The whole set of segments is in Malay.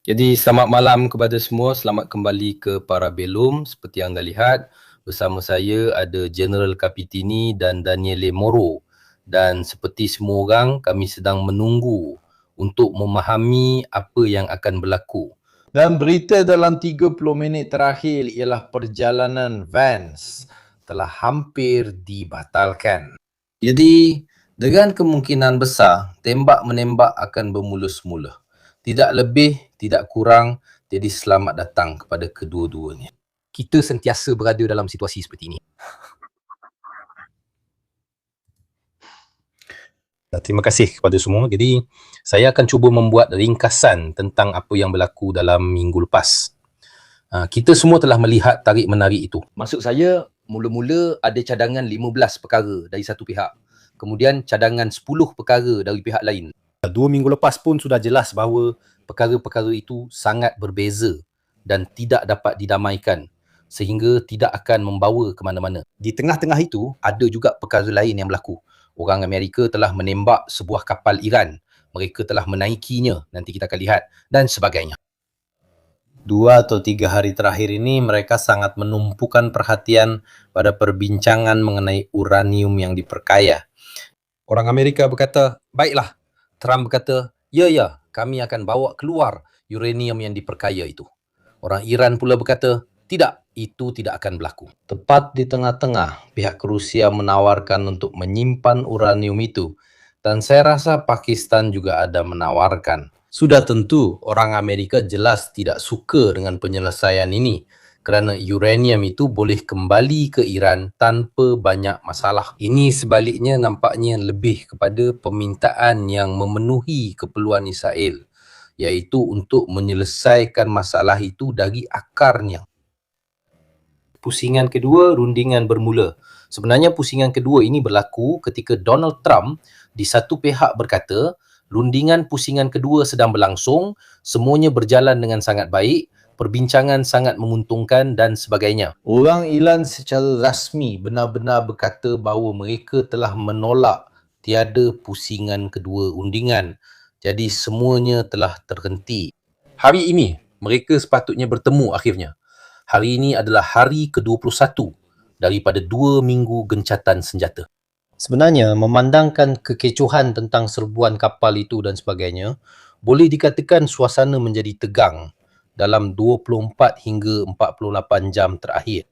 Jadi selamat malam kepada semua, selamat kembali ke Parabellum. Seperti yang anda lihat, bersama saya ada General Kapitini dan Daniele Moro. Dan seperti semua orang, kami sedang menunggu untuk memahami apa yang akan berlaku. Dan berita dalam 30 minit terakhir ialah perjalanan Vance telah hampir dibatalkan. Jadi, dengan kemungkinan besar, tembak-menembak akan bermula semula. Tidak lebih, tidak kurang, jadi selamat datang kepada kedua-duanya. Kita sentiasa berada dalam situasi seperti ini. Terima kasih kepada semua. Jadi, saya akan cuba membuat ringkasan tentang apa yang berlaku dalam minggu lepas. Kita semua telah melihat tarik-menarik itu. Maksud saya, mula-mula ada cadangan 15 perkara dari satu pihak. Kemudian cadangan 10 perkara dari pihak lain. 2 minggu lepas pun sudah jelas bahawa perkara-perkara itu sangat berbeza dan tidak dapat didamaikan sehingga tidak akan membawa ke mana-mana. Di tengah-tengah itu, ada juga perkara lain yang berlaku. Orang Amerika telah menembak sebuah kapal Iran. Mereka telah menaikinya, nanti kita akan lihat, dan sebagainya. 2 atau 3 hari terakhir ini mereka sangat menumpukan perhatian pada perbincangan mengenai uranium yang diperkaya. Orang Amerika berkata, baiklah. Trump berkata, ya, kami akan bawa keluar uranium yang diperkaya itu. Orang Iran pula berkata, tidak, itu tidak akan berlaku. Tepat di tengah-tengah, pihak Rusia menawarkan untuk menyimpan uranium itu. Dan saya rasa Pakistan juga ada menawarkan. Sudah tentu, orang Amerika jelas tidak suka dengan penyelesaian ini. Kerana uranium itu boleh kembali ke Iran tanpa banyak masalah. Ini sebaliknya nampaknya lebih kepada permintaan yang memenuhi keperluan Israel, iaitu untuk menyelesaikan masalah itu dari akarnya. Pusingan kedua, rundingan bermula. Sebenarnya pusingan kedua ini berlaku ketika Donald Trump di satu pihak berkata, rundingan pusingan kedua sedang berlangsung, semuanya berjalan dengan sangat baik, perbincangan sangat menguntungkan dan sebagainya. Orang Iran secara rasmi benar-benar berkata bahawa mereka telah menolak tiada pusingan kedua undingan. Jadi semuanya telah terhenti. Hari ini mereka sepatutnya bertemu akhirnya. Hari ini adalah hari ke-21 daripada 2 minggu gencatan senjata. Sebenarnya memandangkan kekecohan tentang serbuan kapal itu dan sebagainya, boleh dikatakan suasana menjadi tegang dalam 24 hingga 48 jam terakhir.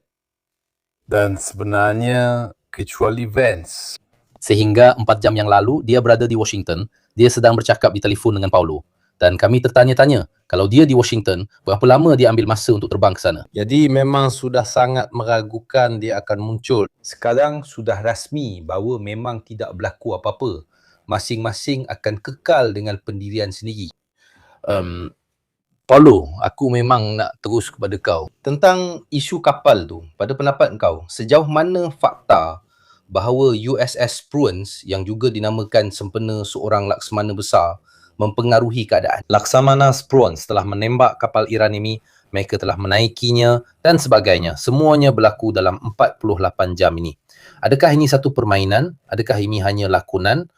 dan sebenarnya kecuali Vance. Sehingga 4 jam yang lalu, dia berada di Washington, dia sedang bercakap di telefon dengan Paulo. Dan kami tertanya-tanya, kalau dia di Washington, berapa lama dia ambil masa untuk terbang ke sana? Jadi memang sudah sangat meragukan dia akan muncul. Sekarang sudah rasmi bahawa memang tidak berlaku apa-apa. Masing-masing akan kekal dengan pendirian sendiri. Paulo, aku memang nak terus kepada kau. Tentang isu kapal tu, pada pendapat kau, sejauh mana fakta bahawa USS Spruance yang juga dinamakan sempena seorang laksamana besar mempengaruhi keadaan? Laksamana Spruance telah menembak kapal Iran ini, mereka telah menaikinya dan sebagainya. Semuanya berlaku dalam 48 jam ini. Adakah ini satu permainan? Adakah ini hanya lakonan?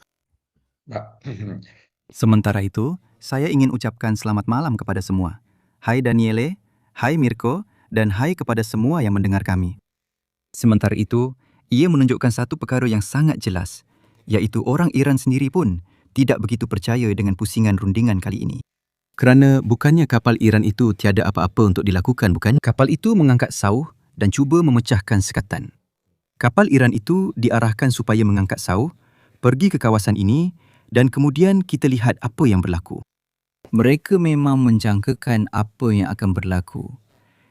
Sementara itu, saya ingin ucapkan selamat malam kepada semua. Hai Daniele, hai Mirko, dan hai kepada semua yang mendengar kami. Sementara itu, ia menunjukkan satu perkara yang sangat jelas, iaitu orang Iran sendiri pun tidak begitu percaya dengan pusingan rundingan kali ini. Kerana bukannya kapal Iran itu tiada apa-apa untuk dilakukan, bukan? Kapal itu mengangkat sauh dan cuba memecahkan sekatan. Kapal Iran itu diarahkan supaya mengangkat sauh, pergi ke kawasan ini, dan kemudian kita lihat apa yang berlaku. Mereka memang menjangkakan apa yang akan berlaku,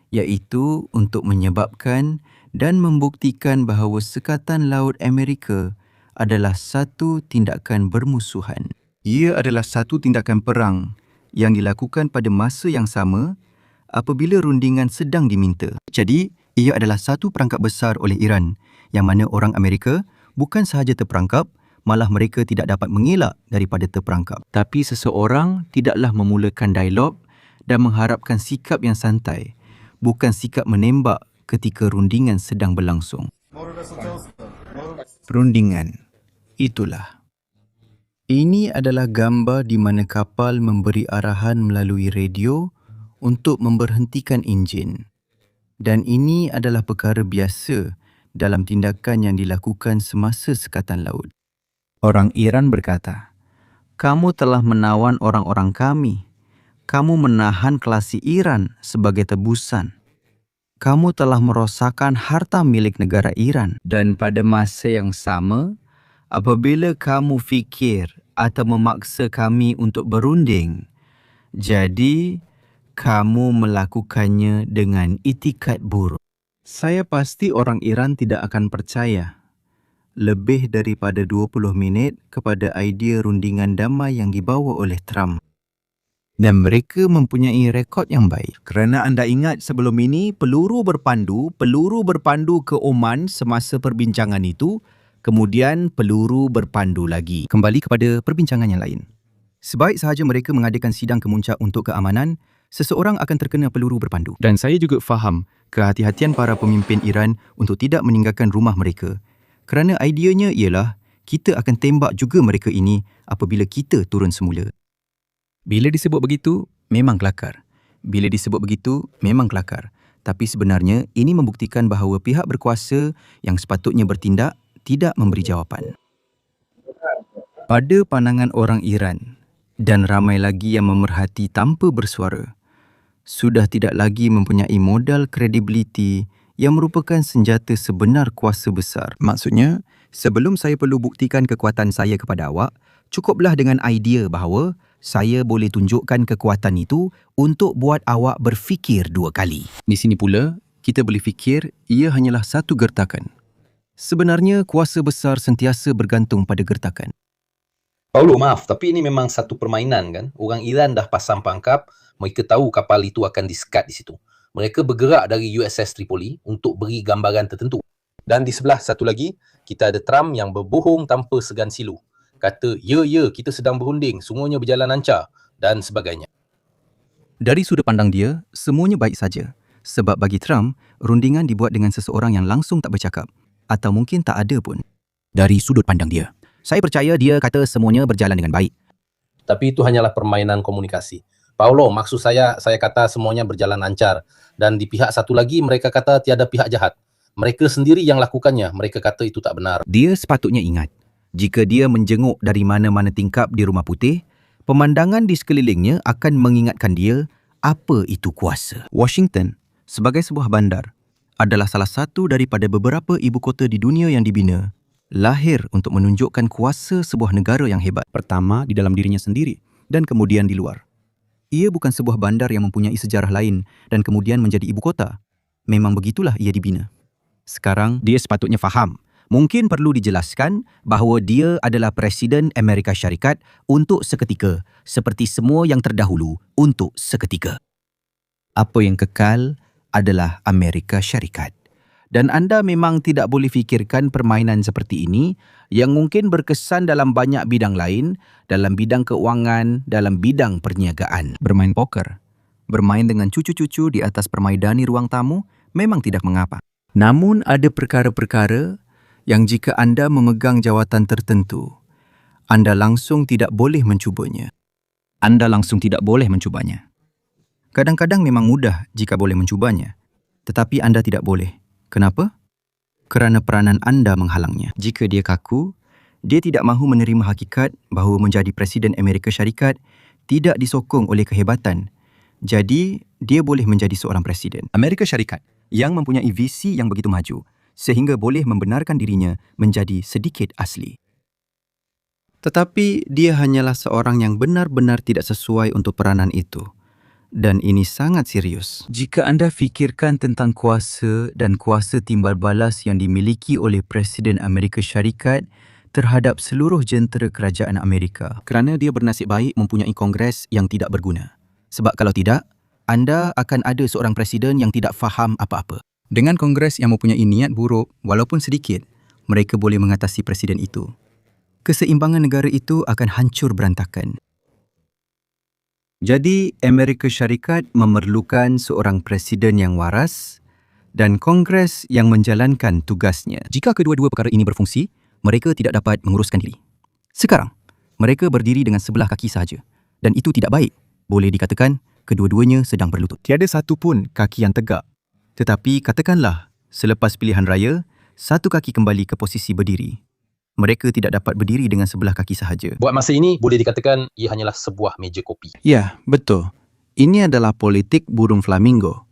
iaitu untuk menyebabkan dan membuktikan bahawa Sekatan Laut Amerika adalah satu tindakan bermusuhan. Ia adalah satu tindakan perang yang dilakukan pada masa yang sama apabila rundingan sedang diminta. Jadi, ia adalah satu perangkap besar oleh Iran yang mana orang Amerika bukan sahaja terperangkap, malah mereka tidak dapat mengelak daripada terperangkap. Tapi seseorang tidaklah memulakan dialog dan mengharapkan sikap yang santai, bukan sikap menembak ketika rundingan sedang berlangsung. Perundingan, itulah. Ini adalah gambar di mana kapal memberi arahan melalui radio untuk memberhentikan enjin. Dan ini adalah perkara biasa dalam tindakan yang dilakukan semasa sekatan laut. Orang Iran berkata, "Kamu telah menawan orang-orang kami. Kamu menahan kelasi Iran sebagai tebusan. Kamu telah merosakkan harta milik negara Iran." Dan pada masa yang sama, apabila kamu fikir atau memaksa kami untuk berunding, jadi kamu melakukannya dengan itikat buruk. Saya pasti orang Iran tidak akan percaya lebih daripada 20 minit kepada idea rundingan damai yang dibawa oleh Trump. Dan mereka mempunyai rekod yang baik. Kerana anda ingat sebelum ini, peluru berpandu ke Oman semasa perbincangan itu, kemudian peluru berpandu lagi. Kembali kepada perbincangan yang lain. Sebaik sahaja mereka mengadakan sidang kemuncak untuk keamanan, seseorang akan terkena peluru berpandu. Dan saya juga faham kehati-hatian para pemimpin Iran untuk tidak meninggalkan rumah mereka. Kerana ideanya ialah kita akan tembak juga mereka ini apabila kita turun semula. Bila disebut begitu, memang kelakar. Bila disebut begitu, memang kelakar. Tapi sebenarnya ini membuktikan bahawa pihak berkuasa yang sepatutnya bertindak tidak memberi jawapan. Pada pandangan orang Iran dan ramai lagi yang memerhati tanpa bersuara, sudah tidak lagi mempunyai modal kredibiliti yang merupakan senjata sebenar kuasa besar. Maksudnya, sebelum saya perlu buktikan kekuatan saya kepada awak, cukuplah dengan idea bahawa saya boleh tunjukkan kekuatan itu untuk buat awak berfikir 2 kali. Di sini pula, kita boleh fikir ia hanyalah satu gertakan. Sebenarnya, kuasa besar sentiasa bergantung pada gertakan. Paulo, maaf, tapi ini memang satu permainan kan. Orang Iran dah pasang pangkap, mereka tahu kapal itu akan disekat di situ. Mereka bergerak dari USS Tripoli untuk beri gambaran tertentu. Dan di sebelah satu lagi, kita ada Trump yang berbohong tanpa segan silu. Kata, ya, kita sedang berunding, semuanya berjalan lancar dan sebagainya. Dari sudut pandang dia, semuanya baik saja. Sebab bagi Trump, rundingan dibuat dengan seseorang yang langsung tak bercakap. Atau mungkin tak ada pun. Dari sudut pandang dia, saya percaya dia kata semuanya berjalan dengan baik. Tapi itu hanyalah permainan komunikasi. Paulo, maksud saya kata semuanya berjalan lancar. Dan di pihak satu lagi, mereka kata tiada pihak jahat. Mereka sendiri yang lakukannya. Mereka kata itu tak benar. Dia sepatutnya ingat, jika dia menjenguk dari mana-mana tingkap di Rumah Putih, pemandangan di sekelilingnya akan mengingatkan dia apa itu kuasa. Washington, sebagai sebuah bandar, adalah salah satu daripada beberapa ibu kota di dunia yang dibina, lahir untuk menunjukkan kuasa sebuah negara yang hebat. Pertama di dalam dirinya sendiri dan kemudian di luar. Ia bukan sebuah bandar yang mempunyai sejarah lain dan kemudian menjadi ibu kota. Memang begitulah ia dibina. Sekarang dia sepatutnya faham. Mungkin perlu dijelaskan bahawa dia adalah Presiden Amerika Syarikat untuk seketika, seperti semua yang terdahulu untuk seketika. Apa yang kekal adalah Amerika Syarikat. Dan anda memang tidak boleh fikirkan permainan seperti ini yang mungkin berkesan dalam banyak bidang lain, dalam bidang keuangan, dalam bidang perniagaan. Bermain poker, bermain dengan cucu-cucu di atas permaidani ruang tamu memang tidak mengapa. Namun ada perkara-perkara yang jika anda memegang jawatan tertentu, anda langsung tidak boleh mencubanya. Anda langsung tidak boleh mencubanya. Kadang-kadang memang mudah jika boleh mencubanya, tetapi anda tidak boleh. Kenapa? Kerana peranan anda menghalangnya. Jika dia kaku, dia tidak mahu menerima hakikat bahawa menjadi Presiden Amerika Syarikat tidak disokong oleh kehebatan. Jadi, dia boleh menjadi seorang presiden Amerika Syarikat yang mempunyai visi yang begitu maju sehingga boleh membenarkan dirinya menjadi sedikit asli. Tetapi dia hanyalah seorang yang benar-benar tidak sesuai untuk peranan itu. Dan ini sangat serius. Jika anda fikirkan tentang kuasa dan kuasa timbal balas yang dimiliki oleh Presiden Amerika Syarikat terhadap seluruh jentera kerajaan Amerika, kerana dia bernasib baik mempunyai Kongres yang tidak berguna. Sebab kalau tidak, anda akan ada seorang presiden yang tidak faham apa-apa. Dengan Kongres yang mempunyai niat buruk, walaupun sedikit, mereka boleh mengatasi presiden itu. Keseimbangan negara itu akan hancur berantakan. Jadi, Amerika Syarikat memerlukan seorang presiden yang waras dan Kongres yang menjalankan tugasnya. Jika kedua-dua perkara ini berfungsi, mereka tidak dapat menguruskan diri. Sekarang, mereka berdiri dengan sebelah kaki sahaja dan itu tidak baik. Boleh dikatakan, kedua-duanya sedang berlutut. Tiada satu pun kaki yang tegak. Tetapi katakanlah, selepas pilihan raya, satu kaki kembali ke posisi berdiri. Mereka tidak dapat berdiri dengan sebelah kaki sahaja. Buat masa ini, boleh dikatakan ia hanyalah sebuah meja kopi. Ya, betul. Ini adalah politik burung flamingo.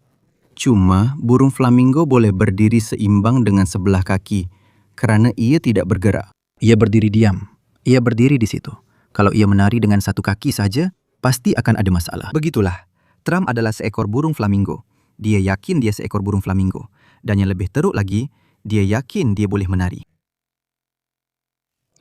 Cuma, burung flamingo boleh berdiri seimbang dengan sebelah kaki kerana ia tidak bergerak. Ia berdiri diam. Ia berdiri di situ. Kalau ia menari dengan satu kaki saja, pasti akan ada masalah. Begitulah. Trump adalah seekor burung flamingo. Dia yakin dia seekor burung flamingo. Dan yang lebih teruk lagi, dia yakin dia boleh menari.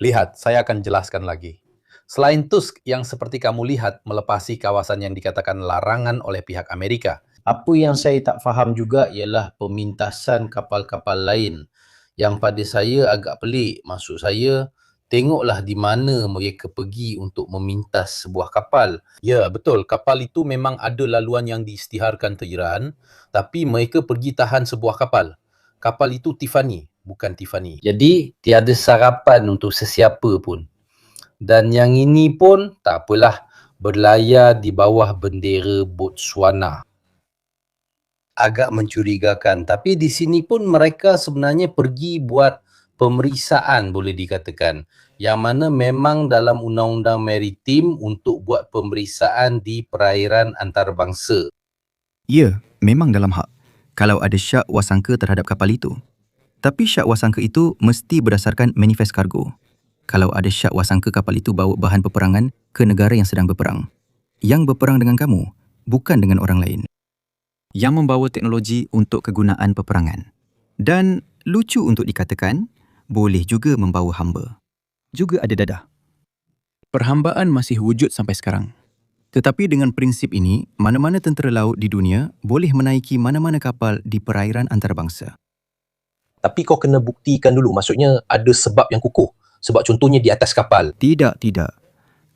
Lihat, saya akan jelaskan lagi. Selain Tusk yang seperti kamu lihat melepasi kawasan yang dikatakan larangan oleh pihak Amerika, Apa yang saya tak faham juga ialah pemintasan kapal-kapal lain yang pada saya agak pelik. Maksud saya, tengoklah di mana mereka pergi untuk memintas sebuah kapal. ya betul, kapal itu memang ada laluan yang diisytiharkan Iran, tapi mereka pergi tahan sebuah kapal. Kapal itu Tiffany, bukan Tiffany. Jadi tiada sarapan untuk sesiapa pun. Dan yang ini pun tak apalah, berlayar di bawah bendera Botswana. Agak mencurigakan, tapi di sini pun mereka sebenarnya pergi buat pemeriksaan boleh dikatakan, yang mana memang dalam undang-undang maritim untuk buat pemeriksaan di perairan antarabangsa. Ya, memang dalam hak. Kalau ada syak wasangka terhadap kapal itu. Tapi syak wasangka itu mesti berdasarkan manifest kargo. Kalau ada syak wasangka kapal itu bawa bahan peperangan ke negara yang sedang berperang. Yang berperang dengan kamu, bukan dengan orang lain. Yang membawa teknologi untuk kegunaan peperangan. Dan lucu untuk dikatakan, boleh juga membawa hamba. Juga ada dadah. Perhambaan masih wujud sampai sekarang. Tetapi dengan prinsip ini, mana-mana tentera laut di dunia boleh menaiki mana-mana kapal di perairan antarabangsa. Tapi kau kena buktikan dulu, maksudnya ada sebab yang kukuh. Sebab contohnya di atas kapal. Tidak.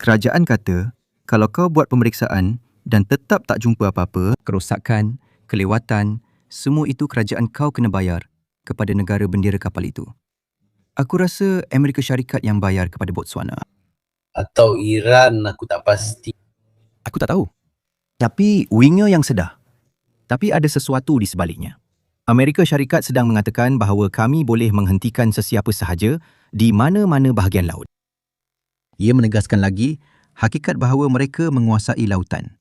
Kerajaan kata, kalau kau buat pemeriksaan dan tetap tak jumpa apa-apa, kerosakan, kelewatan, semua itu kerajaan kau kena bayar kepada negara bendera kapal itu. Aku rasa Amerika Syarikat yang bayar kepada Botswana. Atau Iran, aku tak pasti. Aku tak tahu. Tapi winger yang sedah. Tapi ada sesuatu di sebaliknya. Amerika Syarikat sedang mengatakan bahawa kami boleh menghentikan sesiapa sahaja di mana-mana bahagian laut. Ia menegaskan lagi hakikat bahawa mereka menguasai lautan.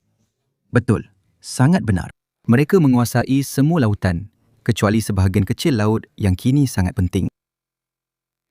Betul, sangat benar. Mereka menguasai semua lautan, kecuali sebahagian kecil laut yang kini sangat penting.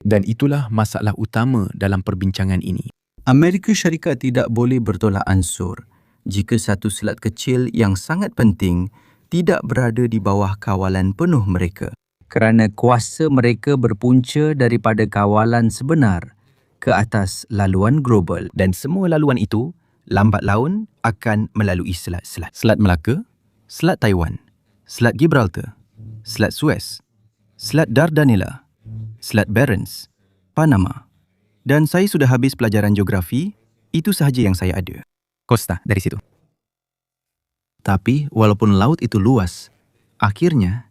Dan itulah masalah utama dalam perbincangan ini. Amerika Syarikat tidak boleh bertolak ansur jika satu selat kecil yang sangat penting tidak berada di bawah kawalan penuh mereka. Kerana kuasa mereka berpunca daripada kawalan sebenar ke atas laluan global. Dan semua laluan itu, lambat laun akan melalui selat-selat. Selat Melaka, Selat Taiwan, Selat Gibraltar, Selat Suez, Selat Dardanella, Selat Barents, Panama. Dan saya sudah habis pelajaran geografi, itu sahaja yang saya ada. Costa dari situ. Tapi walaupun laut itu luas, akhirnya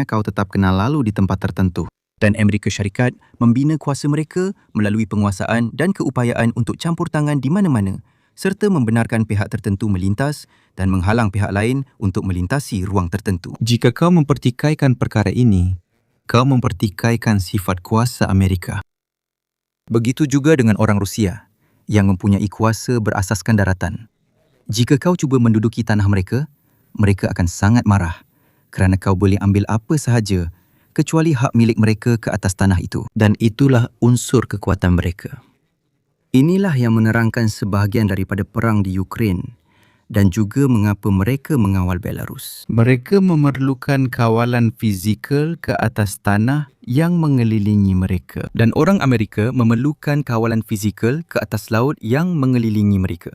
kau tetap kena lalu di tempat tertentu. Dan Amerika Syarikat membina kuasa mereka melalui penguasaan dan keupayaan untuk campur tangan di mana-mana serta membenarkan pihak tertentu melintas dan menghalang pihak lain untuk melintasi ruang tertentu. Jika kau mempertikaikan perkara ini, kau mempertikaikan sifat kuasa Amerika. Begitu juga dengan orang Rusia yang mempunyai kuasa berasaskan daratan. Jika kau cuba menduduki tanah mereka, mereka akan sangat marah kerana kau boleh ambil apa sahaja kecuali hak milik mereka ke atas tanah itu. Dan itulah unsur kekuatan mereka. Inilah yang menerangkan sebahagian daripada perang di Ukraine dan juga mengapa mereka mengawal Belarus. Mereka memerlukan kawalan fizikal ke atas tanah yang mengelilingi mereka. Dan orang Amerika memerlukan kawalan fizikal ke atas laut yang mengelilingi mereka.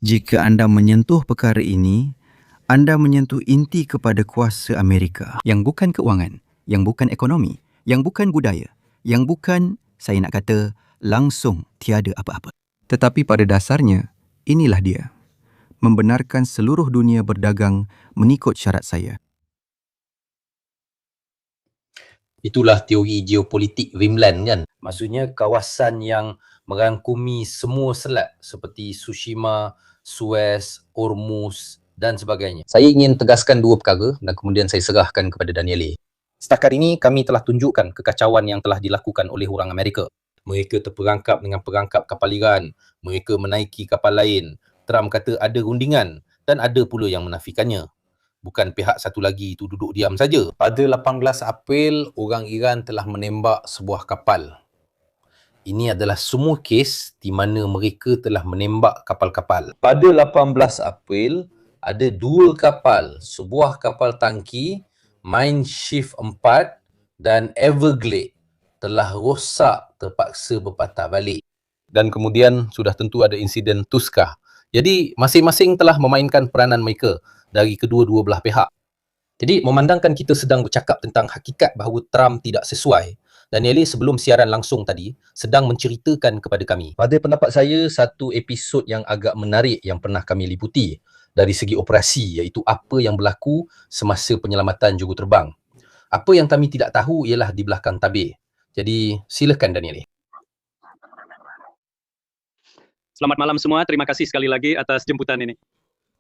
Jika anda menyentuh perkara ini, anda menyentuh inti kepada kuasa Amerika. Yang bukan keuangan, yang bukan ekonomi, yang bukan budaya, yang bukan, saya nak kata, langsung tiada apa-apa. Tetapi pada dasarnya, inilah dia. Membenarkan seluruh dunia berdagang mengikut syarat saya. Itulah teori geopolitik Rimland kan. Maksudnya kawasan yang merangkumi semua selat seperti Tsushima, Suez, Hormuz dan sebagainya. Saya ingin tegaskan dua perkara dan kemudian saya serahkan kepada Daniele. Setakat ini kami telah tunjukkan kekacauan yang telah dilakukan oleh orang Amerika. Mereka terperangkap dengan perangkap kapal Iran. Mereka menaiki kapal lain. Trump kata ada rundingan dan ada pula yang menafikannya. Bukan pihak satu lagi itu duduk diam saja. Pada 18 April, orang Iran telah menembak sebuah kapal. Ini adalah semua kes di mana mereka telah menembak kapal-kapal. Pada 18 April, ada 2 kapal, sebuah kapal tangki, Mein Schiff 4 dan Everglade telah rosak terpaksa berpatah balik. Dan kemudian sudah tentu ada insiden Tuskah. Jadi masing-masing telah memainkan peranan mereka dari kedua-dua belah pihak. Jadi memandangkan kita sedang bercakap tentang hakikat bahawa Trump tidak sesuai, Daniele sebelum siaran langsung tadi sedang menceritakan kepada kami. Pada pendapat saya, satu episod yang agak menarik yang pernah kami liputi dari segi operasi, iaitu apa yang berlaku semasa penyelamatan juruterbang. Apa yang kami tidak tahu ialah di belakang tabir. Jadi silakan Daniele. Selamat malam semua, terima kasih sekali lagi atas jemputan ini.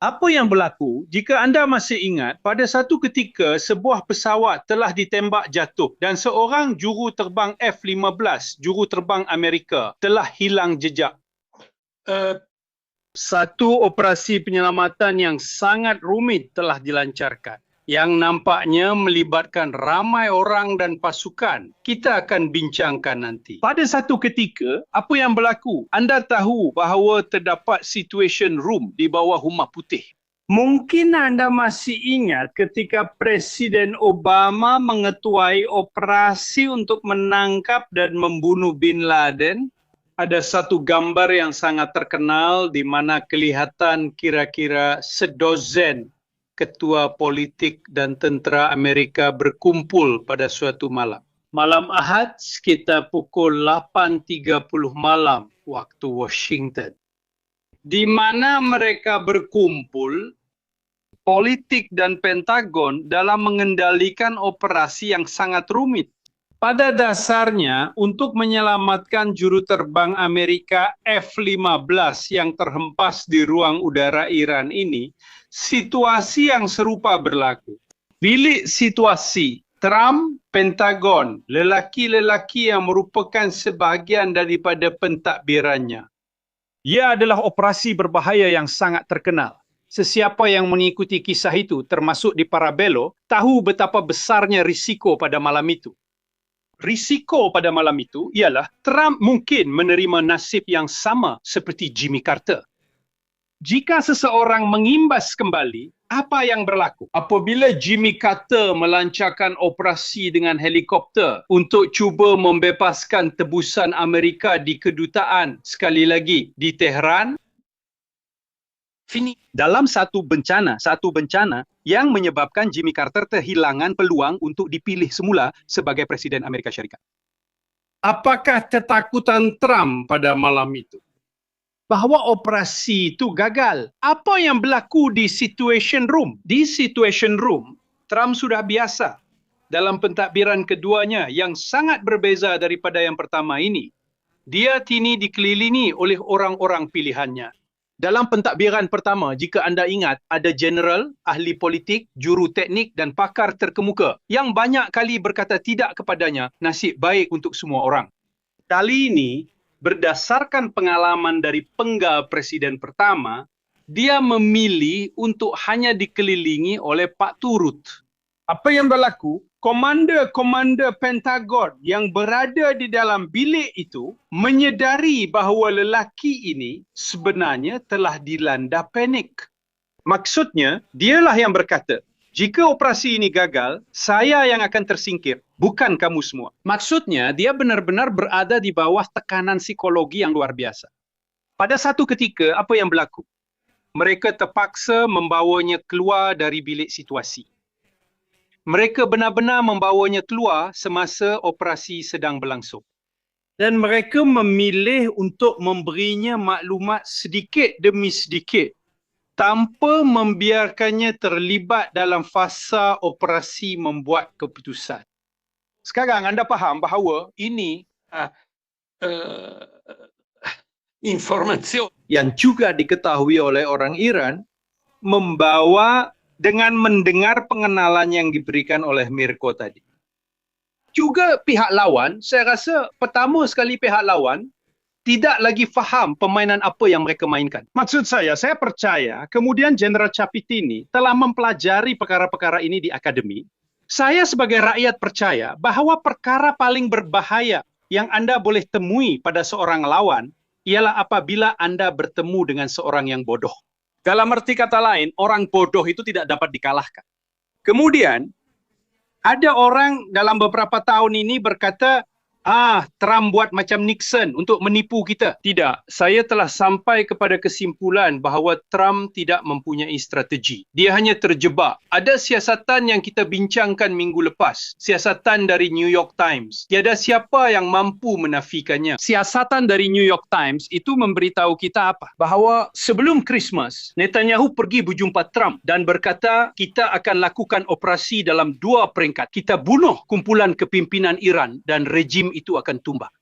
Apa yang berlaku, jika anda masih ingat, pada satu ketika sebuah pesawat telah ditembak jatuh dan seorang juruterbang F-15, juruterbang Amerika, telah hilang jejak. Satu operasi penyelamatan yang sangat rumit telah dilancarkan, yang nampaknya melibatkan ramai orang dan pasukan. Kita akan bincangkan nanti. Pada satu ketika, apa yang berlaku? Anda tahu bahawa terdapat situation room di bawah Rumah Putih. Mungkin anda masih ingat ketika Presiden Obama mengetuai operasi untuk menangkap dan membunuh Bin Laden. Ada satu gambar yang sangat terkenal di mana kelihatan kira-kira sedozen ketua politik dan tentera Amerika berkumpul pada suatu malam. Malam Ahad sekitar pukul 8.30 malam waktu Washington. Di mana mereka berkumpul, politik dan Pentagon dalam mengendalikan operasi yang sangat rumit. Pada dasarnya, untuk menyelamatkan juruterbang Amerika F-15 yang terhempas di ruang udara Iran ini, situasi yang serupa berlaku. Bilik situasi, Trump, Pentagon, lelaki-lelaki yang merupakan sebahagian daripada pentadbirannya. Ia adalah operasi berbahaya yang sangat terkenal. Sesiapa yang mengikuti kisah itu, termasuk di Parabelo, tahu betapa besarnya risiko pada malam itu. Risiko pada malam itu ialah Trump mungkin menerima nasib yang sama seperti Jimmy Carter. Jika seseorang mengimbas kembali, apa yang berlaku? Apabila Jimmy Carter melancarkan operasi dengan helikopter untuk cuba membebaskan tebusan Amerika di kedutaan, sekali lagi di Tehran, dalam satu bencana yang menyebabkan Jimmy Carter kehilangan peluang untuk dipilih semula sebagai Presiden Amerika Syarikat. Apakah ketakutan Trump pada malam itu? Bahawa operasi itu gagal. Apa yang berlaku di situation room? Di situation room, Trump sudah biasa dalam pentadbiran keduanya yang sangat berbeza daripada yang pertama ini. Dia kini dikelilingi oleh orang-orang pilihannya. Dalam pentadbiran pertama, jika anda ingat, ada general, ahli politik, juru teknik dan pakar terkemuka yang banyak kali berkata tidak kepadanya, nasib baik untuk semua orang. Kali ini, berdasarkan pengalaman dari penggal presiden pertama, dia memilih untuk hanya dikelilingi oleh Pak Turut. Apa yang berlaku? Komander-komander Pentagon yang berada di dalam bilik itu menyedari bahawa lelaki ini sebenarnya telah dilanda panik. Maksudnya, dialah yang berkata, jika operasi ini gagal, saya yang akan tersingkir, bukan kamu semua. Maksudnya, dia benar-benar berada di bawah tekanan psikologi yang luar biasa. Pada satu ketika, apa yang berlaku? Mereka terpaksa membawanya keluar dari bilik situasi. Mereka benar-benar membawanya keluar semasa operasi sedang berlangsung. Dan mereka memilih untuk memberinya maklumat sedikit demi sedikit tanpa membiarkannya terlibat dalam fasa operasi membuat keputusan. Sekarang anda faham bahawa ini informasi yang juga diketahui oleh orang Iran membawa dengan mendengar pengenalan yang diberikan oleh Mirko tadi. Juga pihak lawan, saya rasa pertama sekali pihak lawan tidak lagi faham permainan apa yang mereka mainkan. Maksud saya percaya kemudian Jeneral Capitini telah mempelajari perkara-perkara ini di akademi. Saya sebagai rakyat percaya bahawa perkara paling berbahaya yang Anda boleh temui pada seorang lawan ialah apabila Anda bertemu dengan seorang yang bodoh. Dalam arti kata lain, orang bodoh itu tidak dapat dikalahkan. Kemudian, ada orang dalam beberapa tahun ini berkata, Trump buat macam Nixon untuk menipu kita. Tidak, saya telah sampai kepada kesimpulan bahawa Trump tidak mempunyai strategi. Dia hanya terjebak. Ada siasatan yang kita bincangkan minggu lepas. Siasatan dari New York Times. Tiada siapa yang mampu menafikannya. Siasatan dari New York Times itu memberitahu kita apa? Bahawa sebelum Christmas, Netanyahu pergi berjumpa Trump dan berkata, kita akan lakukan operasi dalam 2 peringkat. Kita bunuh kumpulan kepimpinan Iran dan rejim itu akan tumbang.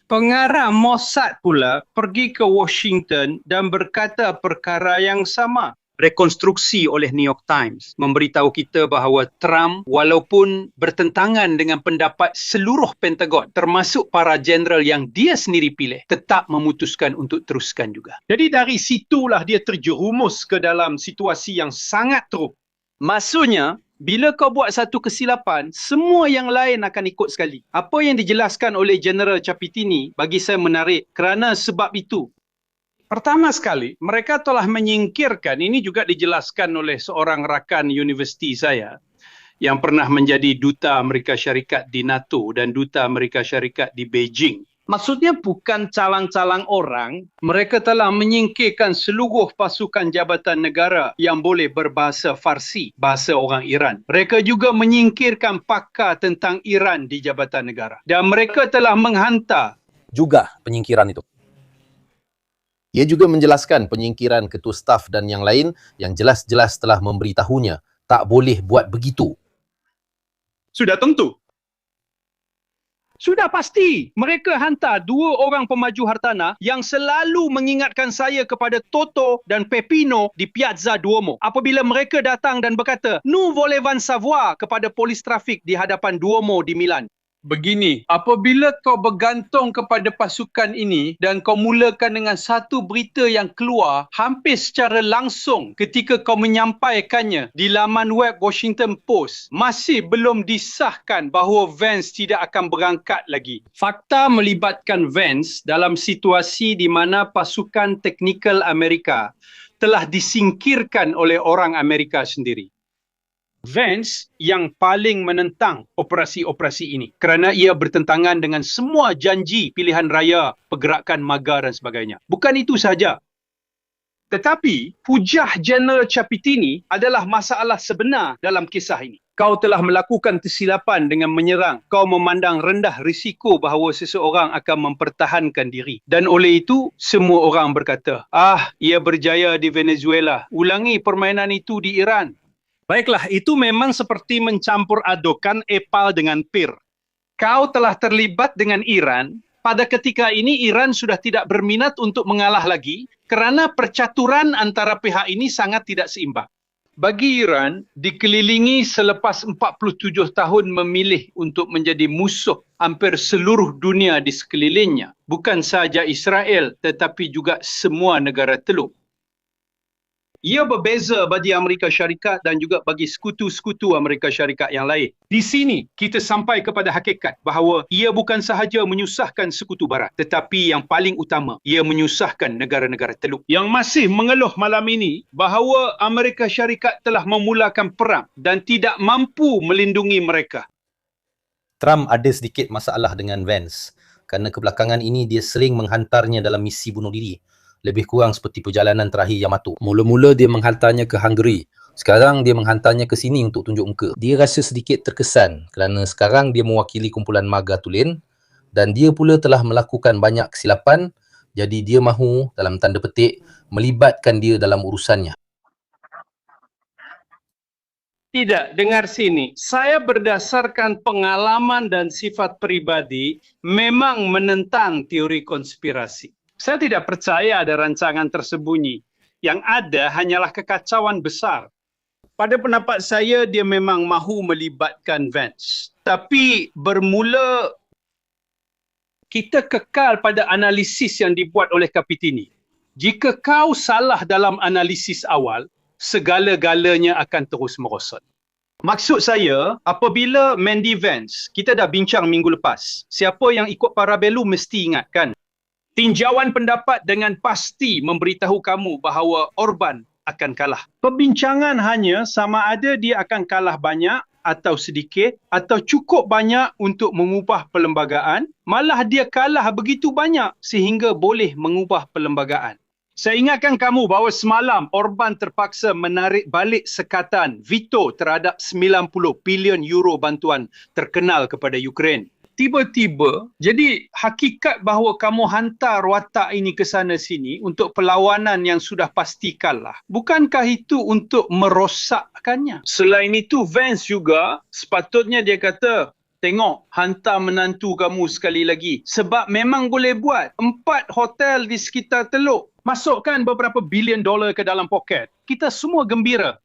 Pengarah Mossad pula pergi ke Washington dan berkata perkara yang sama. Rekonstruksi oleh New York Times memberitahu kita bahawa Trump walaupun bertentangan dengan pendapat seluruh Pentagon termasuk para jeneral yang dia sendiri pilih, tetap memutuskan untuk teruskan juga. Jadi dari situlah dia terjerumus ke dalam situasi yang sangat teruk. Maksudnya, bila kau buat satu kesilapan, semua yang lain akan ikut sekali. Apa yang dijelaskan oleh Jeneral Capitini bagi saya menarik kerana sebab itu. Pertama sekali, mereka telah menyingkirkan, ini juga dijelaskan oleh seorang rakan universiti saya yang pernah menjadi duta Amerika Syarikat di NATO dan duta Amerika Syarikat di Beijing. Maksudnya bukan calang-calang orang, mereka telah menyingkirkan seluruh pasukan jabatan negara yang boleh berbahasa Farsi, bahasa orang Iran. Mereka juga menyingkirkan pakar tentang Iran di jabatan negara. Dan mereka telah menghantar Juga penyingkiran itu. Ia juga menjelaskan penyingkiran ketua staf dan yang lain yang jelas-jelas telah memberitahunya tak boleh buat begitu. Sudah tentu. Sudah pasti. Mereka hantar 2 orang pemaju hartanah yang selalu mengingatkan saya kepada Toto dan Pepino di Piazza Duomo. Apabila mereka datang dan berkata, "Nous voulons savoir" kepada polis trafik di hadapan Duomo di Milan. Begini, apabila kau bergantung kepada pasukan ini dan kau mulakan dengan satu berita yang keluar hampir secara langsung ketika kau menyampaikannya di laman web Washington Post, masih belum disahkan bahawa Vance tidak akan berangkat lagi. Fakta melibatkan Vance dalam situasi di mana pasukan teknikal Amerika telah disingkirkan oleh orang Amerika sendiri. Vance yang paling menentang operasi-operasi ini kerana ia bertentangan dengan semua janji pilihan raya, pergerakan MAGA dan sebagainya. Bukan itu sahaja. Tetapi hujah Jeneral Capitini adalah masalah sebenar dalam kisah ini. Kau telah melakukan kesilapan dengan menyerang. Kau memandang rendah risiko bahawa seseorang akan mempertahankan diri. Dan oleh itu, semua orang berkata, ia berjaya di Venezuela. Ulangi permainan itu di Iran. Baiklah, itu memang seperti mencampur adukan epal dengan pir. Kau telah terlibat dengan Iran. Pada ketika ini, Iran sudah tidak berminat untuk mengalah lagi kerana percaturan antara pihak ini sangat tidak seimbang. Bagi Iran, dikelilingi selepas 47 tahun memilih untuk menjadi musuh hampir seluruh dunia di sekelilingnya. Bukan sahaja Israel, tetapi juga semua negara teluk. Ia berbeza bagi Amerika Syarikat dan juga bagi sekutu-sekutu Amerika Syarikat yang lain. Di sini, kita sampai kepada hakikat bahawa ia bukan sahaja menyusahkan sekutu barat, tetapi yang paling utama, ia menyusahkan negara-negara teluk yang masih mengeluh malam ini bahawa Amerika Syarikat telah memulakan perang dan tidak mampu melindungi mereka. Trump ada sedikit masalah dengan Vance kerana kebelakangan ini dia sering menghantarnya dalam misi bunuh diri. Lebih kurang seperti perjalanan terakhir Yamato. Mula-mula dia menghantarnya ke Hungary. Sekarang dia menghantarnya ke sini untuk tunjuk muka. Dia rasa sedikit terkesan kerana sekarang dia mewakili kumpulan MAGA tulen dan dia pula telah melakukan banyak kesilapan, jadi dia mahu, dalam tanda petik, melibatkan dia dalam urusannya. Tidak, dengar sini. Saya berdasarkan pengalaman dan sifat pribadi memang menentang teori konspirasi. Saya tidak percaya ada rancangan tersembunyi. Yang ada hanyalah kekacauan besar. Pada pendapat saya, dia memang mahu melibatkan Vance. Tapi bermula, kita kekal pada analisis yang dibuat oleh Kapitini. Jika kau salah dalam analisis awal, segala-galanya akan terus merosot. Maksud saya, apabila Mandy Vance, kita dah bincang minggu lepas, siapa yang ikut Parabellum mesti ingat kan? Tinjauan pendapat dengan pasti memberitahu kamu bahawa Orban akan kalah. Perbincangan hanya sama ada dia akan kalah banyak atau sedikit atau cukup banyak untuk mengubah perlembagaan, malah dia kalah begitu banyak sehingga boleh mengubah perlembagaan. Saya ingatkan kamu bahawa semalam Orban terpaksa menarik balik sekatan veto terhadap 90 bilion euro bantuan terkenal kepada Ukraine. Tiba-tiba, jadi hakikat bahawa kamu hantar watak ini ke sana sini untuk perlawanan yang sudah pasti kalah. Bukankah itu untuk merosakkannya? Selain itu, Vance juga sepatutnya dia kata, tengok, hantar menantu kamu sekali lagi. Sebab memang boleh buat. 4 hotel di sekitar Teluk. Masukkan beberapa bilion dolar ke dalam poket. Kita semua gembira.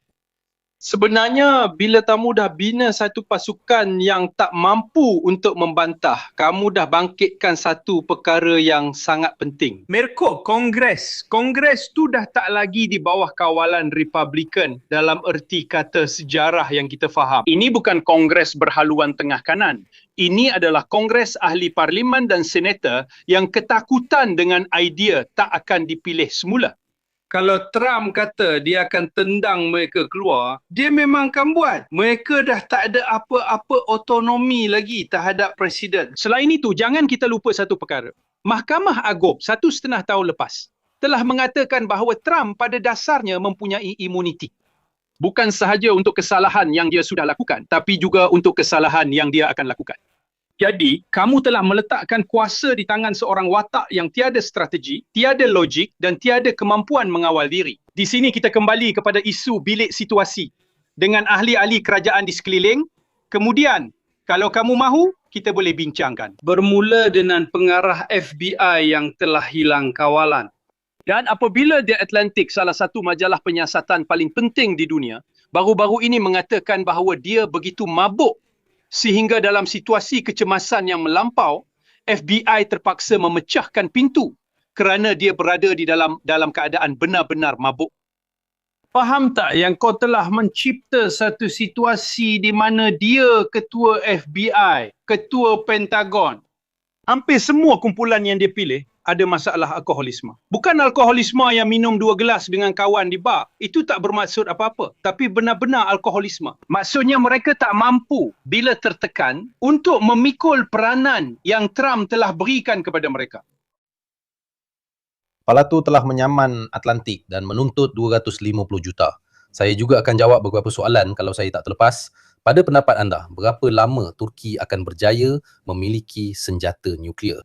Sebenarnya, bila kamu dah bina satu pasukan yang tak mampu untuk membantah, kamu dah bangkitkan satu perkara yang sangat penting. Mirko, Kongres tu dah tak lagi di bawah kawalan Republikan dalam erti kata sejarah yang kita faham. Ini bukan Kongres berhaluan tengah kanan. Ini adalah Kongres ahli parlimen dan senator yang ketakutan dengan idea tak akan dipilih semula. Kalau Trump kata dia akan tendang mereka keluar, dia memang akan buat. Mereka dah tak ada apa-apa otonomi lagi terhadap presiden. Selain itu, jangan kita lupa satu perkara. Mahkamah Agung 1,5 tahun lepas telah mengatakan bahawa Trump pada dasarnya mempunyai imuniti. Bukan sahaja untuk kesalahan yang dia sudah lakukan, tapi juga untuk kesalahan yang dia akan lakukan. Jadi, kamu telah meletakkan kuasa di tangan seorang watak yang tiada strategi, tiada logik dan tiada kemampuan mengawal diri. Di sini kita kembali kepada isu bilik situasi dengan ahli-ahli kerajaan di sekeliling. Kemudian, kalau kamu mahu, kita boleh bincangkan. Bermula dengan pengarah FBI yang telah hilang kawalan. Dan apabila The Atlantic, salah satu majalah penyiasatan paling penting di dunia, baru-baru ini mengatakan bahawa dia begitu mabuk sehingga dalam situasi kecemasan yang melampau, FBI terpaksa memecahkan pintu kerana dia berada di dalam keadaan benar-benar mabuk. Faham tak yang kau telah mencipta satu situasi di mana dia ketua FBI, ketua Pentagon. Hampir semua kumpulan yang dia pilih ada masalah alkoholisme. Bukan alkoholisme yang minum 2 gelas dengan kawan di bar. Itu tak bermaksud apa-apa. Tapi benar-benar alkoholisme. Maksudnya mereka tak mampu bila tertekan untuk memikul peranan yang Trump telah berikan kepada mereka. Palatu telah menyaman Atlantik dan menuntut 250 juta. Saya juga akan jawab beberapa soalan kalau saya tak terlepas. Pada pendapat anda, berapa lama Turki akan berjaya memiliki senjata nuklear?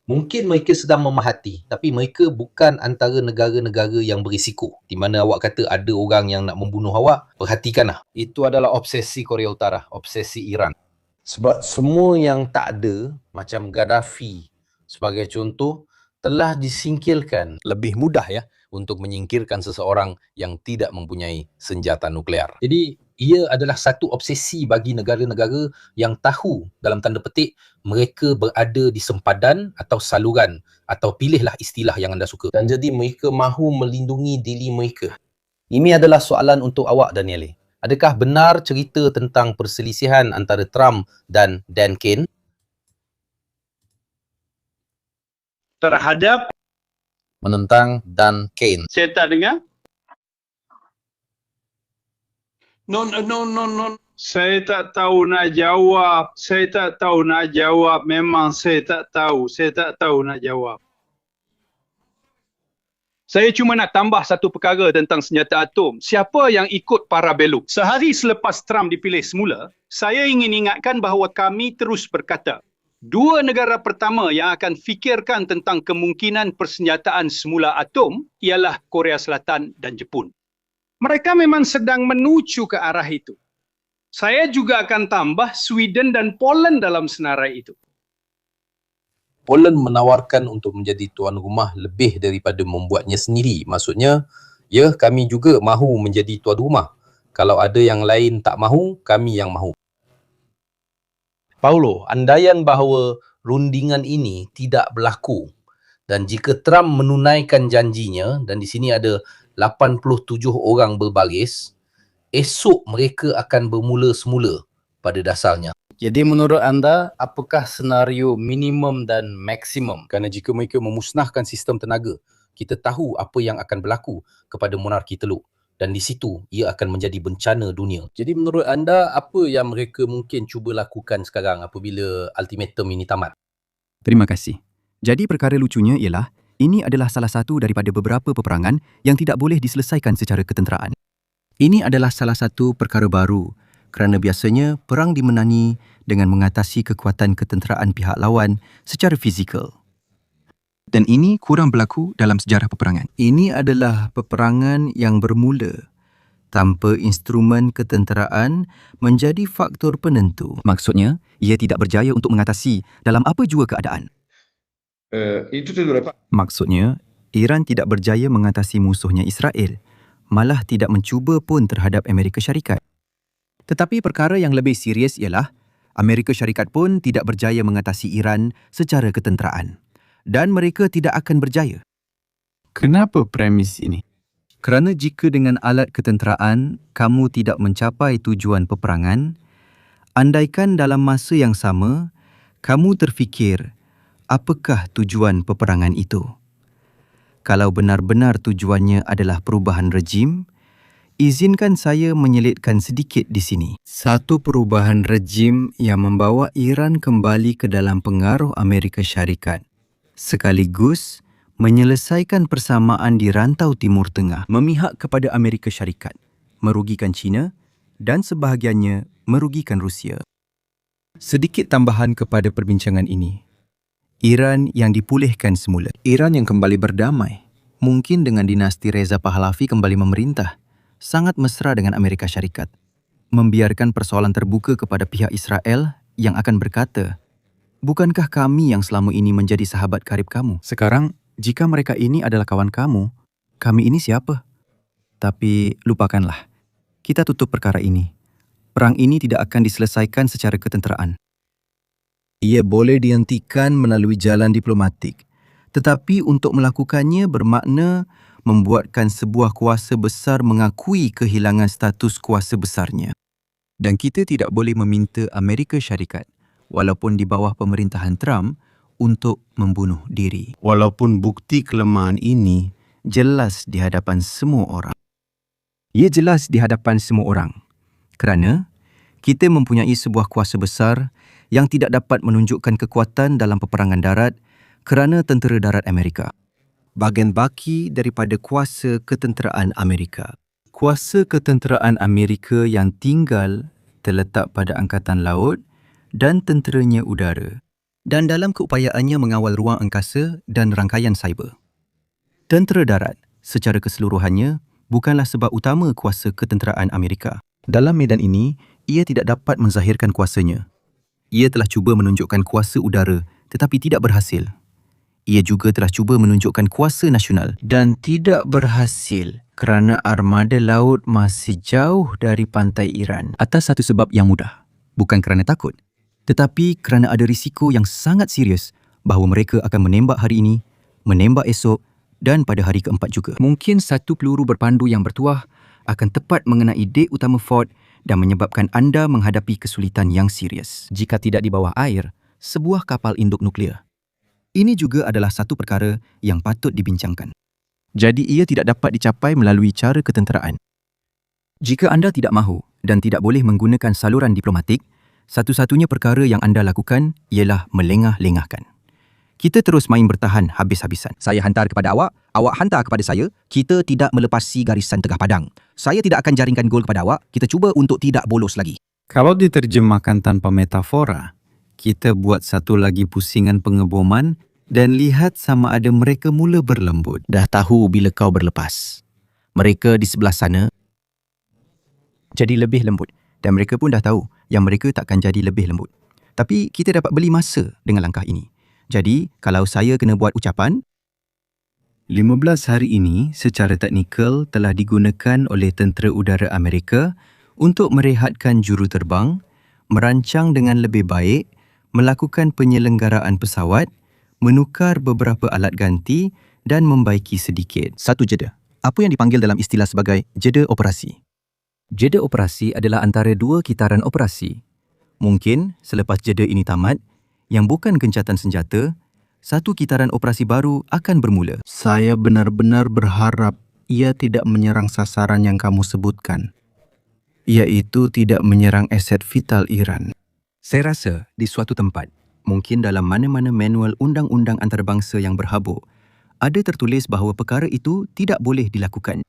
Mungkin mereka sedang memahati, tapi mereka bukan antara negara-negara yang berisiko. Di mana awak kata ada orang yang nak membunuh awak, perhatikanlah. Itu adalah obsesi Korea Utara, obsesi Iran. Sebab semua yang tak ada, macam Gaddafi sebagai contoh, telah disingkirkan. Lebih mudah ya untuk menyingkirkan seseorang yang tidak mempunyai senjata nuklear. Jadi, ia adalah satu obsesi bagi negara-negara yang tahu, dalam tanda petik, mereka berada di sempadan atau saluran, atau pilihlah istilah yang anda suka. Dan jadi mereka mahu melindungi diri mereka. Ini adalah soalan untuk awak, Daniele. Adakah benar cerita tentang perselisihan antara Trump dan Dan Kane? Terhadap, Menentang Dan Kane. saya tak dengar. No. Saya tak tahu nak jawab. Memang saya tak tahu nak jawab. Saya cuma nak tambah satu perkara tentang senjata atom. Siapa yang ikut Parabellum? Sehari selepas Trump dipilih semula, saya ingin ingatkan bahawa kami terus berkata, 2 negara pertama yang akan fikirkan tentang kemungkinan persenjataan semula atom ialah Korea Selatan dan Jepun. Mereka memang sedang menuju ke arah itu. Saya juga akan tambah Sweden dan Poland dalam senarai itu. Poland menawarkan untuk menjadi tuan rumah lebih daripada membuatnya sendiri. Maksudnya, ya, kami juga mahu menjadi tuan rumah. Kalau ada yang lain tak mahu, kami yang mahu. Paulo, andaian bahawa rundingan ini tidak berlaku dan jika Trump menunaikan janjinya, dan di sini ada 87 orang berbaris, esok mereka akan bermula semula pada dasarnya. Jadi menurut anda, apakah senario minimum dan maksimum? Kerana jika mereka memusnahkan sistem tenaga, kita tahu apa yang akan berlaku kepada monarki Teluk. Dan di situ, ia akan menjadi bencana dunia. Jadi menurut anda, apa yang mereka mungkin cuba lakukan sekarang apabila ultimatum ini tamat? Terima kasih. Jadi perkara lucunya ialah, ini adalah salah satu daripada beberapa peperangan yang tidak boleh diselesaikan secara ketenteraan. Ini adalah salah satu perkara baru kerana biasanya perang dimenangi dengan mengatasi kekuatan ketenteraan pihak lawan secara fizikal. Dan ini kurang berlaku dalam sejarah peperangan. Ini adalah peperangan yang bermula tanpa instrumen ketenteraan menjadi faktor penentu. Maksudnya, ia tidak berjaya untuk mengatasi dalam apa jua keadaan. Maksudnya, Iran tidak berjaya mengatasi musuhnya Israel, malah tidak mencuba pun terhadap Amerika Syarikat. Tetapi perkara yang lebih serius ialah Amerika Syarikat pun tidak berjaya mengatasi Iran secara ketenteraan dan mereka tidak akan berjaya. Kenapa premis ini? Kerana jika dengan alat ketenteraan kamu tidak mencapai tujuan peperangan, andaikan dalam masa yang sama kamu terfikir apakah tujuan peperangan itu. Kalau benar-benar tujuannya adalah perubahan rejim, izinkan saya menyelitkan sedikit di sini. Satu perubahan rejim yang membawa Iran kembali ke dalam pengaruh Amerika Syarikat, sekaligus menyelesaikan persamaan di rantau Timur Tengah, memihak kepada Amerika Syarikat, merugikan China dan sebahagiannya merugikan Rusia. Sedikit tambahan kepada perbincangan ini. Iran yang dipulihkan semula, Iran yang kembali berdamai, mungkin dengan dinasti Reza Pahlavi kembali memerintah, sangat mesra dengan Amerika Syarikat, membiarkan persoalan terbuka kepada pihak Israel yang akan berkata, bukankah kami yang selama ini menjadi sahabat karib kamu? Sekarang, jika mereka ini adalah kawan kamu, kami ini siapa? Tapi lupakanlah, kita tutup perkara ini. Perang ini tidak akan diselesaikan secara ketenteraan. Ia boleh dihentikan melalui jalan diplomatik, tetapi untuk melakukannya bermakna membuatkan sebuah kuasa besar mengakui kehilangan status kuasa besarnya. Dan kita tidak boleh meminta Amerika Syarikat, walaupun di bawah pemerintahan Trump, untuk membunuh diri. Walaupun bukti kelemahan ini jelas di hadapan semua orang. Ia jelas di hadapan semua orang. Kerana kita mempunyai sebuah kuasa besar yang tidak dapat menunjukkan kekuatan dalam peperangan darat kerana tentera darat Amerika. Bahagian baki daripada kuasa ketenteraan Amerika. Kuasa ketenteraan Amerika yang tinggal terletak pada Angkatan Laut dan tenteranya udara dan dalam keupayaannya mengawal ruang angkasa dan rangkaian cyber. Tentera darat secara keseluruhannya bukanlah sebab utama kuasa ketenteraan Amerika. Dalam medan ini, ia tidak dapat menzahirkan kuasanya. Ia telah cuba menunjukkan kuasa udara tetapi tidak berhasil. Ia juga telah cuba menunjukkan kuasa nasional dan tidak berhasil kerana armada laut masih jauh dari pantai Iran. Atas satu sebab yang mudah, bukan kerana takut, tetapi kerana ada risiko yang sangat serius bahawa mereka akan menembak hari ini, menembak esok dan pada hari keempat juga. Mungkin satu peluru berpandu yang bertuah akan tepat mengenai dek utama Fort dan menyebabkan anda menghadapi kesulitan yang serius. Jika tidak di bawah air, sebuah kapal induk nuklear. Ini juga adalah satu perkara yang patut dibincangkan. Jadi ia tidak dapat dicapai melalui cara ketenteraan. Jika anda tidak mahu dan tidak boleh menggunakan saluran diplomatik, satu-satunya perkara yang anda lakukan ialah melengah-lengahkan. Kita terus main bertahan habis-habisan. Saya hantar kepada awak, awak hantar kepada saya. Kita tidak melepasi garisan tengah padang. Saya tidak akan jaringkan gol kepada awak. Kita cuba untuk tidak bolos lagi. Kalau diterjemahkan tanpa metafora, kita buat satu lagi pusingan pengeboman dan lihat sama ada mereka mula berlembut. Dah tahu bila kau berlepas. Mereka di sebelah sana jadi lebih lembut. Dan mereka pun dah tahu yang mereka takkan jadi lebih lembut. Tapi kita dapat beli masa dengan langkah ini. Jadi, kalau saya kena buat ucapan, 15 hari ini secara teknikal telah digunakan oleh Tentera Udara Amerika untuk merehatkan juruterbang, merancang dengan lebih baik, melakukan penyelenggaraan pesawat, menukar beberapa alat ganti dan membaiki sedikit. satu jeda. Apa yang dipanggil dalam istilah sebagai jeda operasi? Jeda operasi adalah antara dua kitaran operasi. Mungkin selepas jeda ini tamat, yang bukan gencatan senjata, satu kitaran operasi baru akan bermula. Saya benar-benar berharap ia tidak menyerang sasaran yang kamu sebutkan, iaitu tidak menyerang aset vital Iran. Saya rasa di suatu tempat, mungkin dalam mana-mana manual undang-undang antarabangsa yang berhabuk, ada tertulis bahawa perkara itu tidak boleh dilakukan.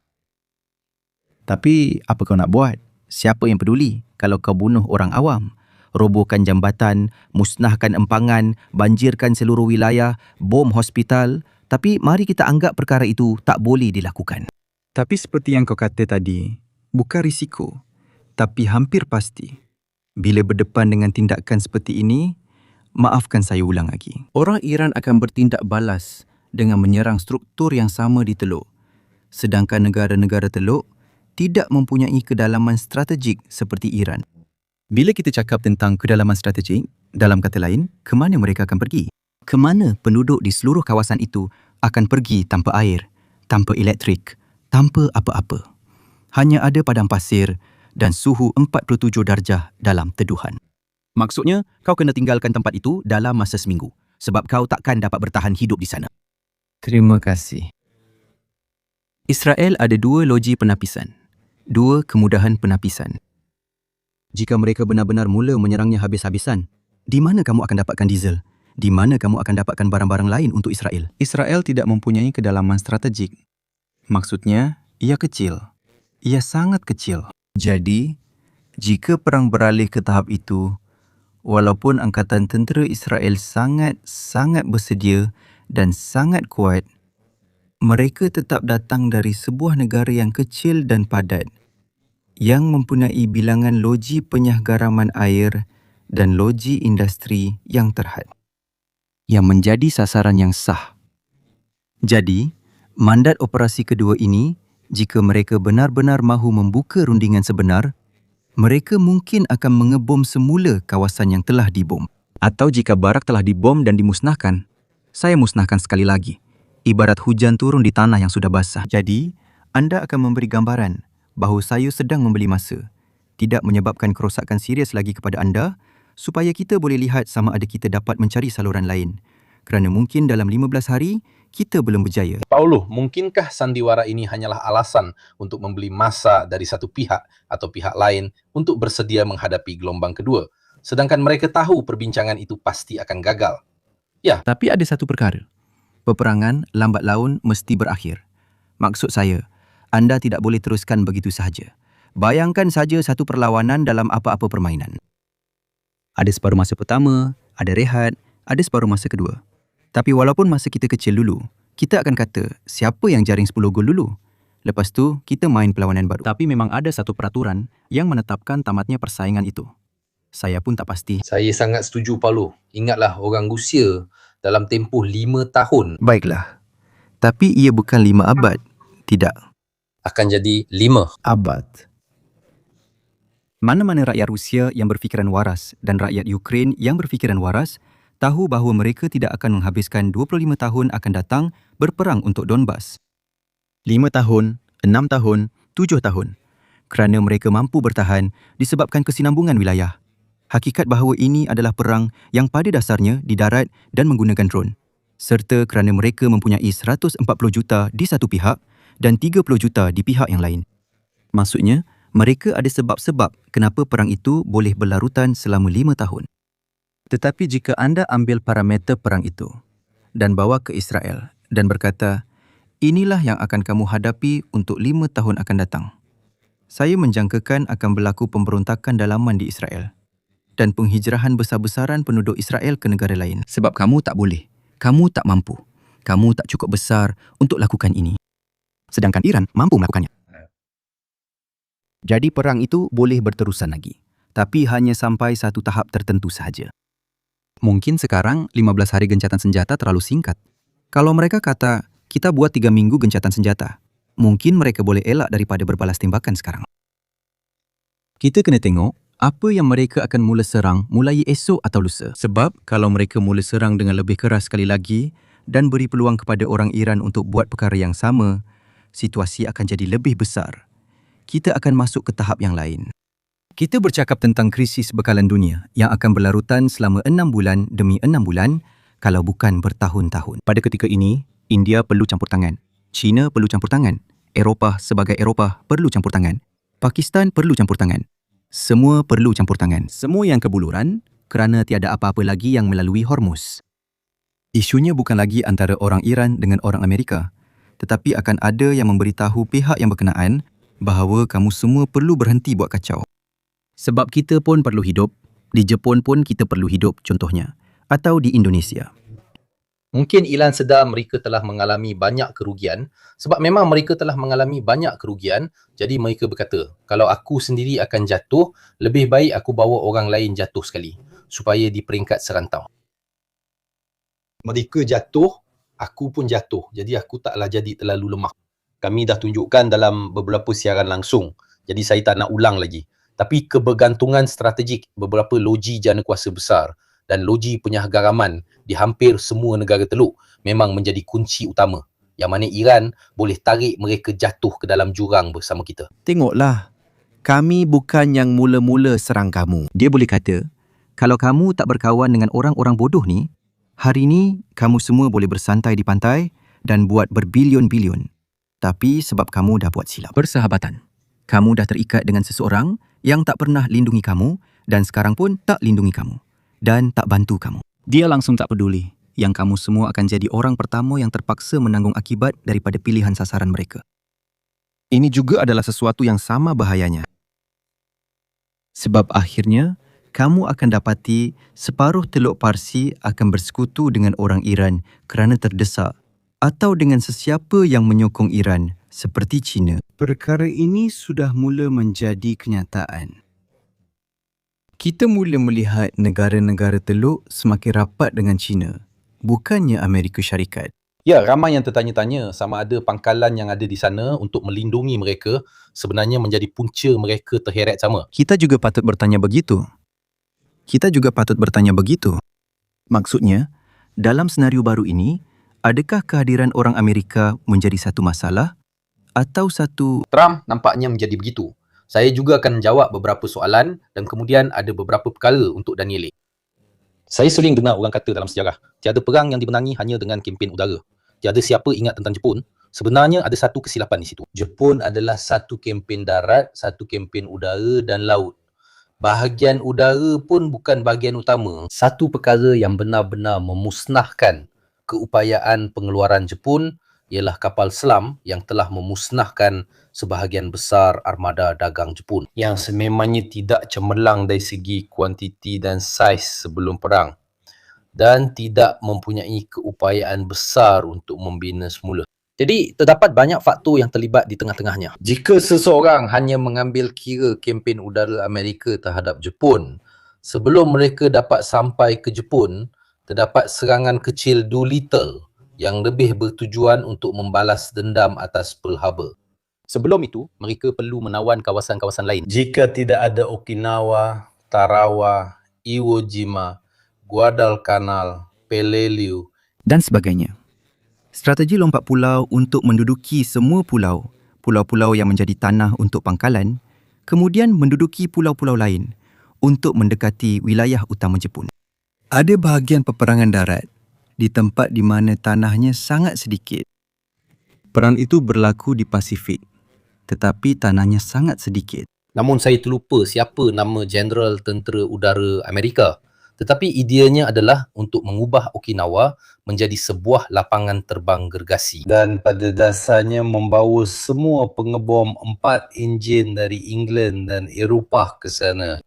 Tapi apa kau nak buat? Siapa yang peduli kalau kau bunuh orang awam? Robohkan jambatan, musnahkan empangan, banjirkan seluruh wilayah, bom hospital, tapi mari kita anggap perkara itu tak boleh dilakukan. Tapi seperti yang kau kata tadi, bukan risiko, tapi hampir pasti. Bila berdepan dengan tindakan seperti ini, maafkan saya ulang lagi. Orang Iran akan bertindak balas dengan menyerang struktur yang sama di Teluk. Sedangkan negara-negara Teluk tidak mempunyai kedalaman strategik seperti Iran. Bila kita cakap tentang kedalaman strategik, dalam kata lain, ke mana mereka akan pergi? Ke mana penduduk di seluruh kawasan itu akan pergi tanpa air, tanpa elektrik, tanpa apa-apa? Hanya ada padang pasir dan suhu 47 darjah dalam teduhan. Maksudnya, kau kena tinggalkan tempat itu dalam masa seminggu sebab kau takkan dapat bertahan hidup di sana. Terima kasih. Israel ada dua loji penapisan, dua kemudahan penapisan. Jika mereka benar-benar mula menyerangnya habis-habisan, di mana kamu akan dapatkan diesel? Di mana kamu akan dapatkan barang-barang lain untuk Israel? Israel tidak mempunyai kedalaman strategik. Maksudnya, ia kecil. Ia sangat kecil. Jadi, jika perang beralih ke tahap itu, walaupun Angkatan Tentera Israel sangat bersedia dan sangat kuat, mereka tetap datang dari sebuah negara yang kecil dan padat, yang mempunyai bilangan loji penyahgaraman air dan loji industri yang terhad, yang menjadi sasaran yang sah. Jadi, mandat operasi kedua ini, jika mereka benar-benar mahu membuka rundingan sebenar, mereka mungkin akan mengebom semula kawasan yang telah dibom. Atau jika barak telah dibom dan dimusnahkan, saya musnahkan sekali lagi, ibarat hujan turun di tanah yang sudah basah. Jadi, anda akan memberi gambaran bahawa saya sedang membeli masa, tidak menyebabkan kerosakan serius lagi kepada anda, supaya kita boleh lihat sama ada kita dapat mencari saluran lain. Kerana mungkin dalam 15 hari, kita belum berjaya. Paulo, mungkinkah sandiwara ini hanyalah alasan untuk membeli masa dari satu pihak atau pihak lain untuk bersedia menghadapi gelombang kedua, sedangkan mereka tahu perbincangan itu pasti akan gagal? Ya. Tapi ada satu perkara. Peperangan lambat laun mesti berakhir. Maksud saya, anda tidak boleh teruskan begitu sahaja. Bayangkan saja satu perlawanan dalam apa-apa permainan. Ada separuh masa pertama, ada rehat, ada separuh masa kedua. Tapi walaupun masa kita kecil dulu, kita akan kata siapa yang jaring 10 gol dulu. Lepas tu, kita main perlawanan baru. Tapi memang ada satu peraturan yang menetapkan tamatnya persaingan itu. Saya pun tak pasti. Saya sangat setuju, Paulo. Ingatlah orang Rusia dalam tempoh 5 tahun Baiklah. Tapi ia bukan 5 abad. Tidak. akan jadi 5 Abad. Mana-mana rakyat Rusia yang berfikiran waras dan rakyat Ukraine yang berfikiran waras tahu bahawa mereka tidak akan menghabiskan 25 tahun akan datang berperang untuk Donbas. 5 tahun, 6 tahun, 7 tahun. Kerana mereka mampu bertahan disebabkan kesinambungan wilayah. Hakikat bahawa ini adalah perang yang pada dasarnya di darat dan menggunakan drone. Serta kerana mereka mempunyai 140 juta di satu pihak dan 30 juta di pihak yang lain. Maksudnya, mereka ada sebab-sebab kenapa perang itu boleh berlarutan selama 5 tahun. Tetapi jika anda ambil parameter perang itu dan bawa ke Israel dan berkata, inilah yang akan kamu hadapi untuk 5 tahun akan datang. Saya menjangkakan akan berlaku pemberontakan dalaman di Israel dan penghijrahan besar-besaran penduduk Israel ke negara lain. Sebab kamu tak boleh, kamu tak mampu, kamu tak cukup besar untuk lakukan ini. Sedangkan Iran mampu melakukannya. Jadi perang itu boleh berterusan lagi, tapi hanya sampai satu tahap tertentu sahaja. Mungkin sekarang 15 hari gencatan senjata terlalu singkat. Kalau mereka kata, kita buat 3 minggu gencatan senjata, mungkin mereka boleh elak daripada berbalas tembakan sekarang. Kita kena tengok apa yang mereka akan mula serang mulai esok atau lusa. Sebab kalau mereka mula serang dengan lebih keras sekali lagi dan beri peluang kepada orang Iran untuk buat perkara yang sama, situasi akan jadi lebih besar. Kita akan masuk ke tahap yang lain. Kita bercakap tentang krisis bekalan dunia yang akan berlarutan selama 6 bulan demi 6 bulan kalau bukan bertahun-tahun. Pada ketika ini, India perlu campur tangan. China perlu campur tangan. Eropah sebagai Eropah perlu campur tangan. Pakistan perlu campur tangan. Semua perlu campur tangan. Semua yang kebuluran kerana tiada apa-apa lagi yang melalui Hormuz. Isunya bukan lagi antara orang Iran dengan orang Amerika, tetapi akan ada yang memberitahu pihak yang berkenaan bahawa kamu semua perlu berhenti buat kacau. Sebab kita pun perlu hidup, di Jepun pun kita perlu hidup contohnya, atau di Indonesia. Mungkin Iran sedar mereka telah mengalami banyak kerugian sebab memang mereka telah mengalami banyak kerugian, jadi mereka berkata, kalau aku sendiri akan jatuh, lebih baik aku bawa orang lain jatuh sekali supaya di peringkat serantau. Mereka jatuh, aku pun jatuh, jadi aku taklah jadi terlalu lemah. Kami dah tunjukkan dalam beberapa siaran langsung, jadi saya tak nak ulang lagi. Tapi kebergantungan strategik beberapa loji jana kuasa besar dan loji penyahgaraman di hampir semua negara Teluk memang menjadi kunci utama yang mana Iran boleh tarik mereka jatuh ke dalam jurang bersama kita. Tengoklah, kami bukan yang mula-mula serang kamu. Dia boleh kata, kalau kamu tak berkawan dengan orang-orang bodoh ni, hari ni kamu semua boleh bersantai di pantai dan buat berbilion-bilion. Tapi sebab kamu dah buat silap. Persahabatan. Kamu dah terikat dengan seseorang yang tak pernah lindungi kamu dan sekarang pun tak lindungi kamu dan tak bantu kamu. Dia langsung tak peduli yang kamu semua akan jadi orang pertama yang terpaksa menanggung akibat daripada pilihan sasaran mereka. Ini juga adalah sesuatu yang sama bahayanya. Sebab akhirnya, kamu akan dapati separuh Teluk Parsi akan bersekutu dengan orang Iran kerana terdesak atau dengan sesiapa yang menyokong Iran seperti China. Perkara ini sudah mula menjadi kenyataan. Kita mula melihat negara-negara Teluk semakin rapat dengan China, bukannya Amerika Syarikat. Ya, ramai yang tertanya-tanya sama ada pangkalan yang ada di sana untuk melindungi mereka sebenarnya menjadi punca mereka terheret sama. Kita juga patut bertanya begitu. Maksudnya, dalam senario baru ini, adakah kehadiran orang Amerika menjadi satu masalah atau satu... Trump nampaknya menjadi begitu. Saya juga akan menjawab beberapa soalan dan kemudian ada beberapa perkara untuk Daniele. Saya sering dengar orang kata dalam sejarah, tiada perang yang dimenangi hanya dengan kempen udara. Tiada siapa ingat tentang Jepun. Sebenarnya ada satu kesilapan di situ. Jepun adalah satu kempen darat, satu kempen udara dan laut. Bahagian udara pun bukan bahagian utama. Satu perkara yang benar-benar memusnahkan keupayaan pengeluaran Jepun ialah kapal selam yang telah memusnahkan sebahagian besar armada dagang Jepun yang sememangnya tidak cemerlang dari segi kuantiti dan saiz sebelum perang dan tidak mempunyai keupayaan besar untuk membina semula. Jadi terdapat banyak faktor yang terlibat di tengah-tengahnya. Jika seseorang hanya mengambil kira kempen udara Amerika terhadap Jepun, sebelum mereka dapat sampai ke Jepun, terdapat serangan kecil Doolittle yang lebih bertujuan untuk membalas dendam atas Pearl Harbor. Sebelum itu, mereka perlu menawan kawasan-kawasan lain. Jika tidak ada Okinawa, Tarawa, Iwo Jima, Guadalcanal, Peleliu dan sebagainya. Strategi lompat pulau untuk menduduki semua pulau-pulau yang menjadi tanah untuk pangkalan, kemudian menduduki pulau-pulau lain untuk mendekati wilayah utama Jepun. Ada bahagian peperangan darat di tempat di mana tanahnya sangat sedikit. Perang itu berlaku di Pasifik, tetapi tanahnya sangat sedikit. Namun saya terlupa siapa nama Jeneral Tentera Udara Amerika. Tetapi ideanya adalah untuk mengubah Okinawa menjadi sebuah lapangan terbang gergasi. Dan pada dasarnya membawa semua pengebom 4 enjin dari England dan Eropah ke sana.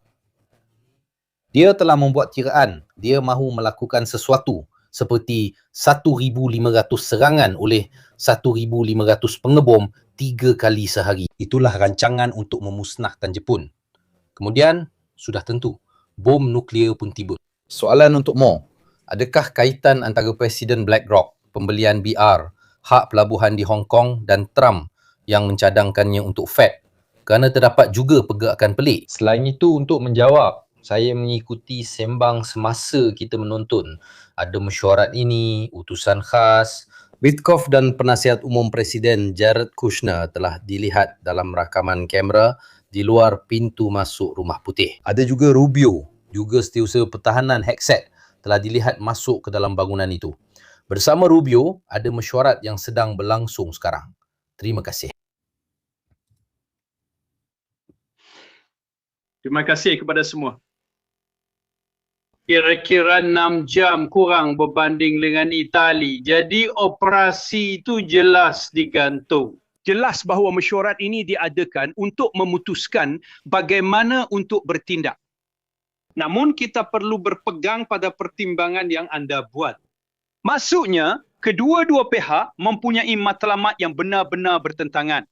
Dia telah membuat kiraan, dia mahu melakukan sesuatu seperti 1,500 serangan oleh 1,500 pengebom 3 kali sehari. Itulah rancangan untuk memusnahkan Jepun. Kemudian, sudah tentu, bom nuklear pun tiba. Soalan untuk Mo. Adakah kaitan antara Presiden BlackRock, pembelian BR, hak pelabuhan di Hong Kong dan Trump yang mencadangkannya untuk Fed? Kerana terdapat juga pergerakan pelik. Selain itu, untuk menjawab, saya mengikuti sembang semasa kita menonton. Ada mesyuarat ini, utusan khas. Witkoff dan penasihat umum Presiden Jared Kushner telah dilihat dalam rakaman kamera di luar pintu masuk Rumah Putih. Ada juga Rubio, juga setiausaha pertahanan Hexet, telah dilihat masuk ke dalam bangunan itu. Bersama Rubio, ada mesyuarat yang sedang berlangsung sekarang. Terima kasih. Terima kasih kepada semua. Kira-kira 6 jam kurang berbanding dengan Itali. Jadi operasi itu jelas digantung. Jelas bahawa mesyuarat ini diadakan untuk memutuskan bagaimana untuk bertindak. Namun kita perlu berpegang pada pertimbangan yang anda buat. Maksudnya, kedua-dua pihak mempunyai matlamat yang benar-benar bertentangan.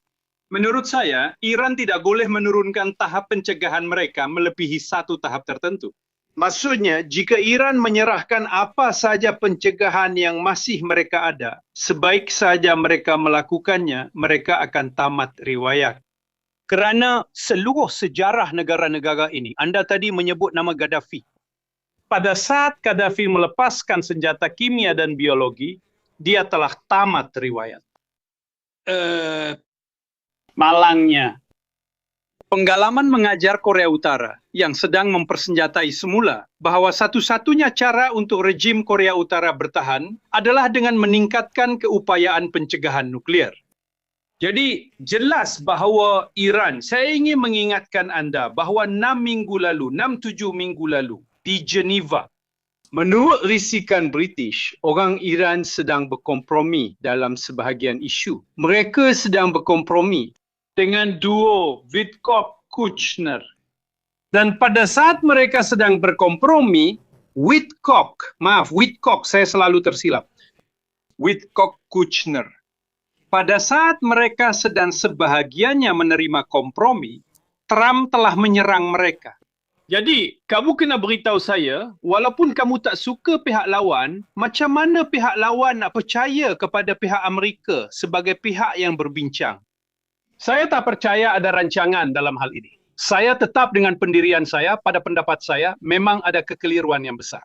Menurut saya, Iran tidak boleh menurunkan tahap pencegahan mereka melebihi satu tahap tertentu. Maksudnya, jika Iran menyerahkan apa saja pencegahan yang masih mereka ada, sebaik saja mereka melakukannya, mereka akan tamat riwayat. Kerana seluruh sejarah negara-negara ini, anda tadi menyebut nama Gaddafi. Pada saat Gaddafi melepaskan senjata kimia dan biologi, dia telah tamat riwayat. Malangnya, penggalaman mengajar Korea Utara yang sedang mempersenjatai semula bahawa satu-satunya cara untuk rejim Korea Utara bertahan adalah dengan meningkatkan keupayaan pencegahan nuklear. Jadi jelas bahawa Iran, saya ingin mengingatkan anda bahawa 6-7 minggu lalu di Geneva, menurut risikan British, orang Iran sedang berkompromi dalam sebahagian isu. Mereka sedang berkompromi dengan duo Witkoff-Kushner. Dan pada saat mereka sedang berkompromi, Witkoff, saya selalu tersilap. Witkoff-Kushner. Pada saat mereka sedang sebahagiannya menerima kompromi, Trump telah menyerang mereka. Jadi, kamu kena beritahu saya, walaupun kamu tak suka pihak lawan, macam mana pihak lawan nak percaya kepada pihak Amerika sebagai pihak yang berbincang? Saya tak percaya ada rancangan dalam hal ini. Saya tetap dengan pendirian saya, pada pendapat saya, memang ada kekeliruan yang besar.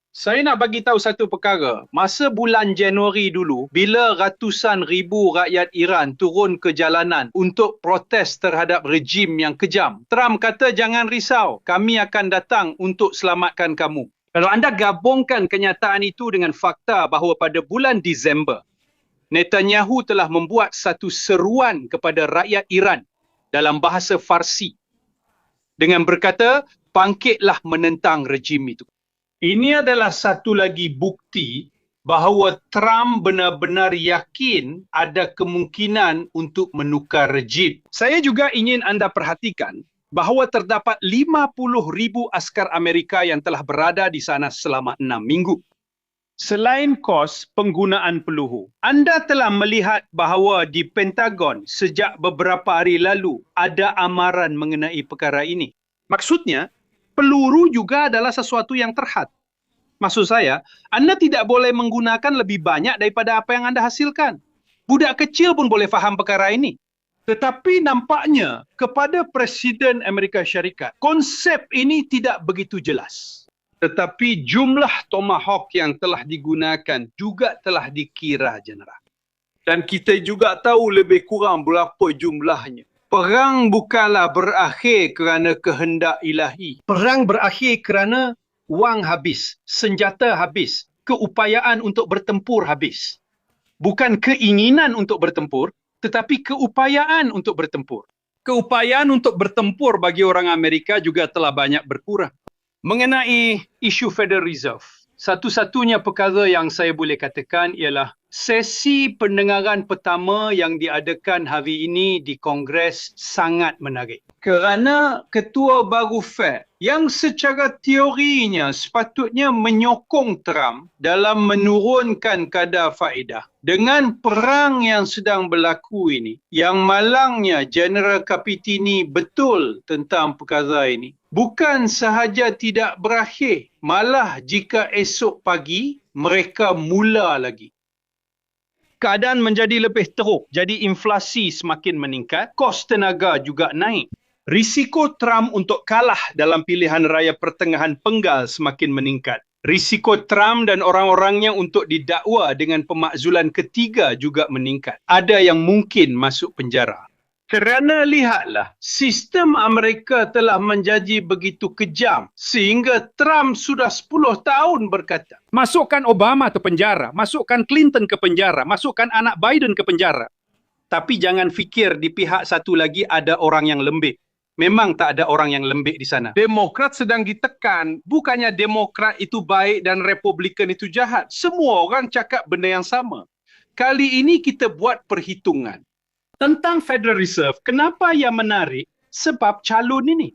Saya nak bagi tahu satu perkara. Masa bulan Januari dulu, bila ratusan ribu rakyat Iran turun ke jalanan untuk protes terhadap rejim yang kejam, Trump kata jangan risau, kami akan datang untuk selamatkan kamu. Kalau anda gabungkan kenyataan itu dengan fakta bahawa pada bulan Disember, Netanyahu telah membuat satu seruan kepada rakyat Iran dalam bahasa Farsi dengan berkata, bangkitlah menentang rejim itu. Ini adalah satu lagi bukti bahawa Trump benar-benar yakin ada kemungkinan untuk menukar rejim. Saya juga ingin anda perhatikan bahawa terdapat 50,000 askar Amerika yang telah berada di sana selama 6 minggu. Selain kos penggunaan peluru, anda telah melihat bahawa di Pentagon sejak beberapa hari lalu ada amaran mengenai perkara ini. Maksudnya, peluru juga adalah sesuatu yang terhad. Maksud saya, anda tidak boleh menggunakan lebih banyak daripada apa yang anda hasilkan. Budak kecil pun boleh faham perkara ini. Tetapi nampaknya kepada Presiden Amerika Syarikat, konsep ini tidak begitu jelas. Tetapi jumlah Tomahawk yang telah digunakan juga telah dikira general. Dan kita juga tahu lebih kurang berapa jumlahnya. Perang bukanlah berakhir kerana kehendak ilahi. Perang berakhir kerana wang habis, senjata habis, keupayaan untuk bertempur habis. Bukan keinginan untuk bertempur, tetapi keupayaan untuk bertempur. Keupayaan untuk bertempur bagi orang Amerika juga telah banyak berkurang. Mengenai isu Federal Reserve, satu-satunya perkara yang saya boleh katakan ialah sesi pendengaran pertama yang diadakan hari ini di Kongres sangat menarik. Kerana ketua baru Fed yang secara teorinya sepatutnya menyokong Trump dalam menurunkan kadar faedah. Dengan perang yang sedang berlaku ini, yang malangnya General Capitini betul tentang perkara ini. Bukan sahaja tidak berakhir, malah jika esok pagi mereka mula lagi. Keadaan menjadi lebih teruk, jadi inflasi semakin meningkat, kos tenaga juga naik. Risiko Trump untuk kalah dalam pilihan raya pertengahan penggal semakin meningkat. Risiko Trump dan orang-orangnya untuk didakwa dengan pemakzulan ketiga juga meningkat. Ada yang mungkin masuk penjara. Kerana lihatlah, sistem Amerika telah menjadi begitu kejam sehingga Trump sudah 10 tahun berkata, masukkan Obama ke penjara, masukkan Clinton ke penjara, masukkan anak Biden ke penjara. Tapi jangan fikir di pihak satu lagi ada orang yang lembik. Memang tak ada orang yang lembik di sana. Demokrat sedang ditekan, bukannya Demokrat itu baik dan Republikan itu jahat. Semua orang cakap benda yang sama. Kali ini kita buat perhitungan. Tentang Federal Reserve, kenapa yang menarik? Sebab calon ini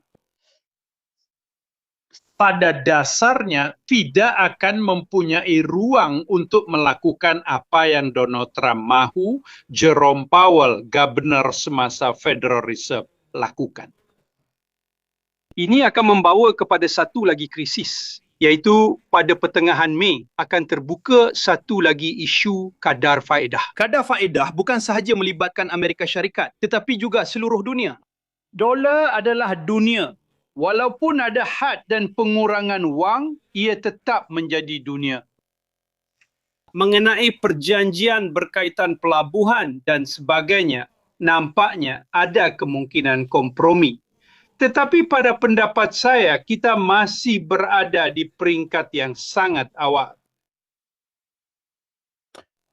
pada dasarnya tidak akan mempunyai ruang untuk melakukan apa yang Donald Trump mahu Jerome Powell, Governor semasa Federal Reserve, lakukan. Ini akan membawa kepada satu lagi krisis, iaitu pada pertengahan Mei akan terbuka satu lagi isu kadar faedah. Kadar faedah bukan sahaja melibatkan Amerika Syarikat, tetapi juga seluruh dunia. Dolar adalah dunia. Walaupun ada had dan pengurangan wang, ia tetap menjadi dunia. Mengenai perjanjian berkaitan pelabuhan dan sebagainya, nampaknya ada kemungkinan kompromi. Tetapi pada pendapat saya, kita masih berada di peringkat yang sangat awal.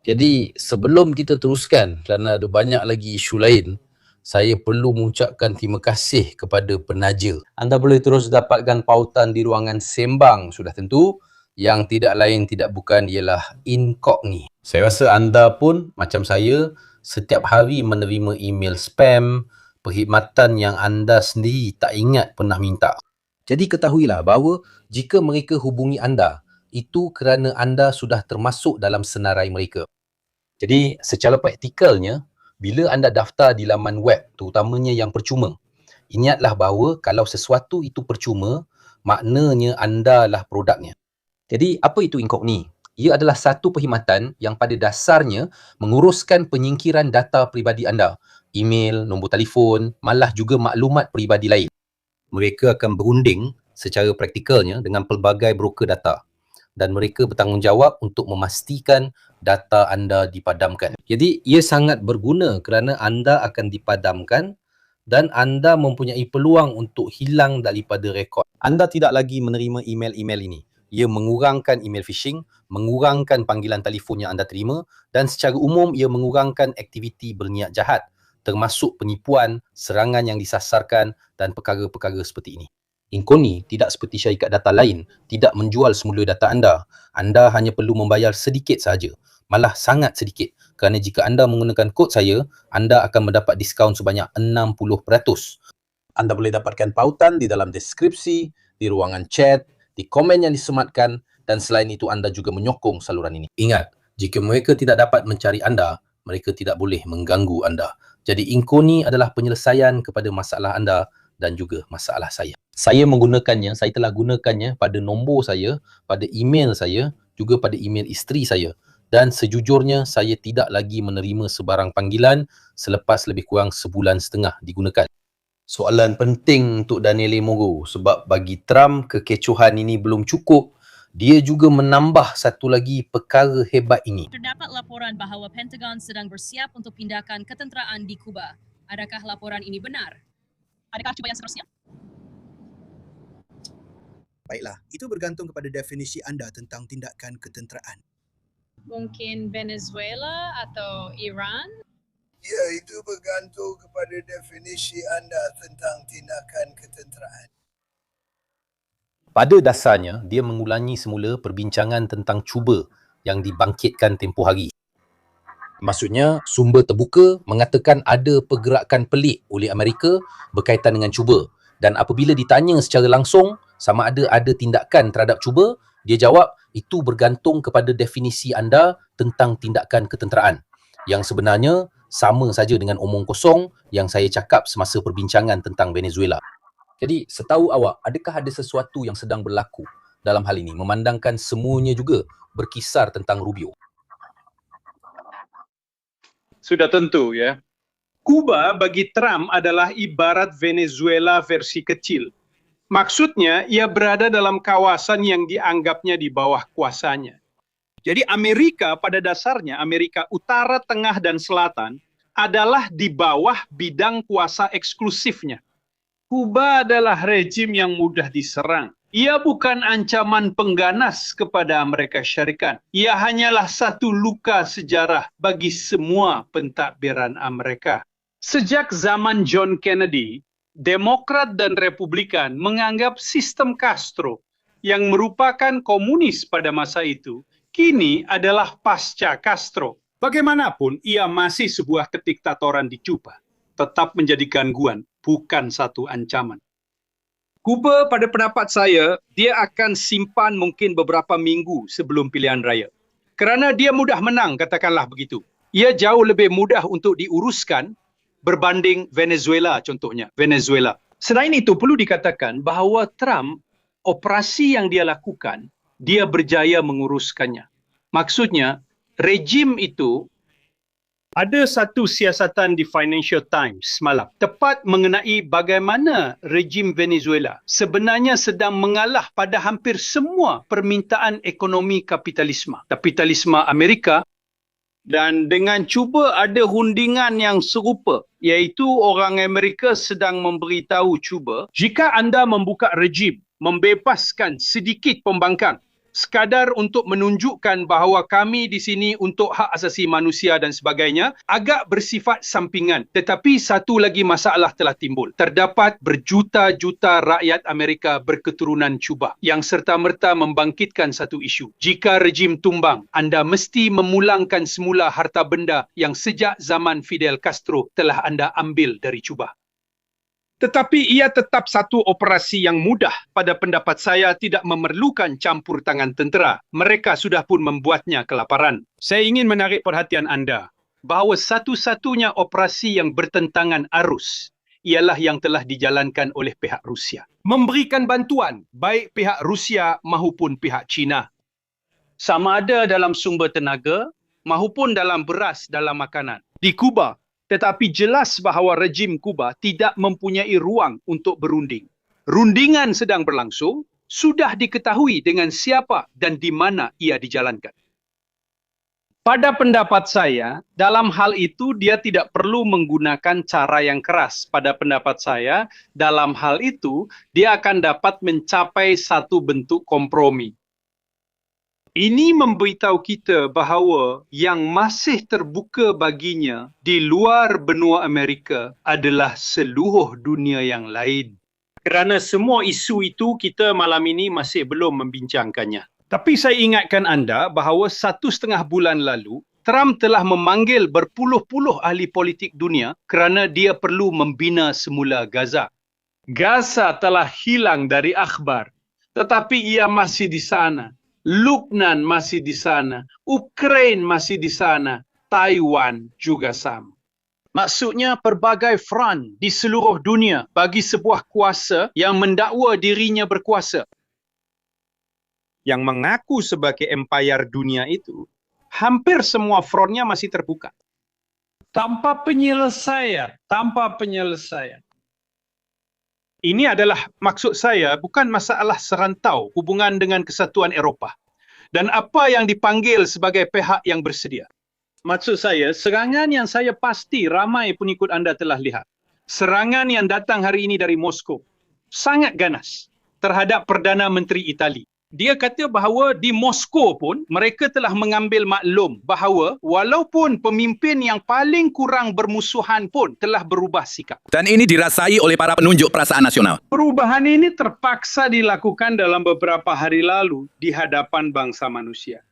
Jadi sebelum kita teruskan, kerana ada banyak lagi isu lain, saya perlu mengucapkan terima kasih kepada penaja. Anda boleh terus dapatkan pautan di ruangan sembang sudah tentu, yang tidak lain tidak bukan ialah Incogni. Saya rasa anda pun macam saya setiap hari menerima email spam, perkhidmatan yang anda sendiri tak ingat pernah minta. Jadi ketahuilah bahawa jika mereka hubungi anda, itu kerana anda sudah termasuk dalam senarai mereka. Jadi secara praktikalnya, bila anda daftar di laman web, terutamanya yang percuma, ingatlah bahawa kalau sesuatu itu percuma, maknanya anda lah produknya. Jadi apa itu Incogni? Ia adalah satu perkhidmatan yang pada dasarnya menguruskan penyingkiran data peribadi anda, email, nombor telefon, malah juga maklumat peribadi lain. Mereka akan berunding secara praktikalnya dengan pelbagai broker data dan mereka bertanggungjawab untuk memastikan data anda dipadamkan. Jadi ia sangat berguna kerana anda akan dipadamkan dan anda mempunyai peluang untuk hilang daripada rekod. Anda tidak lagi menerima email-email ini. Ia mengurangkan email phishing, mengurangkan panggilan telefon yang anda terima dan secara umum ia mengurangkan aktiviti berniat jahat termasuk penipuan, serangan yang disasarkan dan perkara-perkara seperti ini. Incogni tidak seperti syarikat data lain, tidak menjual semula data anda. Anda hanya perlu membayar sedikit sahaja, malah sangat sedikit. Kerana jika anda menggunakan kod saya, anda akan mendapat diskaun sebanyak 60%. Anda boleh dapatkan pautan di dalam deskripsi, di ruangan chat, di komen yang disematkan dan selain itu anda juga menyokong saluran ini. Ingat, jika mereka tidak dapat mencari anda, mereka tidak boleh mengganggu anda. Jadi Incogni adalah penyelesaian kepada masalah anda dan juga masalah saya. Saya menggunakannya, saya telah gunakannya pada nombor saya, pada email saya, juga pada email isteri saya. Dan sejujurnya saya tidak lagi menerima sebarang panggilan selepas lebih kurang sebulan setengah digunakan. Soalan penting untuk Daniele Moro sebab bagi Trump kekecohan ini belum cukup. Dia juga menambah satu lagi perkara hebat ini. Terdapat laporan bahawa Pentagon sedang bersiap untuk pindahkan ketenteraan di Kuba. Adakah laporan ini benar? Adakah cuba yang seterusnya? Baiklah, itu bergantung kepada definisi anda tentang tindakan ketenteraan. Mungkin Venezuela atau Iran? Ya, itu bergantung kepada definisi anda tentang tindakan ketenteraan. Pada dasarnya, dia mengulangi semula perbincangan tentang cuba yang dibangkitkan tempoh hari. Maksudnya, sumber terbuka mengatakan ada pergerakan pelik oleh Amerika berkaitan dengan cuba. Dan apabila ditanya secara langsung sama ada tindakan terhadap cuba, dia jawab, itu bergantung kepada definisi anda tentang tindakan ketenteraan. Yang sebenarnya sama saja dengan omong kosong yang saya cakap semasa perbincangan tentang Venezuela. Jadi setahu awak, adakah ada sesuatu yang sedang berlaku dalam hal ini, memandangkan semuanya juga berkisar tentang Rubio? Sudah tentu ya. Kuba bagi Trump adalah ibarat Venezuela versi kecil. Maksudnya, ia berada dalam kawasan yang dianggapnya di bawah kuasanya. Jadi Amerika pada dasarnya, Amerika Utara, Tengah, dan Selatan adalah di bawah bidang kuasa eksklusifnya. Kuba adalah rejim yang mudah diserang. Ia bukan ancaman pengganas kepada Amerika Syarikat. Ia hanyalah satu luka sejarah bagi semua pentadbiran Amerika. Sejak zaman John Kennedy, Demokrat dan Republikan menganggap sistem Castro yang merupakan komunis pada masa itu, kini adalah pasca Castro. Bagaimanapun, ia masih sebuah kediktatoran di Cuba. Tetap menjadi gangguan, bukan satu ancaman. Kuba pada pendapat saya, dia akan simpan mungkin beberapa minggu sebelum pilihan raya. Kerana dia mudah menang, katakanlah begitu. Ia jauh lebih mudah untuk diuruskan berbanding Venezuela contohnya. Venezuela. Selain itu, perlu dikatakan bahawa Trump, operasi yang dia lakukan, dia berjaya menguruskannya. Maksudnya, rejim itu, ada satu siasatan di Financial Times semalam tepat mengenai bagaimana rejim Venezuela sebenarnya sedang mengalah pada hampir semua permintaan ekonomi kapitalisme Amerika, dan dengan cuba ada hundingan yang serupa, iaitu orang Amerika sedang memberitahu Cuba, jika anda membuka rejim, membebaskan sedikit pembangkang, sekadar untuk menunjukkan bahawa kami di sini untuk hak asasi manusia dan sebagainya, agak bersifat sampingan. Tetapi satu lagi masalah telah timbul. Terdapat berjuta-juta rakyat Amerika berketurunan Cuba yang serta-merta membangkitkan satu isu. Jika rejim tumbang, anda mesti memulangkan semula harta benda yang sejak zaman Fidel Castro telah anda ambil dari Cuba. Tetapi ia tetap satu operasi yang mudah. Pada pendapat saya tidak memerlukan campur tangan tentera. Mereka sudah pun membuatnya kelaparan. Saya ingin menarik perhatian anda bahawa satu-satunya operasi yang bertentangan arus ialah yang telah dijalankan oleh pihak Rusia. Memberikan bantuan baik pihak Rusia maupun pihak China. Sama ada dalam sumber tenaga maupun dalam beras dalam makanan. Di Kuba, tetapi jelas bahawa rejim Kuba tidak mempunyai ruang untuk berunding. Rundingan sedang berlangsung, sudah diketahui dengan siapa dan di mana ia dijalankan. Pada pendapat saya, dalam hal itu dia tidak perlu menggunakan cara yang keras. Pada pendapat saya, dalam hal itu dia akan dapat mencapai satu bentuk kompromi. Ini memberitahu kita bahawa yang masih terbuka baginya di luar benua Amerika adalah seluruh dunia yang lain. Kerana semua isu itu kita malam ini masih belum membincangkannya. Tapi saya ingatkan anda bahawa 1.5 bulan lalu, Trump telah memanggil berpuluh-puluh ahli politik dunia kerana dia perlu membina semula Gaza. Gaza telah hilang dari akhbar, tetapi ia masih di sana. Lebanon masih di sana, Ukraine masih di sana, Taiwan juga sama. Maksudnya pelbagai front di seluruh dunia bagi sebuah kuasa yang mendakwa dirinya berkuasa, yang mengaku sebagai empayar dunia itu, hampir semua frontnya masih terbuka. Tanpa penyelesaian. Ini adalah maksud saya bukan masalah serantau hubungan dengan Kesatuan Eropah dan apa yang dipanggil sebagai pihak yang bersedia. Maksud saya, serangan yang saya pasti ramai pengikut anda telah lihat. Serangan yang datang hari ini dari Moskow sangat ganas terhadap Perdana Menteri Itali. Dia kata bahawa di Moskow pun mereka telah mengambil maklum bahawa walaupun pemimpin yang paling kurang bermusuhan pun telah berubah sikap. Dan ini dirasai oleh para penunjuk perasaan nasional. Perubahan ini terpaksa dilakukan dalam beberapa hari lalu di hadapan bangsa manusia.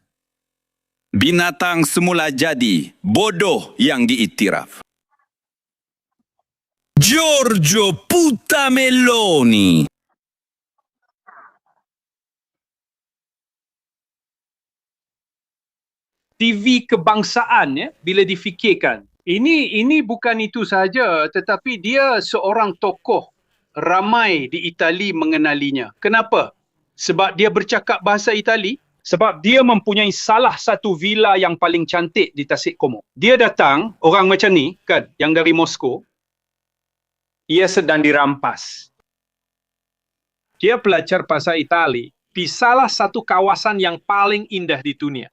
Binatang semula jadi, bodoh yang diiktiraf. Giorgio Puta Meloni. TV kebangsaan ya, bila difikirkan. Ini bukan itu sahaja, tetapi dia seorang tokoh ramai di Itali mengenalinya. Kenapa? Sebab dia bercakap bahasa Itali. Sebab dia mempunyai salah satu villa yang paling cantik di Tasik Como. Dia datang, orang macam ni kan, yang dari Moskow, ia sedang dirampas. Dia belajar bahasa Itali di salah satu kawasan yang paling indah di dunia.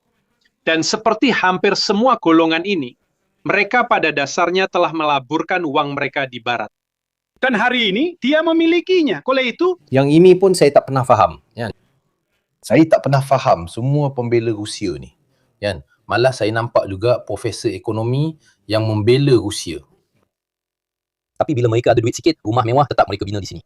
Dan seperti hampir semua golongan ini, mereka pada dasarnya telah melaburkan uang mereka di barat. Dan hari ini dia memilikinya. Oleh itu, Yang ini pun saya tak pernah faham. Kan? Saya tak pernah faham semua pembela Rusia ni. Kan? Malah saya nampak juga profesor ekonomi yang membela Rusia. Tapi bila mereka ada duit sikit, rumah mewah tetap mereka bina di sini.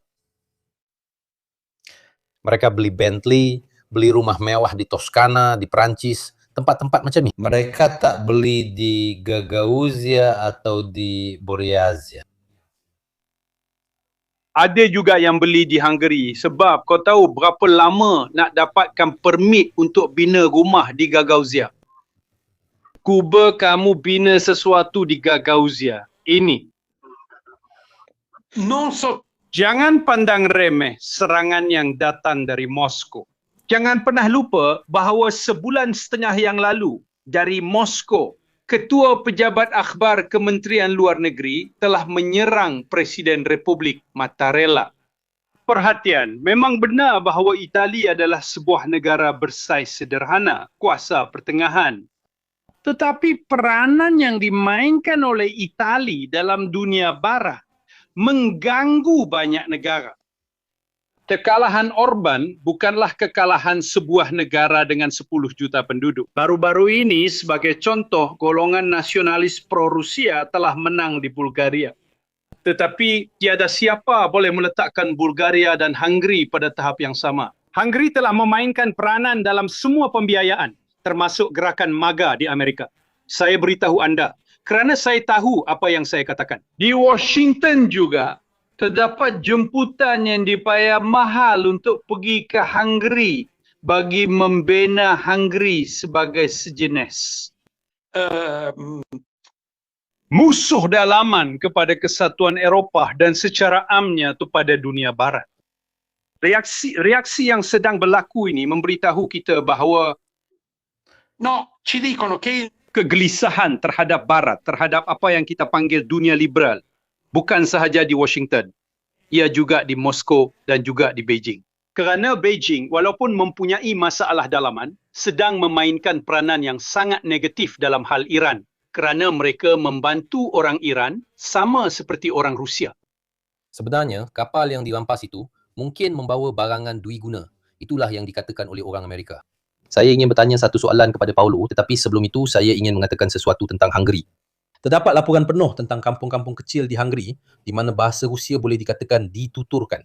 Mereka beli Bentley, beli rumah mewah di Toscana, di Perancis, tempat-tempat macam ni. Mereka tak beli di Gagauzia atau di Buryatia. ada juga yang beli di Hungary. Sebab kau tahu berapa lama nak dapatkan permit untuk bina rumah di Gagauzia. Cuba kamu bina sesuatu di Gagauzia. Ini. Jangan pandang remeh serangan yang datang dari Moskow. Jangan pernah lupa bahawa sebulan setengah yang lalu dari Moskow, Ketua Pejabat Akhbar Kementerian Luar Negeri telah menyerang Presiden Republik Mattarella. Perhatian, memang benar bahawa Itali adalah sebuah negara bersaiz sederhana, kuasa pertengahan. Tetapi peranan yang dimainkan oleh Itali dalam dunia barat mengganggu banyak negara. Kekalahan Orban bukanlah kekalahan sebuah negara dengan 10 juta penduduk. Baru-baru ini sebagai contoh, golongan nasionalis pro-Rusia telah menang di Bulgaria. Tetapi tiada siapa boleh meletakkan Bulgaria dan Hungary pada tahap yang sama. Hungary telah memainkan peranan dalam semua pembiayaan, termasuk gerakan MAGA di Amerika. Saya beritahu anda, kerana saya tahu apa yang saya katakan. Di Washington juga, terdapat jemputan yang dibayar mahal untuk pergi ke Hungary bagi membina Hungary sebagai sejenis musuh dalaman kepada kesatuan Eropah dan secara amnya kepada dunia barat. Reaksi yang sedang berlaku ini memberitahu kita bahawa kegelisahan terhadap barat, terhadap apa yang kita panggil dunia liberal, bukan sahaja di Washington, ia juga di Moskow dan juga di Beijing. Kerana Beijing, walaupun mempunyai masalah dalaman, sedang memainkan peranan yang sangat negatif dalam hal Iran, kerana mereka membantu orang Iran sama seperti orang Rusia. Sebenarnya, kapal yang dirampas itu mungkin membawa barangan dwiguna. Itulah yang dikatakan oleh orang Amerika. Saya ingin bertanya satu soalan kepada Paulo, tetapi sebelum itu saya ingin mengatakan sesuatu tentang Hungary. Terdapat laporan penuh tentang kampung-kampung kecil di Hungary di mana bahasa Rusia boleh dikatakan dituturkan.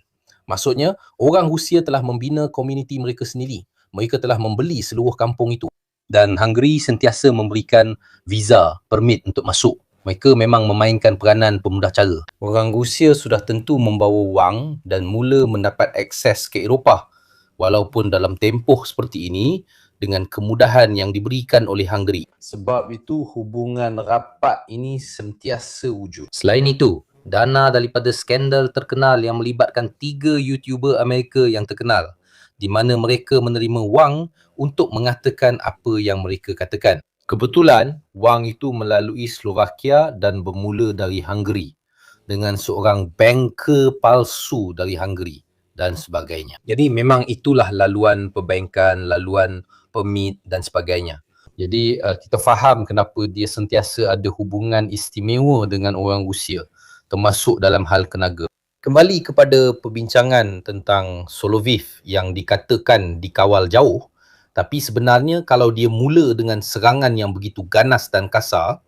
Maksudnya, orang Rusia telah membina komuniti mereka sendiri. Mereka telah membeli seluruh kampung itu. Dan Hungary sentiasa memberikan visa, permit untuk masuk. Mereka memang memainkan peranan pemudah cara. Orang Rusia sudah tentu membawa wang dan mula mendapat akses ke Eropah. Walaupun dalam tempoh seperti ini, dengan kemudahan yang diberikan oleh Hungary. Sebab itu hubungan rapat ini sentiasa wujud. Selain itu, dana daripada skandal terkenal yang melibatkan 3 YouTuber Amerika yang terkenal, di mana mereka menerima wang untuk mengatakan apa yang mereka katakan. Kebetulan, wang itu melalui Slovakia dan bermula dari Hungary dengan seorang banker palsu dari Hungary dan sebagainya. Jadi memang itulah laluan perbankan, laluan permit dan sebagainya. Jadi kita faham kenapa dia sentiasa ada hubungan istimewa dengan orang Rusia, termasuk dalam hal tenaga. Kembali kepada perbincangan tentang Soloviev yang dikatakan dikawal jauh, tapi sebenarnya kalau dia mula dengan serangan yang begitu ganas dan kasar,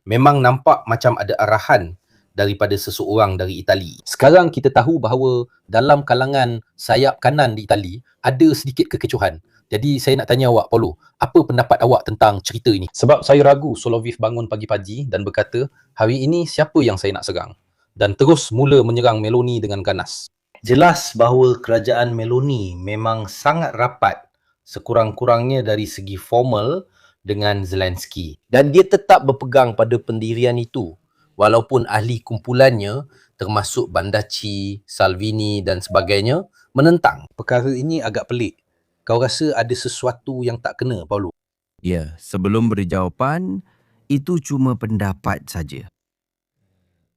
memang nampak macam ada arahan daripada seseorang dari Itali. Sekarang kita tahu bahawa dalam kalangan sayap kanan di Itali ada sedikit kekecohan. Jadi saya nak tanya awak, Paulo, apa pendapat awak tentang cerita ini? Sebab saya ragu Soloviev bangun pagi-pagi dan berkata, hari ini siapa yang saya nak serang? Dan terus mula menyerang Meloni dengan ganas. Jelas bahawa kerajaan Meloni memang sangat rapat sekurang-kurangnya dari segi formal dengan Zelensky. Dan dia tetap berpegang pada pendirian itu. Walaupun ahli kumpulannya termasuk Bandaci, Salvini dan sebagainya menentang. Perkara ini agak pelik. Kau rasa ada sesuatu yang tak kena, Paulo? Ya, sebelum beri jawapan, itu cuma pendapat saja.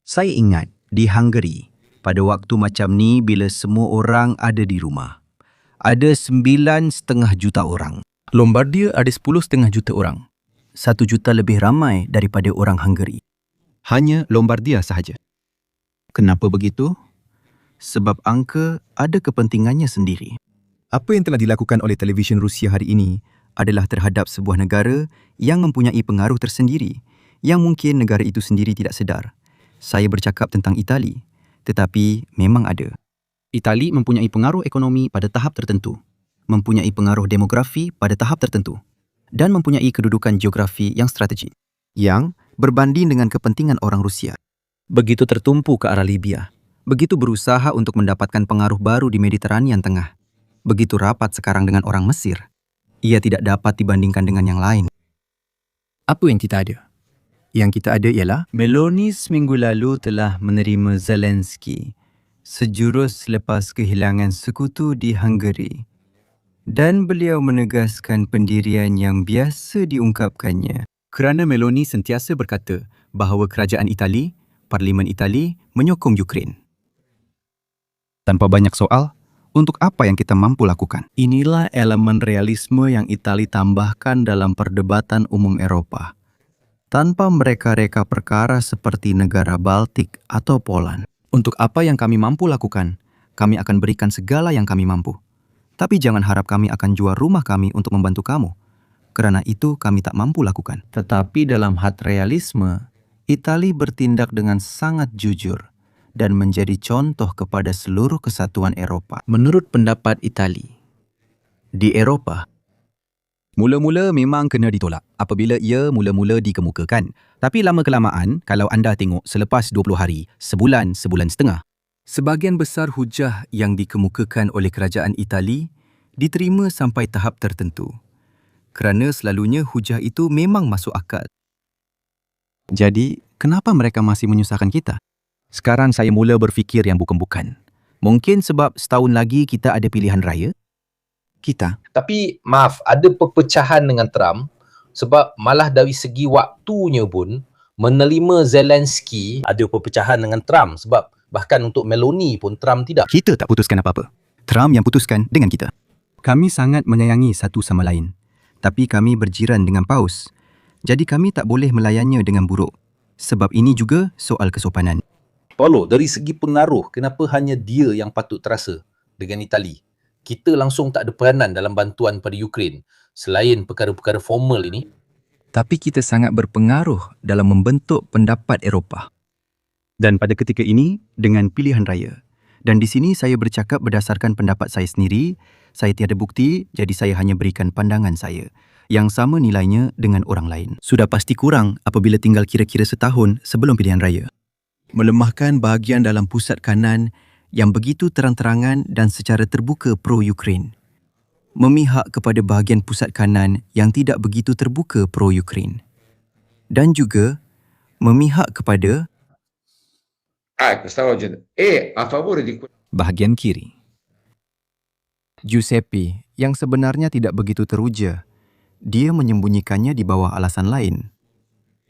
Saya ingat di Hungary, pada waktu macam ni bila semua orang ada di rumah, ada 9,5 juta orang. Lombardia ada 10,5 juta orang. 1 juta lebih ramai daripada orang Hungary. Hanya Lombardia sahaja. Kenapa begitu? Sebab angka ada kepentingannya sendiri. Apa yang telah dilakukan oleh televisyen Rusia hari ini adalah terhadap sebuah negara yang mempunyai pengaruh tersendiri yang mungkin negara itu sendiri tidak sedar. Saya bercakap tentang Itali, tetapi memang ada. Itali mempunyai pengaruh ekonomi pada tahap tertentu, mempunyai pengaruh demografi pada tahap tertentu, dan mempunyai kedudukan geografi yang strategik, yang berbanding dengan kepentingan orang Rusia. Begitu tertumpu ke arah Libya, begitu berusaha untuk mendapatkan pengaruh baru di Mediterranean Tengah, begitu rapat sekarang dengan orang Mesir. Ia tidak dapat dibandingkan dengan yang lain. Apa yang kita ada? Yang kita ada ialah Meloni seminggu lalu telah menerima Zelensky sejurus selepas kehilangan sekutu di Hungary. Dan beliau menegaskan pendirian yang biasa diungkapkannya. Kerana Meloni sentiasa berkata bahawa kerajaan Itali, Parlimen Itali menyokong Ukraine. Tanpa banyak soal, untuk apa yang kita mampu lakukan? Inilah elemen realisme yang Itali tambahkan dalam perdebatan umum Eropah. Tanpa mereka-reka perkara seperti negara Baltik atau Poland. Untuk apa yang kami mampu lakukan, kami akan berikan segala yang kami mampu. Tapi jangan harap kami akan jual rumah kami untuk membantu kamu. Kerana itu kami tak mampu lakukan. Tetapi dalam had realisme, Itali bertindak dengan sangat jujur dan menjadi contoh kepada seluruh kesatuan Eropah. Menurut pendapat Itali, di Eropah, mula-mula memang kena ditolak apabila ia mula-mula dikemukakan. Tapi lama-kelamaan, kalau anda tengok selepas 20 hari, sebulan, sebulan setengah, sebahagian besar hujah yang dikemukakan oleh kerajaan Itali diterima sampai tahap tertentu. Kerana selalunya hujah itu memang masuk akal. Jadi, kenapa mereka masih menyusahkan kita? Sekarang saya mula berfikir yang bukan-bukan. Mungkin sebab setahun lagi kita ada pilihan raya. Tapi maaf, ada perpecahan dengan Trump sebab malah dari segi waktunya pun menerima Zelensky ada perpecahan dengan Trump sebab bahkan untuk Meloni pun Trump tidak. Kita tak putuskan apa-apa. Trump yang putuskan dengan kita. Kami sangat menyayangi satu sama lain. Tapi kami berjiran dengan Paus. Jadi kami tak boleh melayannya dengan buruk. Sebab ini juga soal kesopanan. Paulo, dari segi pengaruh, kenapa hanya dia yang patut terasa dengan Itali? Kita langsung tak ada peranan dalam bantuan pada Ukraine selain perkara-perkara formal ini. Tapi kita sangat berpengaruh dalam membentuk pendapat Eropah. Dan pada ketika ini, dengan pilihan raya. Dan di sini saya bercakap berdasarkan pendapat saya sendiri. Saya tiada bukti, jadi saya hanya berikan pandangan saya. Yang sama nilainya dengan orang lain. Sudah pasti kurang apabila tinggal kira-kira setahun sebelum pilihan raya. Melemahkan bahagian dalam pusat kanan yang begitu terang-terangan dan secara terbuka pro-Ukraine. Memihak kepada bahagian pusat kanan yang tidak begitu terbuka pro-Ukraine. Dan juga memihak kepada bahagian kiri. Giuseppe yang sebenarnya tidak begitu teruja, dia menyembunyikannya di bawah alasan lain.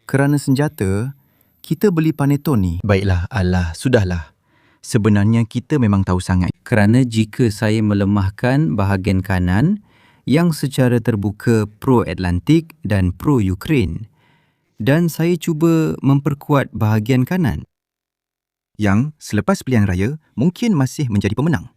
Kerana senjata, kita beli Panettone. Baiklah, Allah, sudahlah. Sebenarnya kita memang tahu sangat. Kerana jika saya melemahkan bahagian kanan yang secara terbuka pro-Atlantik dan pro-Ukraine, dan saya cuba memperkuat bahagian kanan yang selepas pilihan raya mungkin masih menjadi pemenang.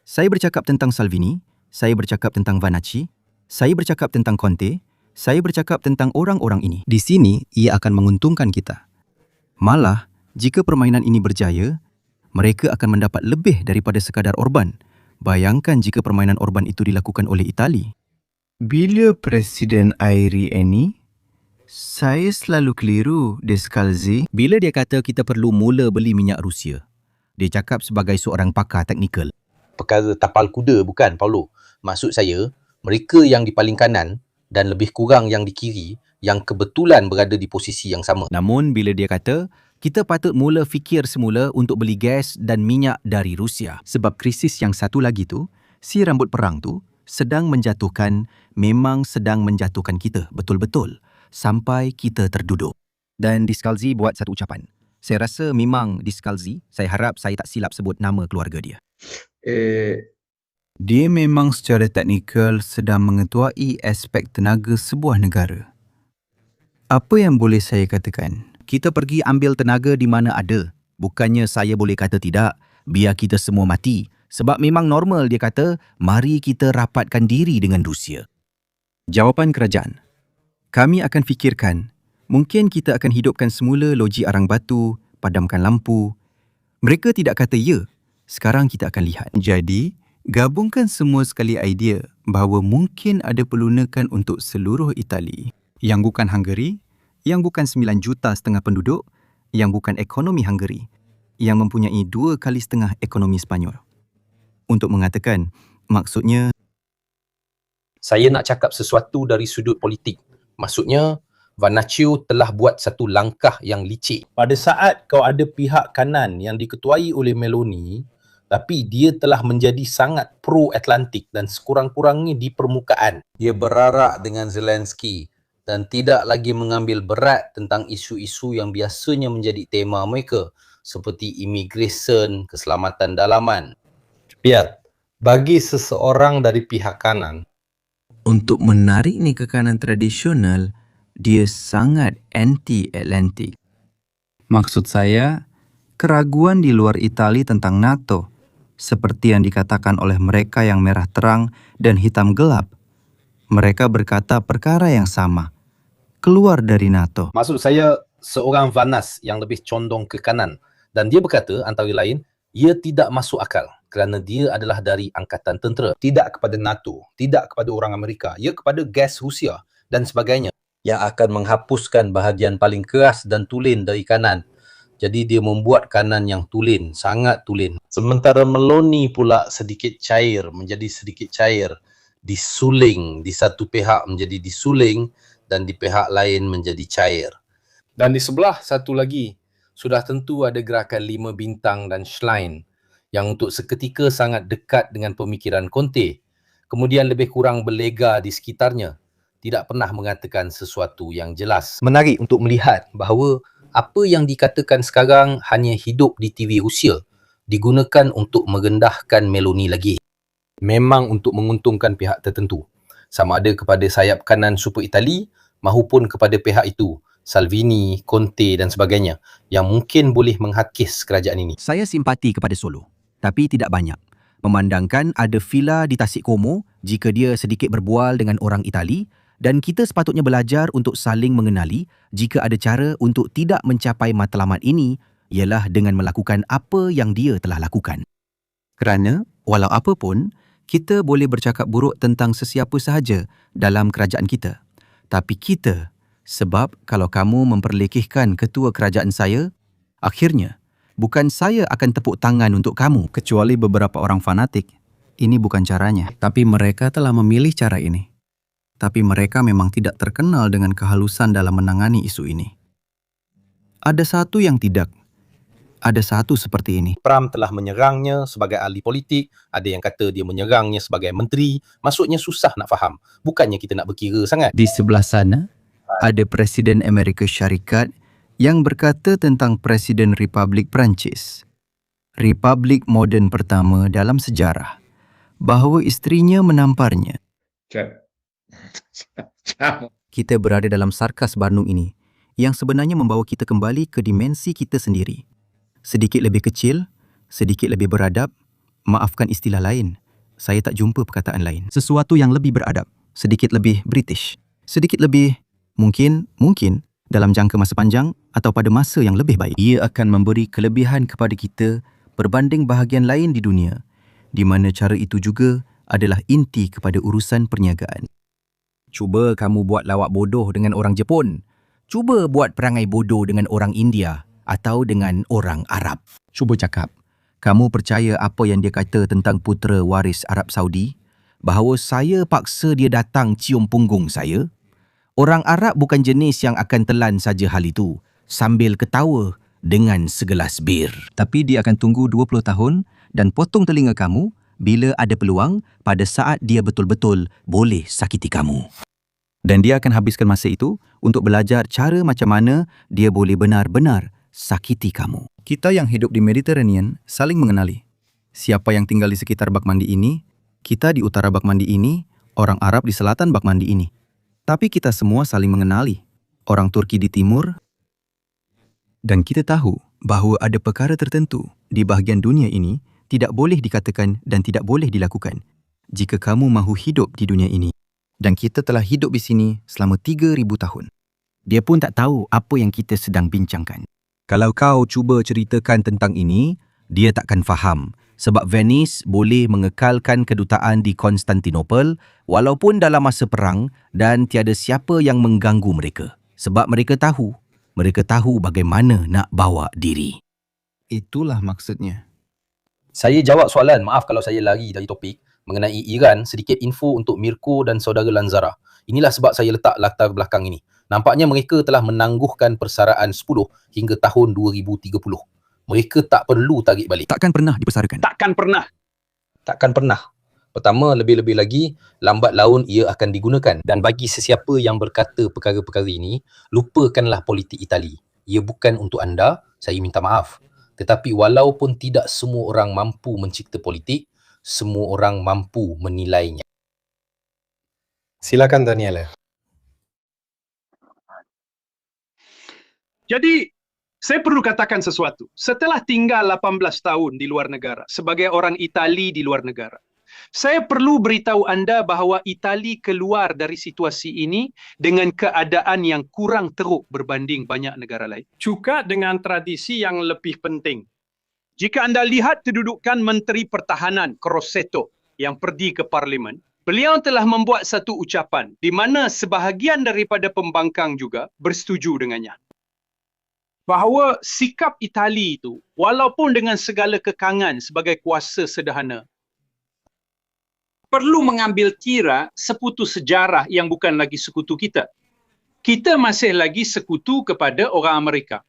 Saya bercakap tentang Salvini, saya bercakap tentang Vanacci, saya bercakap tentang Conte, saya bercakap tentang orang-orang ini. Di sini, ia akan menguntungkan kita. Malah, jika permainan ini berjaya, mereka akan mendapat lebih daripada sekadar Orban. Bayangkan jika permainan Orban itu dilakukan oleh Itali. Bila Presiden Airi ini, saya selalu keliru, Descalzi. Bila dia kata kita perlu mula beli minyak Rusia, dia cakap sebagai seorang pakar teknikal. Perkara tapal kuda bukan, Paulo. Maksud saya, mereka yang di paling kanan dan lebih kurang yang di kiri yang kebetulan berada di posisi yang sama. Namun bila dia kata Kita patut mula fikir semula untuk beli gas dan minyak dari Rusia. Sebab krisis yang satu lagi tu, si rambut perang tu, memang sedang menjatuhkan kita betul-betul sampai kita terduduk. Dan Diskalzi buat satu ucapan. Saya rasa memang Diskalzi, saya harap saya tak silap sebut nama keluarga dia. Dia memang secara teknikal sedang mengetuai aspek tenaga sebuah negara. Apa yang boleh saya katakan? Kita pergi ambil tenaga di mana ada. Bukannya saya boleh kata tidak, biar kita semua mati. Sebab memang normal dia kata, mari kita rapatkan diri dengan Rusia. Jawapan kerajaan. Kami akan fikirkan, mungkin kita akan hidupkan semula loji arang batu, padamkan lampu. Mereka tidak kata ya. Sekarang kita akan lihat. Jadi, gabungkan semua sekali idea bahawa mungkin ada perlunakan untuk seluruh Itali. Yang bukan Hungary, yang bukan 9,5 juta penduduk, yang bukan ekonomi Hungary, yang mempunyai 2,5 kali ekonomi Sepanyol. Untuk mengatakan, maksudnya... Saya nak cakap sesuatu dari sudut politik. Maksudnya, Vanaccio telah buat satu langkah yang licik. Pada saat kau ada pihak kanan yang diketuai oleh Meloni, tapi dia telah menjadi sangat pro-Atlantik dan sekurang-kurangnya di permukaan. Dia berarak dengan Zelensky dan tidak lagi mengambil berat tentang isu-isu yang biasanya menjadi tema mereka seperti immigration, keselamatan dalaman. Piat, bagi seseorang dari pihak kanan, Untuk menarik ni ke kanan tradisional, dia sangat anti-Atlantik. Maksud saya, keraguan di luar Itali tentang NATO, seperti yang dikatakan oleh mereka yang merah terang dan hitam gelap. Mereka berkata perkara yang sama. Keluar dari NATO. Maksud saya, seorang Vanas yang lebih condong ke kanan. Dan dia berkata, antara lain, ia tidak masuk akal kerana dia adalah dari angkatan tentera. Tidak kepada NATO, tidak kepada orang Amerika, ia kepada gas Rusia dan sebagainya. Yang akan menghapuskan bahagian paling keras dan tulen dari kanan. Jadi dia membuat kanan yang tulen, sangat tulen. Sementara Meloni pula sedikit cair, menjadi sedikit cair. Disuling, di satu pihak menjadi disuling dan di pihak lain menjadi cair. Dan di sebelah satu lagi, sudah tentu ada gerakan 5 bintang dan Schlein yang untuk seketika sangat dekat dengan pemikiran Conte, kemudian lebih kurang berlega di sekitarnya, tidak pernah mengatakan sesuatu yang jelas. Menarik untuk melihat bahawa apa yang dikatakan sekarang hanya hidup di TV Rusia, digunakan untuk merendahkan Meloni lagi. Memang untuk menguntungkan pihak tertentu, sama ada kepada sayap kanan Super Itali maupun kepada pihak itu, Salvini, Conte dan sebagainya, yang mungkin boleh menghakis kerajaan ini. Saya simpati kepada Solo, tapi tidak banyak. Memandangkan ada villa di Tasik Como jika dia sedikit berbual dengan orang Itali, dan kita sepatutnya belajar untuk saling mengenali jika ada cara untuk tidak mencapai matlamat ini ialah dengan melakukan apa yang dia telah lakukan. Kerana, walau apa pun, kita boleh bercakap buruk tentang sesiapa sahaja dalam kerajaan kita. Tapi kita, sebab kalau kamu memperlekehkan ketua kerajaan saya, akhirnya, bukan saya akan tepuk tangan untuk kamu. Kecuali beberapa orang fanatik, ini bukan caranya. Tapi mereka telah memilih cara ini. Tapi mereka memang tidak terkenal dengan kehalusan dalam menangani isu ini. Ada satu yang tidak. Ada satu seperti ini. Trump telah menyerangnya sebagai ahli politik, ada yang kata dia menyerangnya sebagai menteri. Maksudnya susah nak faham. Bukannya kita nak berkira sangat. Di sebelah sana, ada Presiden Amerika Syarikat yang berkata tentang Presiden Republik Perancis, Republik moden pertama dalam sejarah, bahawa isterinya menamparnya. Kita berada dalam sarkas Barnum ini, yang sebenarnya membawa kita kembali ke dimensi kita sendiri. Sedikit lebih kecil, sedikit lebih beradab, maafkan istilah lain, saya tak jumpa perkataan lain. Sesuatu yang lebih beradab, sedikit lebih British, sedikit lebih, mungkin, dalam jangka masa panjang atau pada masa yang lebih baik. Ia akan memberi kelebihan kepada kita berbanding bahagian lain di dunia, di mana cara itu juga adalah inti kepada urusan perniagaan. Cuba kamu buat lawak bodoh dengan orang Jepun. Cuba buat perangai bodoh dengan orang India atau dengan orang Arab. Cuba cakap, kamu percaya apa yang dia kata tentang putera waris Arab Saudi? Bahawa saya paksa dia datang cium punggung saya? Orang Arab bukan jenis yang akan telan saja hal itu, sambil ketawa dengan segelas bir. Tapi dia akan tunggu 20 tahun dan potong telinga kamu bila ada peluang pada saat dia betul-betul boleh sakiti kamu. Dan dia akan habiskan masa itu untuk belajar cara macam mana dia boleh benar-benar sakiti kamu. Kita yang hidup di Mediterranean saling mengenali. Siapa yang tinggal di sekitar bak mandi ini, kita di utara bak mandi ini, orang Arab di selatan bak mandi ini. Tapi kita semua saling mengenali. Orang Turki di timur. Dan kita tahu bahawa ada perkara tertentu di bahagian dunia ini tidak boleh dikatakan dan tidak boleh dilakukan jika kamu mahu hidup di dunia ini. Dan kita telah hidup di sini selama 3,000 tahun. Dia pun tak tahu apa yang kita sedang bincangkan. Kalau kau cuba ceritakan tentang ini, dia takkan faham sebab Venice boleh mengekalkan kedutaan di Konstantinopel walaupun dalam masa perang dan tiada siapa yang mengganggu mereka. Sebab mereka tahu bagaimana nak bawa diri. Itulah maksudnya. Saya jawab soalan, maaf kalau saya lari dari topik, mengenai Iran, sedikit info untuk Mirko dan saudara Lanzara. Inilah sebab saya letak latar belakang ini. Nampaknya mereka telah menangguhkan persaraan 10 hingga tahun 2030. Mereka tak perlu tarik balik. Takkan pernah dipersarakan. Takkan pernah. Takkan pernah. Pertama, lebih-lebih lagi, lambat laun ia akan digunakan. Dan bagi sesiapa yang berkata perkara-perkara ini, lupakanlah politik Itali. Ia bukan untuk anda, saya minta maaf. Tetapi walaupun tidak semua orang mampu mencipta politik, semua orang mampu menilainya. Silakan Daniela. Jadi, saya perlu katakan sesuatu. Setelah tinggal 18 tahun di luar negara, sebagai orang Itali di luar negara, saya perlu beritahu anda bahawa Itali keluar dari situasi ini dengan keadaan yang kurang teruk berbanding banyak negara lain. Juga dengan tradisi yang lebih penting. Jika anda lihat kedudukan Menteri Pertahanan Crosetto yang pergi ke Parlimen, beliau telah membuat satu ucapan di mana sebahagian daripada pembangkang juga bersetuju dengannya. Bahawa sikap Itali itu, walaupun dengan segala kekangan sebagai kuasa sederhana, perlu mengambil kira sekutu sejarah yang bukan lagi sekutu kita. Kita masih lagi sekutu kepada orang Amerika.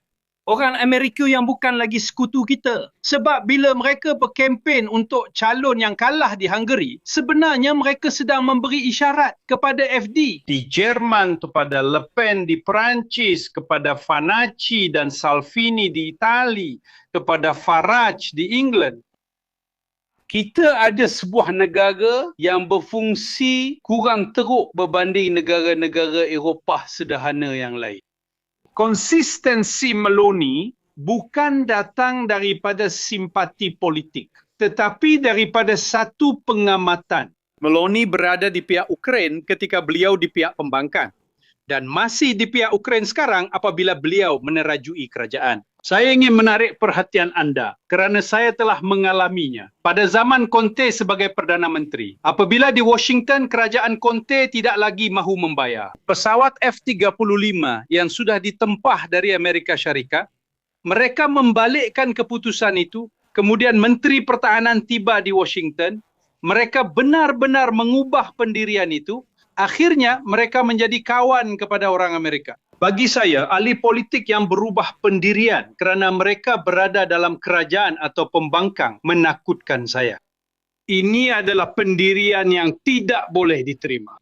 Orang Amerika yang bukan lagi sekutu kita. Sebab bila mereka berkempen untuk calon yang kalah di Hungary, sebenarnya mereka sedang memberi isyarat kepada FD. Di Jerman kepada Le Pen di Perancis, kepada Vanacci dan Salvini di Itali, kepada Farage di England. Kita ada sebuah negara yang berfungsi kurang teruk berbanding negara-negara Eropah sederhana yang lain. Konsistensi Meloni bukan datang daripada simpati politik, tetapi daripada satu pengamatan. Meloni berada di pihak Ukraine ketika beliau di pihak pembangkang dan masih di pihak Ukraine sekarang apabila beliau menerajui kerajaan. Saya ingin menarik perhatian anda kerana saya telah mengalaminya. Pada zaman Conte sebagai Perdana Menteri, apabila di Washington kerajaan Conte tidak lagi mahu membayar, pesawat F-35 yang sudah ditempah dari Amerika Syarikat, mereka membalikkan keputusan itu, kemudian Menteri Pertahanan tiba di Washington, mereka benar-benar mengubah pendirian itu, akhirnya mereka menjadi kawan kepada orang Amerika. Bagi saya, ahli politik yang berubah pendirian kerana mereka berada dalam kerajaan atau pembangkang menakutkan saya. Ini adalah pendirian yang tidak boleh diterima.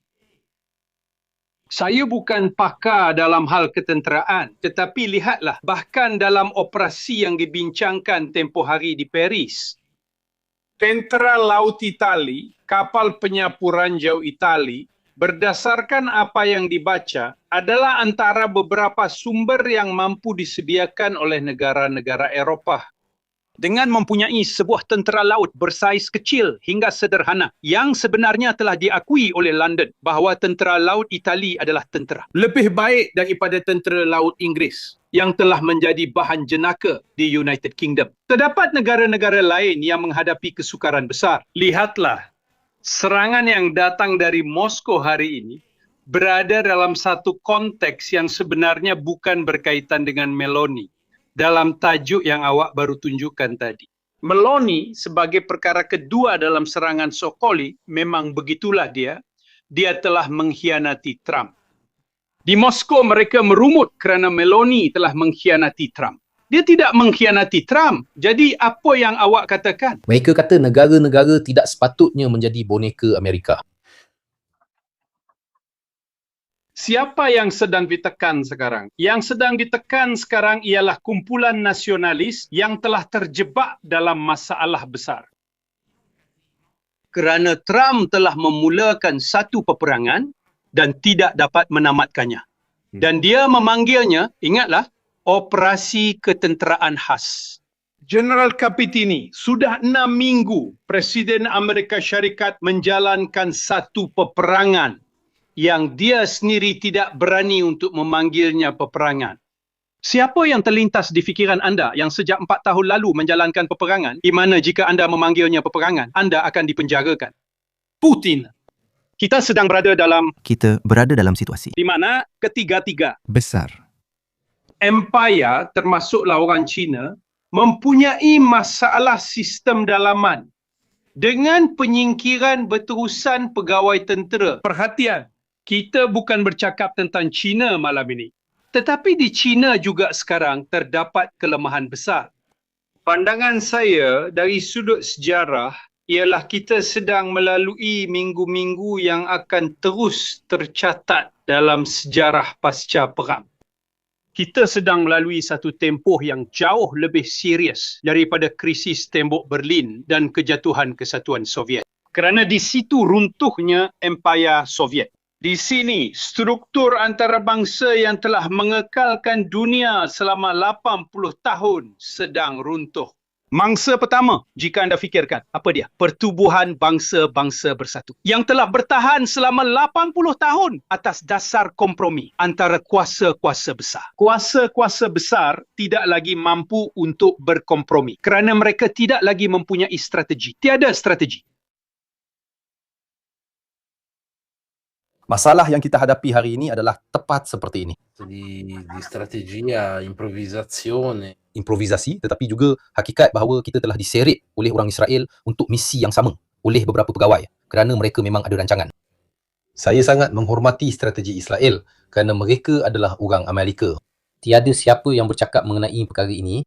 Saya bukan pakar dalam hal ketenteraan, tetapi lihatlah, bahkan dalam operasi yang dibincangkan tempoh hari di Paris, Tentera Laut Itali, kapal penyapu ranjau Itali, berdasarkan apa yang dibaca, adalah antara beberapa sumber yang mampu disediakan oleh negara-negara Eropah. Dengan mempunyai sebuah tentera laut bersaiz kecil hingga sederhana, yang sebenarnya telah diakui oleh London bahawa tentera laut Itali adalah tentera lebih baik daripada tentera laut Inggeris yang telah menjadi bahan jenaka di United Kingdom. Terdapat negara-negara lain yang menghadapi kesukaran besar. Lihatlah, serangan yang datang dari Moskow hari ini berada dalam satu konteks yang sebenarnya bukan berkaitan dengan Meloni dalam tajuk yang awak baru tunjukkan tadi. Meloni sebagai perkara kedua dalam serangan Sokoli, memang begitulah dia telah mengkhianati Trump. Di Moskow mereka merumut kerana Meloni telah mengkhianati Trump. Dia tidak mengkhianati Trump. Jadi apa yang awak katakan? Mereka kata negara-negara tidak sepatutnya menjadi boneka Amerika. Siapa yang sedang ditekan sekarang? Yang sedang ditekan sekarang ialah kumpulan nasionalis yang telah terjebak dalam masalah besar. Kerana Trump telah memulakan satu peperangan dan tidak dapat menamatkannya. Dan dia memanggilnya, ingatlah, operasi ketenteraan khas. General Capitini, sudah 6 minggu Presiden Amerika Syarikat menjalankan satu peperangan yang dia sendiri tidak berani untuk memanggilnya peperangan. Siapa yang terlintas di fikiran anda yang sejak 4 tahun lalu menjalankan peperangan, di mana jika anda memanggilnya peperangan, anda akan dipenjarakan? Putin. Kita sedang berada dalam situasi di mana ketiga-tiga besar. empire, termasuklah orang Cina, mempunyai masalah sistem dalaman dengan penyingkiran berterusan pegawai tentera. Perhatian, kita bukan bercakap tentang Cina malam ini. Tetapi di Cina juga sekarang terdapat kelemahan besar. Pandangan saya dari sudut sejarah ialah kita sedang melalui minggu-minggu yang akan terus tercatat dalam sejarah pasca perang. Kita sedang melalui satu tempoh yang jauh lebih serius daripada krisis tembok Berlin dan kejatuhan Kesatuan Soviet. Kerana di situ runtuhnya Empire Soviet. Di sini, struktur antarabangsa yang telah mengekalkan dunia selama 80 tahun sedang runtuh. Mangsa pertama, jika anda fikirkan, apa dia? Pertubuhan bangsa-bangsa bersatu. Yang telah bertahan selama 80 tahun atas dasar kompromi antara kuasa-kuasa besar. Kuasa-kuasa besar tidak lagi mampu untuk berkompromi kerana mereka tidak lagi mempunyai strategi. Tiada strategi. Masalah yang kita hadapi hari ini adalah tepat seperti ini. Di strategia, improvvisazione. Improvisasi, tetapi juga hakikat bahawa kita telah diseret oleh orang Israel untuk misi yang sama oleh beberapa pegawai kerana mereka memang ada rancangan. Saya sangat menghormati strategi Israel kerana mereka adalah orang Amerika. Tiada siapa yang bercakap mengenai perkara ini.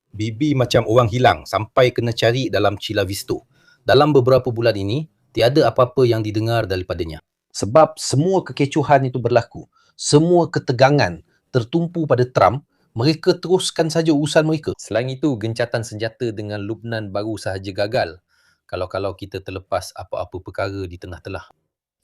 Bibi macam orang hilang sampai kena cari dalam Chila Visto. Dalam beberapa bulan ini, tiada apa-apa yang didengar daripadanya. Sebab semua kekecohan itu berlaku. Semua ketegangan tertumpu pada Trump, mereka teruskan saja urusan mereka. Selain itu, gencatan senjata dengan Lubnan baru sahaja gagal. Kalau kita terlepas apa-apa perkara di tengah-tengah.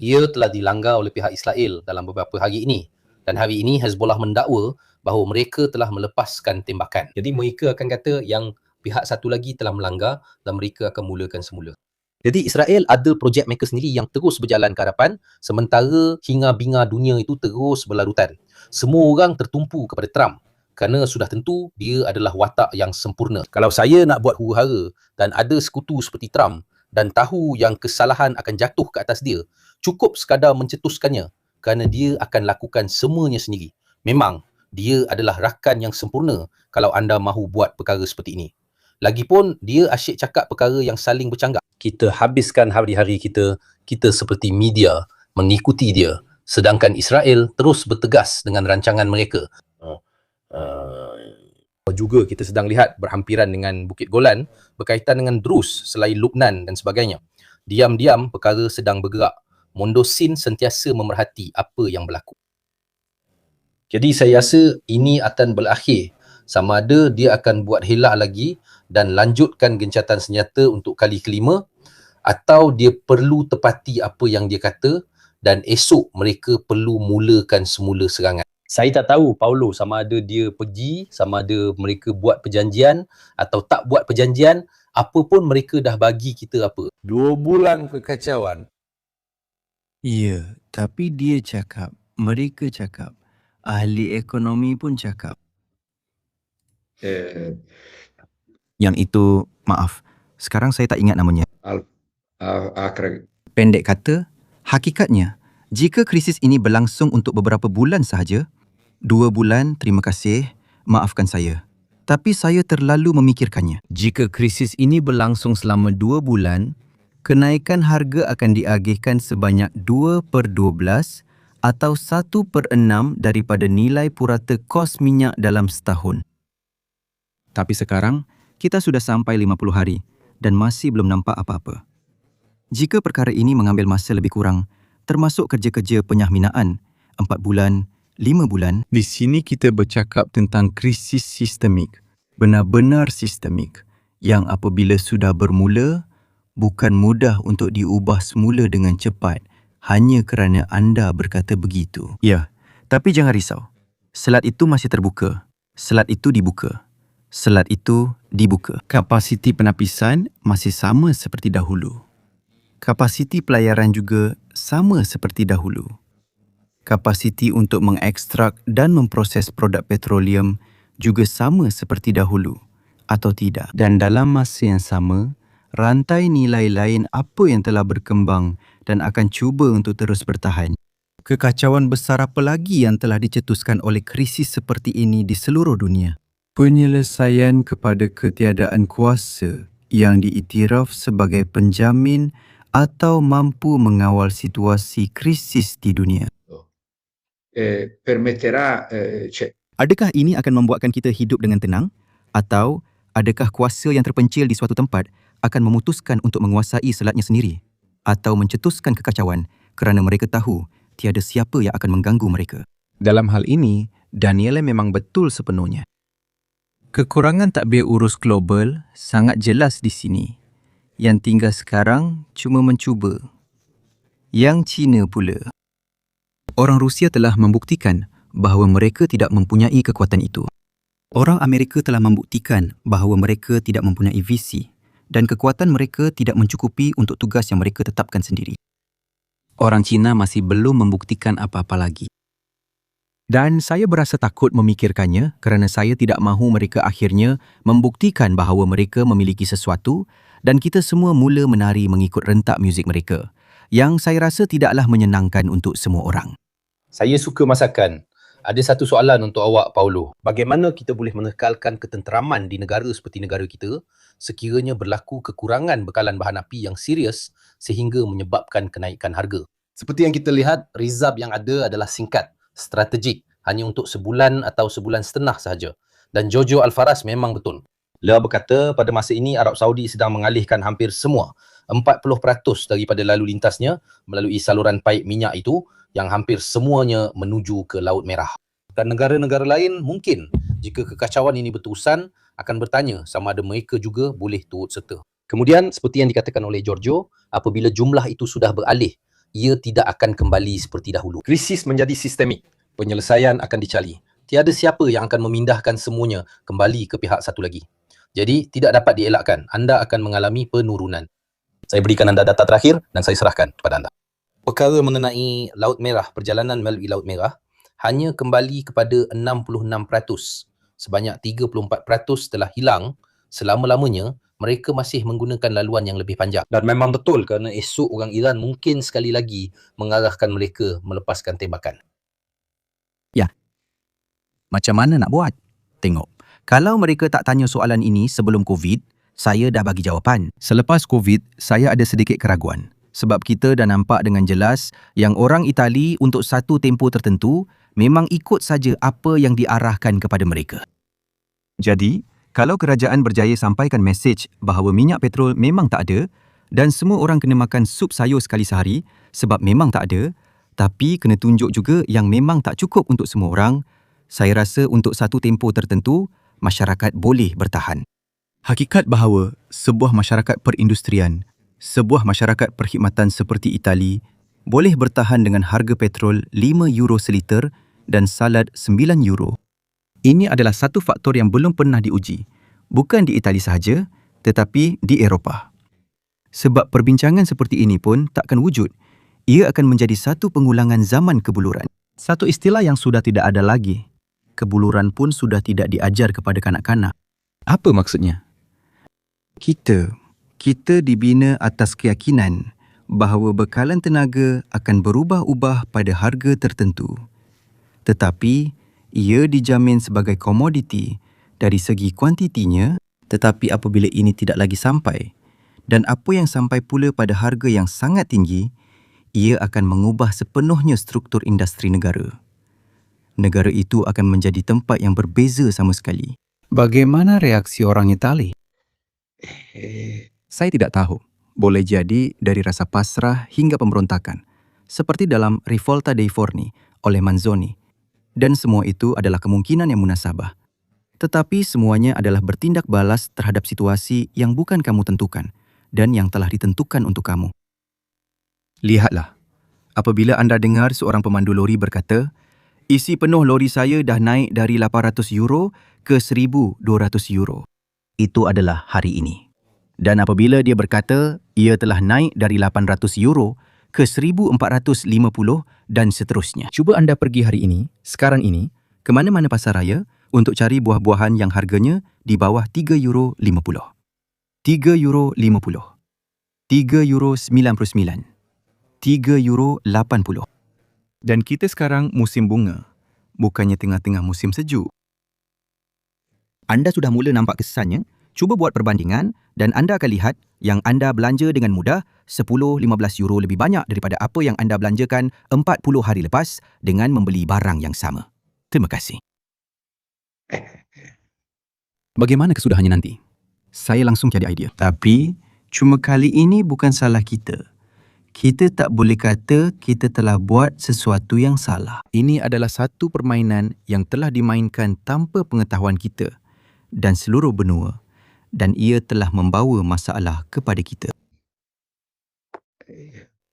Ia telah dilanggar oleh pihak Israel dalam beberapa hari ini. Dan hari ini Hezbollah mendakwa bahawa mereka telah melepaskan tembakan. Jadi mereka akan kata yang pihak satu lagi telah melanggar dan mereka akan mulakan semula. Jadi Israel ada projek mereka sendiri yang terus berjalan ke hadapan, sementara hingar-bingar dunia itu terus berlarutan. Semua orang tertumpu kepada Trump kerana sudah tentu dia adalah watak yang sempurna. Kalau saya nak buat huru-hara dan ada sekutu seperti Trump dan tahu yang kesalahan akan jatuh ke atas dia, cukup sekadar mencetuskannya kerana dia akan lakukan semuanya sendiri. Memang dia adalah rakan yang sempurna kalau anda mahu buat perkara seperti ini. Lagipun dia asyik cakap perkara yang saling bercanggah. Kita habiskan hari-hari kita seperti media mengikuti dia, sedangkan Israel terus bertegas dengan rancangan mereka. Juga kita sedang lihat berhampiran dengan Bukit Golan berkaitan dengan Drus selain Lubnan dan sebagainya. Diam-diam perkara sedang bergerak. Mondosin sentiasa memerhati apa yang berlaku. Jadi saya rasa ini akan berakhir. Sama ada dia akan buat helak lagi dan lanjutkan gencatan senjata untuk kali kelima, atau dia perlu tepati apa yang dia kata dan esok mereka perlu mulakan semula serangan. Saya tak tahu Paulo sama ada dia pergi, sama ada mereka buat perjanjian atau tak buat perjanjian, apa pun mereka dah bagi kita apa. 2 bulan kekacauan. Ya, tapi dia cakap, mereka cakap, ahli ekonomi pun cakap. Yang itu, maaf, sekarang saya tak ingat namanya. Pendek kata, hakikatnya, jika krisis ini berlangsung untuk beberapa bulan sahaja, 2 bulan, terima kasih, maafkan saya. Tapi saya terlalu memikirkannya. Jika krisis ini berlangsung selama 2 bulan, kenaikan harga akan diagihkan sebanyak 2/12 atau 1/6 daripada nilai purata kos minyak dalam setahun. Tapi sekarang, kita sudah sampai 50 hari dan masih belum nampak apa-apa. Jika perkara ini mengambil masa lebih kurang, termasuk kerja-kerja penyahminaan, 4 bulan, 5 bulan. Di sini kita bercakap tentang krisis sistemik, benar-benar sistemik, yang apabila sudah bermula, bukan mudah untuk diubah semula dengan cepat hanya kerana anda berkata begitu. Ya, tapi jangan risau. Selat itu masih terbuka. Selat itu dibuka. Selat itu dibuka. Kapasiti penapisan masih sama seperti dahulu. Kapasiti pelayaran juga sama seperti dahulu. Kapasiti untuk mengekstrak dan memproses produk petroleum juga sama seperti dahulu, atau tidak. Dan dalam masa yang sama, rantai nilai lain apa yang telah berkembang dan akan cuba untuk terus bertahan. Kekacauan besar apa lagi yang telah dicetuskan oleh krisis seperti ini di seluruh dunia? Penyelesaian kepada ketiadaan kuasa yang diiktiraf sebagai penjamin atau mampu mengawal situasi krisis di dunia. Adakah ini akan membuatkan kita hidup dengan tenang? Atau adakah kuasa yang terpencil di suatu tempat akan memutuskan untuk menguasai selatnya sendiri? Atau mencetuskan kekacauan kerana mereka tahu tiada siapa yang akan mengganggu mereka? Dalam hal ini, Daniele memang betul sepenuhnya. Kekurangan takbir urus global sangat jelas di sini. Yang tinggal sekarang cuma mencuba. Yang Cina pula. Orang Rusia telah membuktikan bahawa mereka tidak mempunyai kekuatan itu. Orang Amerika telah membuktikan bahawa mereka tidak mempunyai visi dan kekuatan mereka tidak mencukupi untuk tugas yang mereka tetapkan sendiri. Orang Cina masih belum membuktikan apa-apa lagi. Dan saya berasa takut memikirkannya kerana saya tidak mahu mereka akhirnya membuktikan bahawa mereka memiliki sesuatu dan kita semua mula menari mengikut rentak muzik mereka, yang saya rasa tidaklah menyenangkan untuk semua orang. Saya suka masakan. Ada satu soalan untuk awak, Paulo. Bagaimana kita boleh mengekalkan ketenteraman di negara seperti negara kita sekiranya berlaku kekurangan bekalan bahan api yang serius sehingga menyebabkan kenaikan harga? Seperti yang kita lihat, rizab yang ada adalah singkat, strategik, hanya untuk sebulan atau sebulan setengah sahaja. Dan Jojo Alfaraz memang betul. Beliau berkata pada masa ini Arab Saudi sedang mengalihkan hampir semua 40% daripada lalu lintasnya melalui saluran paip minyak itu yang hampir semuanya menuju ke Laut Merah. Dan negara-negara lain mungkin jika kekacauan ini berterusan akan bertanya sama ada mereka juga boleh turut serta. Kemudian seperti yang dikatakan oleh Giorgio, apabila jumlah itu sudah beralih, ia tidak akan kembali seperti dahulu. Krisis menjadi sistemik, penyelesaian akan dicari. Tiada siapa yang akan memindahkan semuanya kembali ke pihak satu lagi. Jadi tidak dapat dielakkan, anda akan mengalami penurunan. Saya berikan anda data terakhir dan saya serahkan kepada anda. Perkara mengenai Laut Merah, perjalanan melalui Laut Merah, hanya kembali kepada 66%. Sebanyak 34% telah hilang selama-lamanya, mereka masih menggunakan laluan yang lebih panjang. Dan memang betul kerana esok orang Iran mungkin sekali lagi mengarahkan mereka melepaskan tembakan. Ya, macam mana nak buat? Tengok, kalau mereka tak tanya soalan ini sebelum COVID, saya dah bagi jawapan. Selepas COVID, saya ada sedikit keraguan. Sebab kita dah nampak dengan jelas yang orang Itali untuk satu tempoh tertentu memang ikut saja apa yang diarahkan kepada mereka. Jadi, kalau kerajaan berjaya sampaikan mesej bahawa minyak petrol memang tak ada dan semua orang kena makan sup sayur sekali sehari sebab memang tak ada, tapi kena tunjuk juga yang memang tak cukup untuk semua orang, saya rasa untuk satu tempoh tertentu, masyarakat boleh bertahan. Hakikat bahawa sebuah masyarakat perindustrian, sebuah masyarakat perkhidmatan seperti Itali boleh bertahan dengan harga petrol 5 euro seliter dan salad 9 euro. Ini adalah satu faktor yang belum pernah diuji, bukan di Itali sahaja, tetapi di Eropah. Sebab perbincangan seperti ini pun takkan wujud. Ia akan menjadi satu pengulangan zaman kebuluran. Satu istilah yang sudah tidak ada lagi. Kebuluran pun sudah tidak diajar kepada kanak-kanak. Apa maksudnya? Kita dibina atas keyakinan bahawa bekalan tenaga akan berubah-ubah pada harga tertentu. Tetapi, ia dijamin sebagai komoditi dari segi kuantitinya, tetapi apabila ini tidak lagi sampai, dan apa yang sampai pula pada harga yang sangat tinggi, ia akan mengubah sepenuhnya struktur industri negara. Negara itu akan menjadi tempat yang berbeza sama sekali. Bagaimana reaksi orang Itali? Saya tidak tahu. Boleh jadi dari rasa pasrah hingga pemberontakan, seperti dalam Rivolta dei Forni oleh Manzoni. Dan semua itu adalah kemungkinan yang munasabah. Tetapi semuanya adalah bertindak balas terhadap situasi yang bukan kamu tentukan dan yang telah ditentukan untuk kamu. Lihatlah, apabila anda dengar seorang pemandu lori berkata, isi penuh lori saya dah naik dari 800 euro ke 1,200 euro. Itu adalah hari ini. Dan apabila dia berkata, ia telah naik dari 800 euro ke 1,450 dan seterusnya. Cuba anda pergi hari ini, sekarang ini, ke mana-mana pasar raya untuk cari buah-buahan yang harganya di bawah 3 euro 50. 3 euro 50. 3 euro 99. 3 euro 80. Dan kita sekarang musim bunga, bukannya tengah-tengah musim sejuk. Anda sudah mula nampak kesannya? Cuba buat perbandingan dan anda akan lihat yang anda belanja dengan mudah 10-15 euro lebih banyak daripada apa yang anda belanjakan 40 hari lepas dengan membeli barang yang sama. Terima kasih. Bagaimana kesudahannya nanti? Saya langsung cari idea. Tapi, cuma kali ini bukan salah kita. Kita tak boleh kata kita telah buat sesuatu yang salah. Ini adalah satu permainan yang telah dimainkan tanpa pengetahuan kita dan seluruh benua, dan ia telah membawa masalah kepada kita.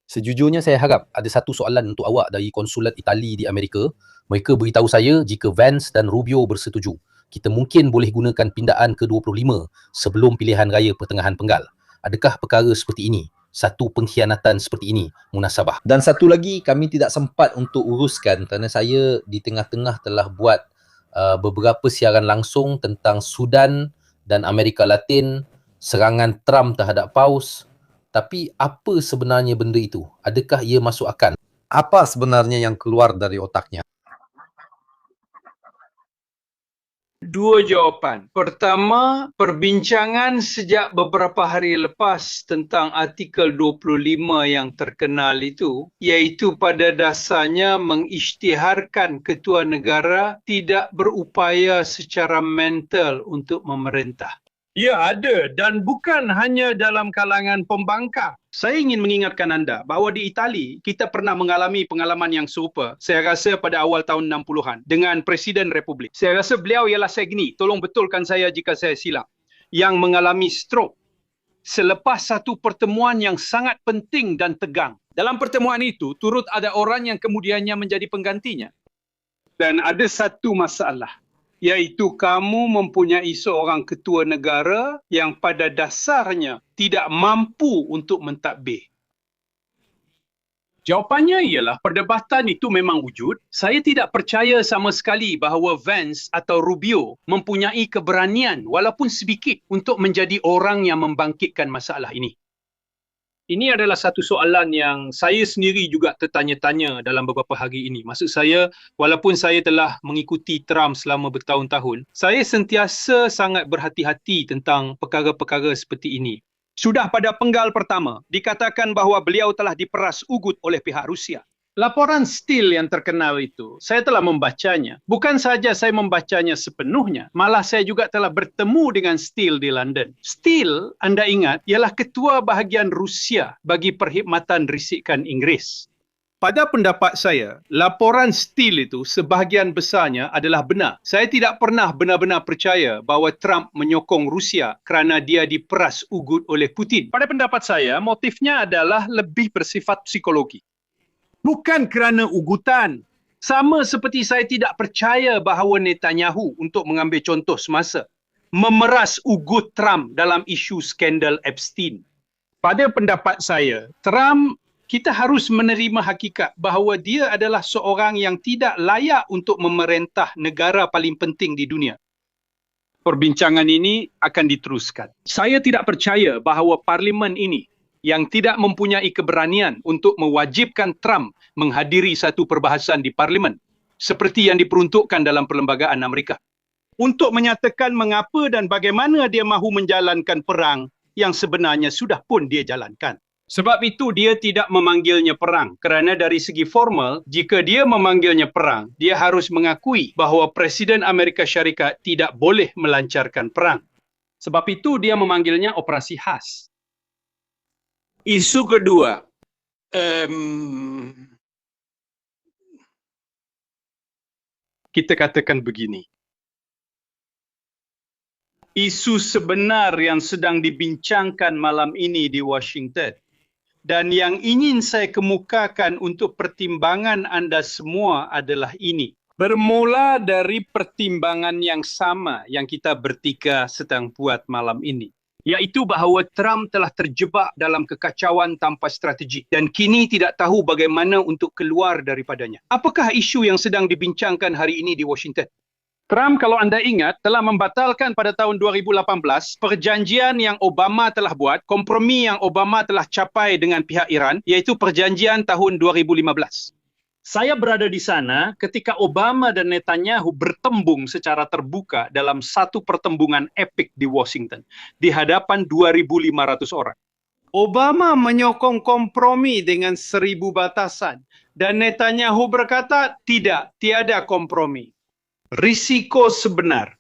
Sejujurnya saya harap ada satu soalan untuk awak dari konsulat Itali di Amerika. Mereka beritahu saya jika Vance dan Rubio bersetuju, kita mungkin boleh gunakan pindaan ke-25 sebelum pilihan raya pertengahan penggal. Adakah perkara seperti ini, satu pengkhianatan seperti ini, munasabah? Dan satu lagi, kami tidak sempat untuk uruskan kerana saya di tengah-tengah telah buat beberapa siaran langsung tentang Sudan dan Amerika Latin, serangan Trump terhadap Paus. Tapi apa sebenarnya benda itu? Adakah ia masuk akal? Apa sebenarnya yang keluar dari otaknya? Dua jawapan. Pertama, perbincangan sejak beberapa hari lepas tentang artikel 25 yang terkenal itu, iaitu pada dasarnya mengisytiharkan ketua negara tidak berupaya secara mental untuk memerintah. Ya, ada, dan bukan hanya dalam kalangan pembangkang. Saya ingin mengingatkan anda bahawa di Itali kita pernah mengalami pengalaman yang serupa. Saya rasa pada awal tahun 60-an dengan Presiden Republik. Saya rasa beliau ialah Segni. Tolong betulkan saya jika saya silap. Yang mengalami stroke selepas satu pertemuan yang sangat penting dan tegang. Dalam pertemuan itu turut ada orang yang kemudiannya menjadi penggantinya. Dan ada satu masalah, iaitu kamu mempunyai seorang ketua negara yang pada dasarnya tidak mampu untuk mentadbir. Jawapannya ialah perdebatan itu memang wujud. Saya tidak percaya sama sekali bahawa Vance atau Rubio mempunyai keberanian walaupun sedikit untuk menjadi orang yang membangkitkan masalah ini. Ini adalah satu soalan yang saya sendiri juga tertanya-tanya dalam beberapa hari ini. Maksud saya, walaupun saya telah mengikuti Trump selama bertahun-tahun, saya sentiasa sangat berhati-hati tentang perkara-perkara seperti ini. Sudah pada penggal pertama, dikatakan bahawa beliau telah diperas ugut oleh pihak Rusia. Laporan Steele yang terkenal itu, saya telah membacanya. Bukan sahaja saya membacanya sepenuhnya, malah saya juga telah bertemu dengan Steele di London. Steele, anda ingat, ialah ketua bahagian Rusia bagi Perkhidmatan Risikan Inggeris. Pada pendapat saya, laporan Steele itu sebahagian besarnya adalah benar. Saya tidak pernah benar-benar percaya bahawa Trump menyokong Rusia kerana dia diperas ugut oleh Putin. Pada pendapat saya, motifnya adalah lebih bersifat psikologi. Bukan kerana ugutan. Sama seperti saya tidak percaya bahawa Netanyahu, untuk mengambil contoh semasa, memeras ugut Trump dalam isu skandal Epstein. Pada pendapat saya, Trump, kita harus menerima hakikat bahawa dia adalah seorang yang tidak layak untuk memerintah negara paling penting di dunia. Perbincangan ini akan diteruskan. Saya tidak percaya bahawa parlimen ini yang tidak mempunyai keberanian untuk mewajibkan Trump menghadiri satu perbahasan di parlimen seperti yang diperuntukkan dalam perlembagaan Amerika untuk menyatakan mengapa dan bagaimana dia mahu menjalankan perang yang sebenarnya sudah pun dia jalankan. Sebab itu dia tidak memanggilnya perang. Kerana dari segi formal, jika dia memanggilnya perang, dia harus mengakui bahawa Presiden Amerika Syarikat tidak boleh melancarkan perang. Sebab itu dia memanggilnya operasi khas. Isu kedua, kita katakan begini. Isu sebenar yang sedang dibincangkan malam ini di Washington dan yang ingin saya kemukakan untuk pertimbangan anda semua adalah ini. Bermula dari pertimbangan yang sama yang kita bertiga sedang buat malam ini, iaitu bahawa Trump telah terjebak dalam kekacauan tanpa strategi dan kini tidak tahu bagaimana untuk keluar daripadanya. Apakah isu yang sedang dibincangkan hari ini di Washington? Trump, kalau anda ingat, telah membatalkan pada tahun 2018 perjanjian yang Obama telah buat, kompromi yang Obama telah capai dengan pihak Iran, iaitu perjanjian tahun 2015. Saya berada di sana ketika Obama dan Netanyahu bertembung secara terbuka dalam satu pertembungan epik di Washington di hadapan 2.500 orang. Obama menyokong kompromi dengan 1,000 batasan dan Netanyahu berkata tidak, tiada kompromi. Risiko sebenar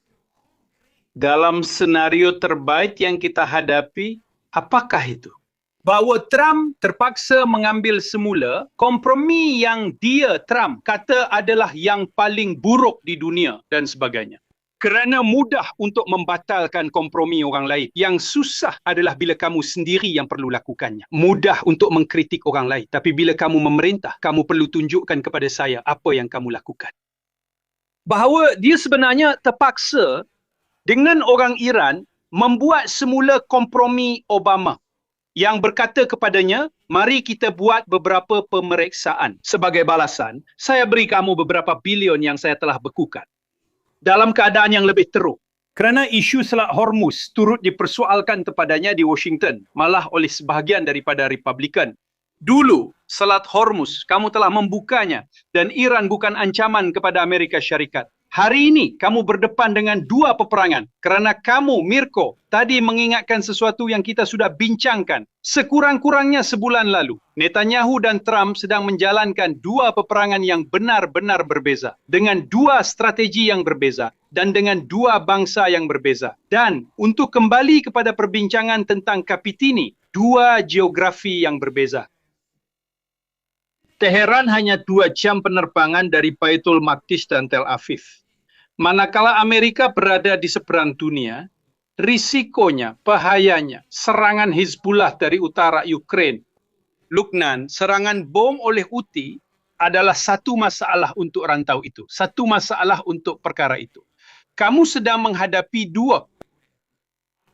dalam senario terbaik yang kita hadapi, apakah itu? Bahawa Trump terpaksa mengambil semula kompromi yang dia, Trump, kata adalah yang paling buruk di dunia dan sebagainya. Kerana mudah untuk membatalkan kompromi orang lain. Yang susah adalah bila kamu sendiri yang perlu lakukannya. Mudah untuk mengkritik orang lain. Tapi bila kamu memerintah, kamu perlu tunjukkan kepada saya apa yang kamu lakukan. Bahawa dia sebenarnya terpaksa dengan orang Iran membuat semula kompromi Obama yang berkata kepadanya, mari kita buat beberapa pemeriksaan. Sebagai balasan, saya beri kamu beberapa bilion yang saya telah bekukan. Dalam keadaan yang lebih teruk. Kerana isu Selat Hormuz turut dipersoalkan kepadanya di Washington, malah oleh sebahagian daripada Republikan. Dulu, Selat Hormuz, kamu telah membukanya dan Iran bukan ancaman kepada Amerika Syarikat. Hari ini, kamu berdepan dengan dua peperangan kerana kamu, Mirko, tadi mengingatkan sesuatu yang kita sudah bincangkan sekurang-kurangnya sebulan lalu. Netanyahu dan Trump sedang menjalankan dua peperangan yang benar-benar berbeza dengan dua strategi yang berbeza dan dengan dua bangsa yang berbeza. Dan untuk kembali kepada perbincangan tentang Kapitini, dua geografi yang berbeza. Teheran hanya 2 jam penerbangan dari Baitul Maqdis dan Tel Aviv. Manakala Amerika berada di seberang dunia, risikonya, bahayanya, serangan Hizbullah dari utara Ukraine, Lubnan, serangan bom oleh Houthi adalah satu masalah untuk rantau itu. Satu masalah untuk perkara itu. Kamu sedang menghadapi dua.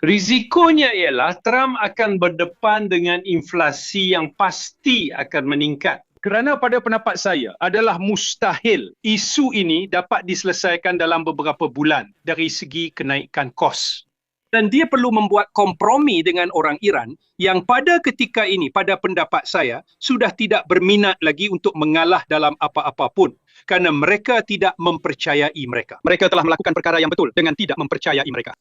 Risikonya ialah Trump akan berdepan dengan inflasi yang pasti akan meningkat. Kerana pada pendapat saya adalah mustahil isu ini dapat diselesaikan dalam beberapa bulan dari segi kenaikan kos. Dan dia perlu membuat kompromi dengan orang Iran yang pada ketika ini, pada pendapat saya, sudah tidak berminat lagi untuk mengalah dalam apa-apa pun. Kerana mereka tidak mempercayai mereka. Mereka telah melakukan perkara yang betul dengan tidak mempercayai mereka.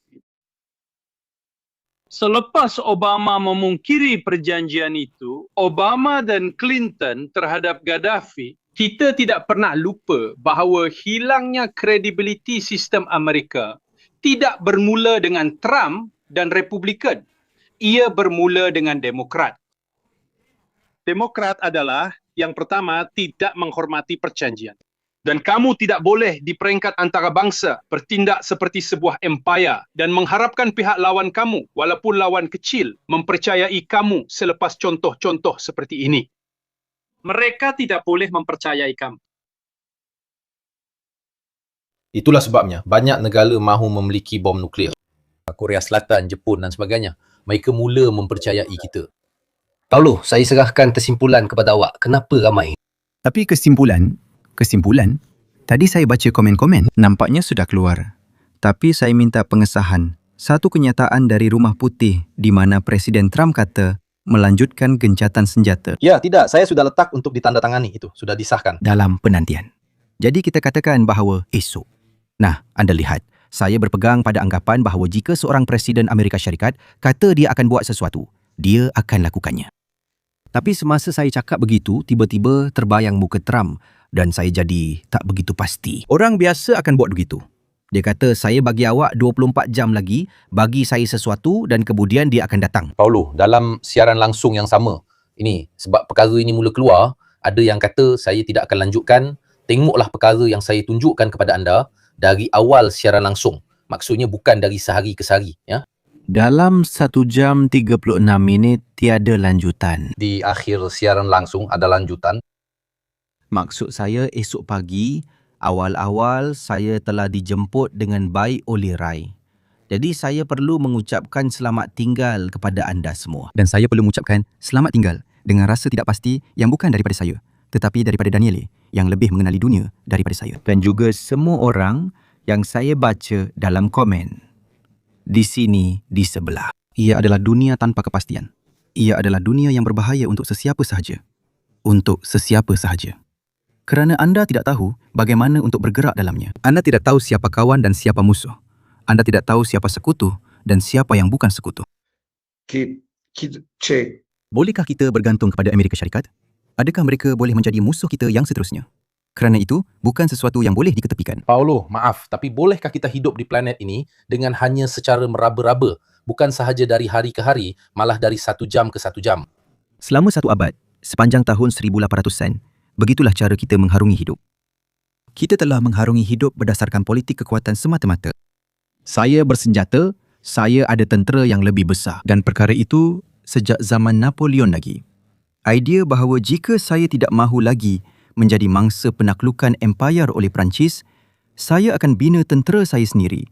Selepas Obama memungkiri perjanjian itu, Obama dan Clinton terhadap Gaddafi, kita tidak pernah lupa bahawa hilangnya kredibiliti sistem Amerika tidak bermula dengan Trump dan Republikan. Ia bermula dengan Demokrat. Demokrat adalah yang pertama tidak menghormati perjanjian. Dan kamu tidak boleh di peringkat antarabangsa bertindak seperti sebuah empire dan mengharapkan pihak lawan kamu, walaupun lawan kecil, mempercayai kamu selepas contoh-contoh seperti ini. Mereka tidak boleh mempercayai kamu. Itulah sebabnya banyak negara mahu memiliki bom nuklear. Korea Selatan, Jepun dan sebagainya. Mereka mula mempercayai kita. Paulo, saya serahkan kesimpulan kepada awak. Kenapa ramai? Tapi kesimpulan, tadi saya baca komen-komen, nampaknya sudah keluar. Tapi saya minta pengesahan. Satu kenyataan dari Rumah Putih di mana Presiden Trump kata melanjutkan gencatan senjata. Ya, tidak. Saya sudah letak untuk ditandatangani itu. Sudah disahkan. Dalam penantian. Jadi kita katakan bahawa esok. Nah, anda lihat. Saya berpegang pada anggapan bahawa jika seorang Presiden Amerika Syarikat kata dia akan buat sesuatu, dia akan lakukannya. Tapi semasa saya cakap begitu, tiba-tiba terbayang muka Trump dan saya jadi tak begitu pasti. Orang biasa akan buat begitu. Dia kata, saya bagi awak 24 jam lagi, bagi saya sesuatu dan kemudian dia akan datang. Paulo, dalam siaran langsung yang sama, ini sebab perkara ini mula keluar, ada yang kata saya tidak akan lanjutkan, tengoklah perkara yang saya tunjukkan kepada anda dari awal siaran langsung. Maksudnya bukan dari sehari ke sehari. Ya? Dalam 1 jam 36 minit tiada lanjutan. Di akhir siaran langsung ada lanjutan. Maksud saya esok pagi, awal-awal saya telah dijemput dengan baik oleh Rai. Jadi saya perlu mengucapkan selamat tinggal kepada anda semua. Dan saya perlu mengucapkan selamat tinggal dengan rasa tidak pasti yang bukan daripada saya, tetapi daripada Daniele yang lebih mengenali dunia daripada saya. Dan juga semua orang yang saya baca dalam komen. Di sini, di sebelah. Ia adalah dunia tanpa kepastian. Ia adalah dunia yang berbahaya untuk sesiapa sahaja. Untuk sesiapa sahaja. Kerana anda tidak tahu bagaimana untuk bergerak dalamnya. Anda tidak tahu siapa kawan dan siapa musuh. Anda tidak tahu siapa sekutu dan siapa yang bukan sekutu. Bolehkah kita bergantung kepada Amerika Syarikat? Adakah mereka boleh menjadi musuh kita yang seterusnya? Kerana itu bukan sesuatu yang boleh diketepikan. Paulo, maaf, tapi bolehkah kita hidup di planet ini dengan hanya secara meraba-raba, bukan sahaja dari hari ke hari, malah dari 1 jam ke 1 jam? Selama 1 abad, sepanjang tahun 1800-an, begitulah cara kita mengharungi hidup. Kita telah mengharungi hidup berdasarkan politik kekuatan semata-mata. Saya bersenjata, saya ada tentera yang lebih besar. Dan perkara itu sejak zaman Napoleon lagi. Idea bahawa jika saya tidak mahu lagi menjadi mangsa penaklukan empayar oleh Perancis, saya akan bina tentera saya sendiri,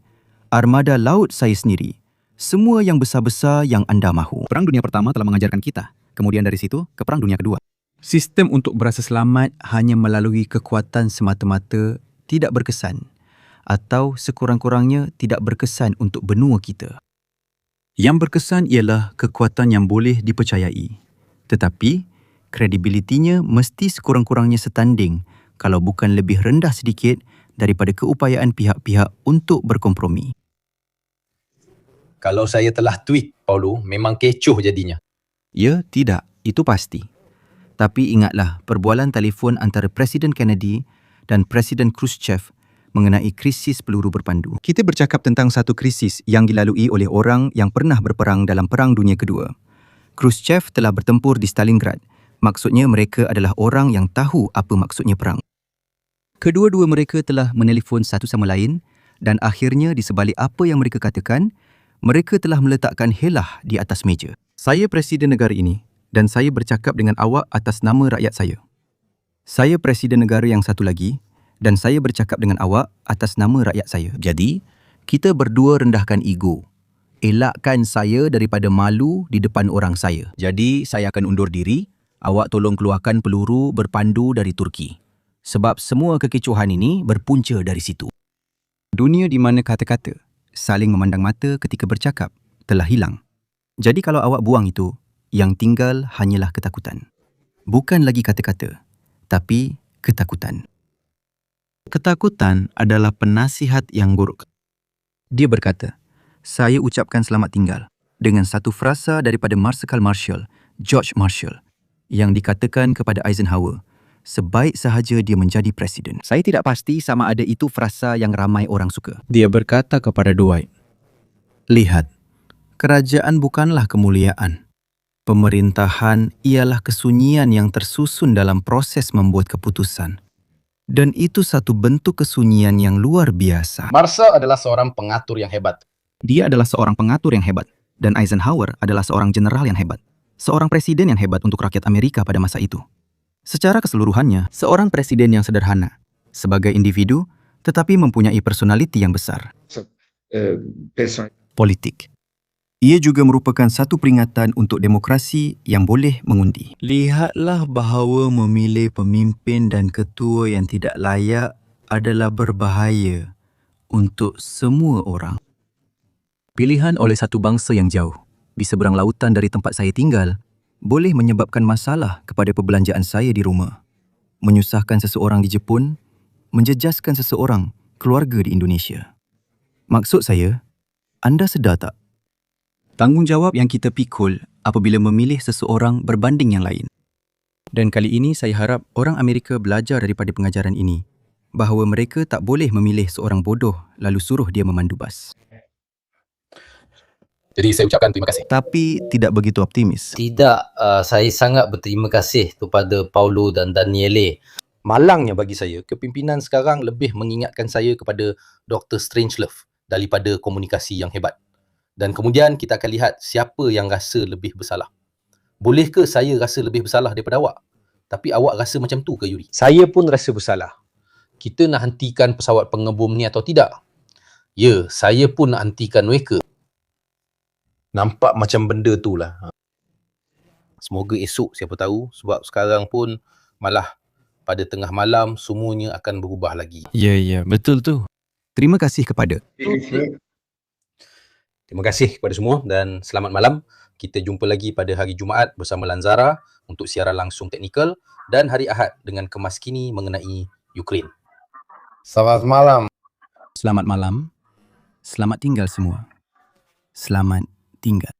armada laut saya sendiri, semua yang besar-besar yang anda mahu. Perang Dunia Pertama telah mengajarkan kita, kemudian dari situ ke Perang Dunia Kedua. Sistem untuk berasa selamat hanya melalui kekuatan semata-mata tidak berkesan, atau sekurang-kurangnya tidak berkesan untuk benua kita. Yang berkesan ialah kekuatan yang boleh dipercayai, tetapi kredibilitinya mesti sekurang-kurangnya setanding kalau bukan lebih rendah sedikit daripada keupayaan pihak-pihak untuk berkompromi. Kalau saya telah tweet, Paulo, memang kecoh jadinya. Ya, tidak. Itu pasti. Tapi ingatlah perbualan telefon antara Presiden Kennedy dan Presiden Khrushchev mengenai krisis peluru berpandu. Kita bercakap tentang satu krisis yang dilalui oleh orang yang pernah berperang dalam Perang Dunia Kedua. Khrushchev telah bertempur di Stalingrad. Maksudnya mereka adalah orang yang tahu apa maksudnya perang. Kedua-dua mereka telah menelefon satu sama lain dan akhirnya di sebalik apa yang mereka katakan, mereka telah meletakkan helah di atas meja. Saya Presiden negara ini dan saya bercakap dengan awak atas nama rakyat saya. Saya Presiden negara yang satu lagi dan saya bercakap dengan awak atas nama rakyat saya. Jadi, kita berdua rendahkan ego. Elakkan saya daripada malu di depan orang saya. Jadi, saya akan undur diri. Awak tolong keluarkan peluru berpandu dari Turki. Sebab semua kekecohan ini berpunca dari situ. Dunia di mana kata-kata, saling memandang mata ketika bercakap, telah hilang. Jadi kalau awak buang itu, yang tinggal hanyalah ketakutan. Bukan lagi kata-kata, tapi ketakutan. Ketakutan adalah penasihat yang buruk. Dia berkata, saya ucapkan selamat tinggal dengan satu frasa daripada Marsikal Marshall, George Marshall, yang dikatakan kepada Eisenhower, sebaik sahaja dia menjadi presiden. Saya tidak pasti sama ada itu frasa yang ramai orang suka. Dia berkata kepada Dwight, lihat, kerajaan bukanlah kemuliaan. Pemerintahan ialah kesunyian yang tersusun dalam proses membuat keputusan. Dan itu satu bentuk kesunyian yang luar biasa. Marshall adalah seorang pengatur yang hebat. Dia adalah seorang pengatur yang hebat. Dan Eisenhower adalah seorang jeneral yang hebat. Seorang presiden yang hebat untuk rakyat Amerika pada masa itu. Secara keseluruhannya, seorang presiden yang sederhana. Sebagai individu, tetapi mempunyai personaliti yang besar. Politik. Ia juga merupakan satu peringatan untuk demokrasi yang boleh mengundi. Lihatlah bahawa memilih pemimpin dan ketua yang tidak layak adalah berbahaya untuk semua orang. Pilihan oleh satu bangsa yang jauh, di seberang lautan dari tempat saya tinggal, boleh menyebabkan masalah kepada perbelanjaan saya di rumah. Menyusahkan seseorang di Jepun, menjejaskan seseorang keluarga di Indonesia. Maksud saya, anda sedar tak? Tanggungjawab yang kita pikul apabila memilih seseorang berbanding yang lain. Dan kali ini saya harap orang Amerika belajar daripada pengajaran ini bahawa mereka tak boleh memilih seorang bodoh lalu suruh dia memandu bas. Jadi saya ucapkan terima kasih. Tapi tidak begitu optimis. Tidak, saya sangat berterima kasih kepada Paulo dan Daniele. Malangnya bagi saya, kepimpinan sekarang lebih mengingatkan saya kepada Dr. Strangelove daripada komunikasi yang hebat. Dan kemudian kita akan lihat siapa yang rasa lebih bersalah. Boleh ke saya rasa lebih bersalah daripada awak? Tapi awak rasa macam tu ke, Yuri? Saya pun rasa bersalah. Kita nak hentikan pesawat pengebom ni atau tidak? Ya, saya pun nak hentikan mereka. Nampak macam benda tu lah. Semoga esok siapa tahu, sebab sekarang pun malah pada tengah malam semuanya akan berubah lagi. Ya, betul tu. Terima kasih kepada. Terima kasih kepada semua dan selamat malam. Kita jumpa lagi pada hari Jumaat bersama Lanzara untuk siaran langsung teknikal dan hari Ahad dengan kemas kini mengenai Ukraine. Selamat malam. Selamat malam. Selamat tinggal semua. Selamat tinggal.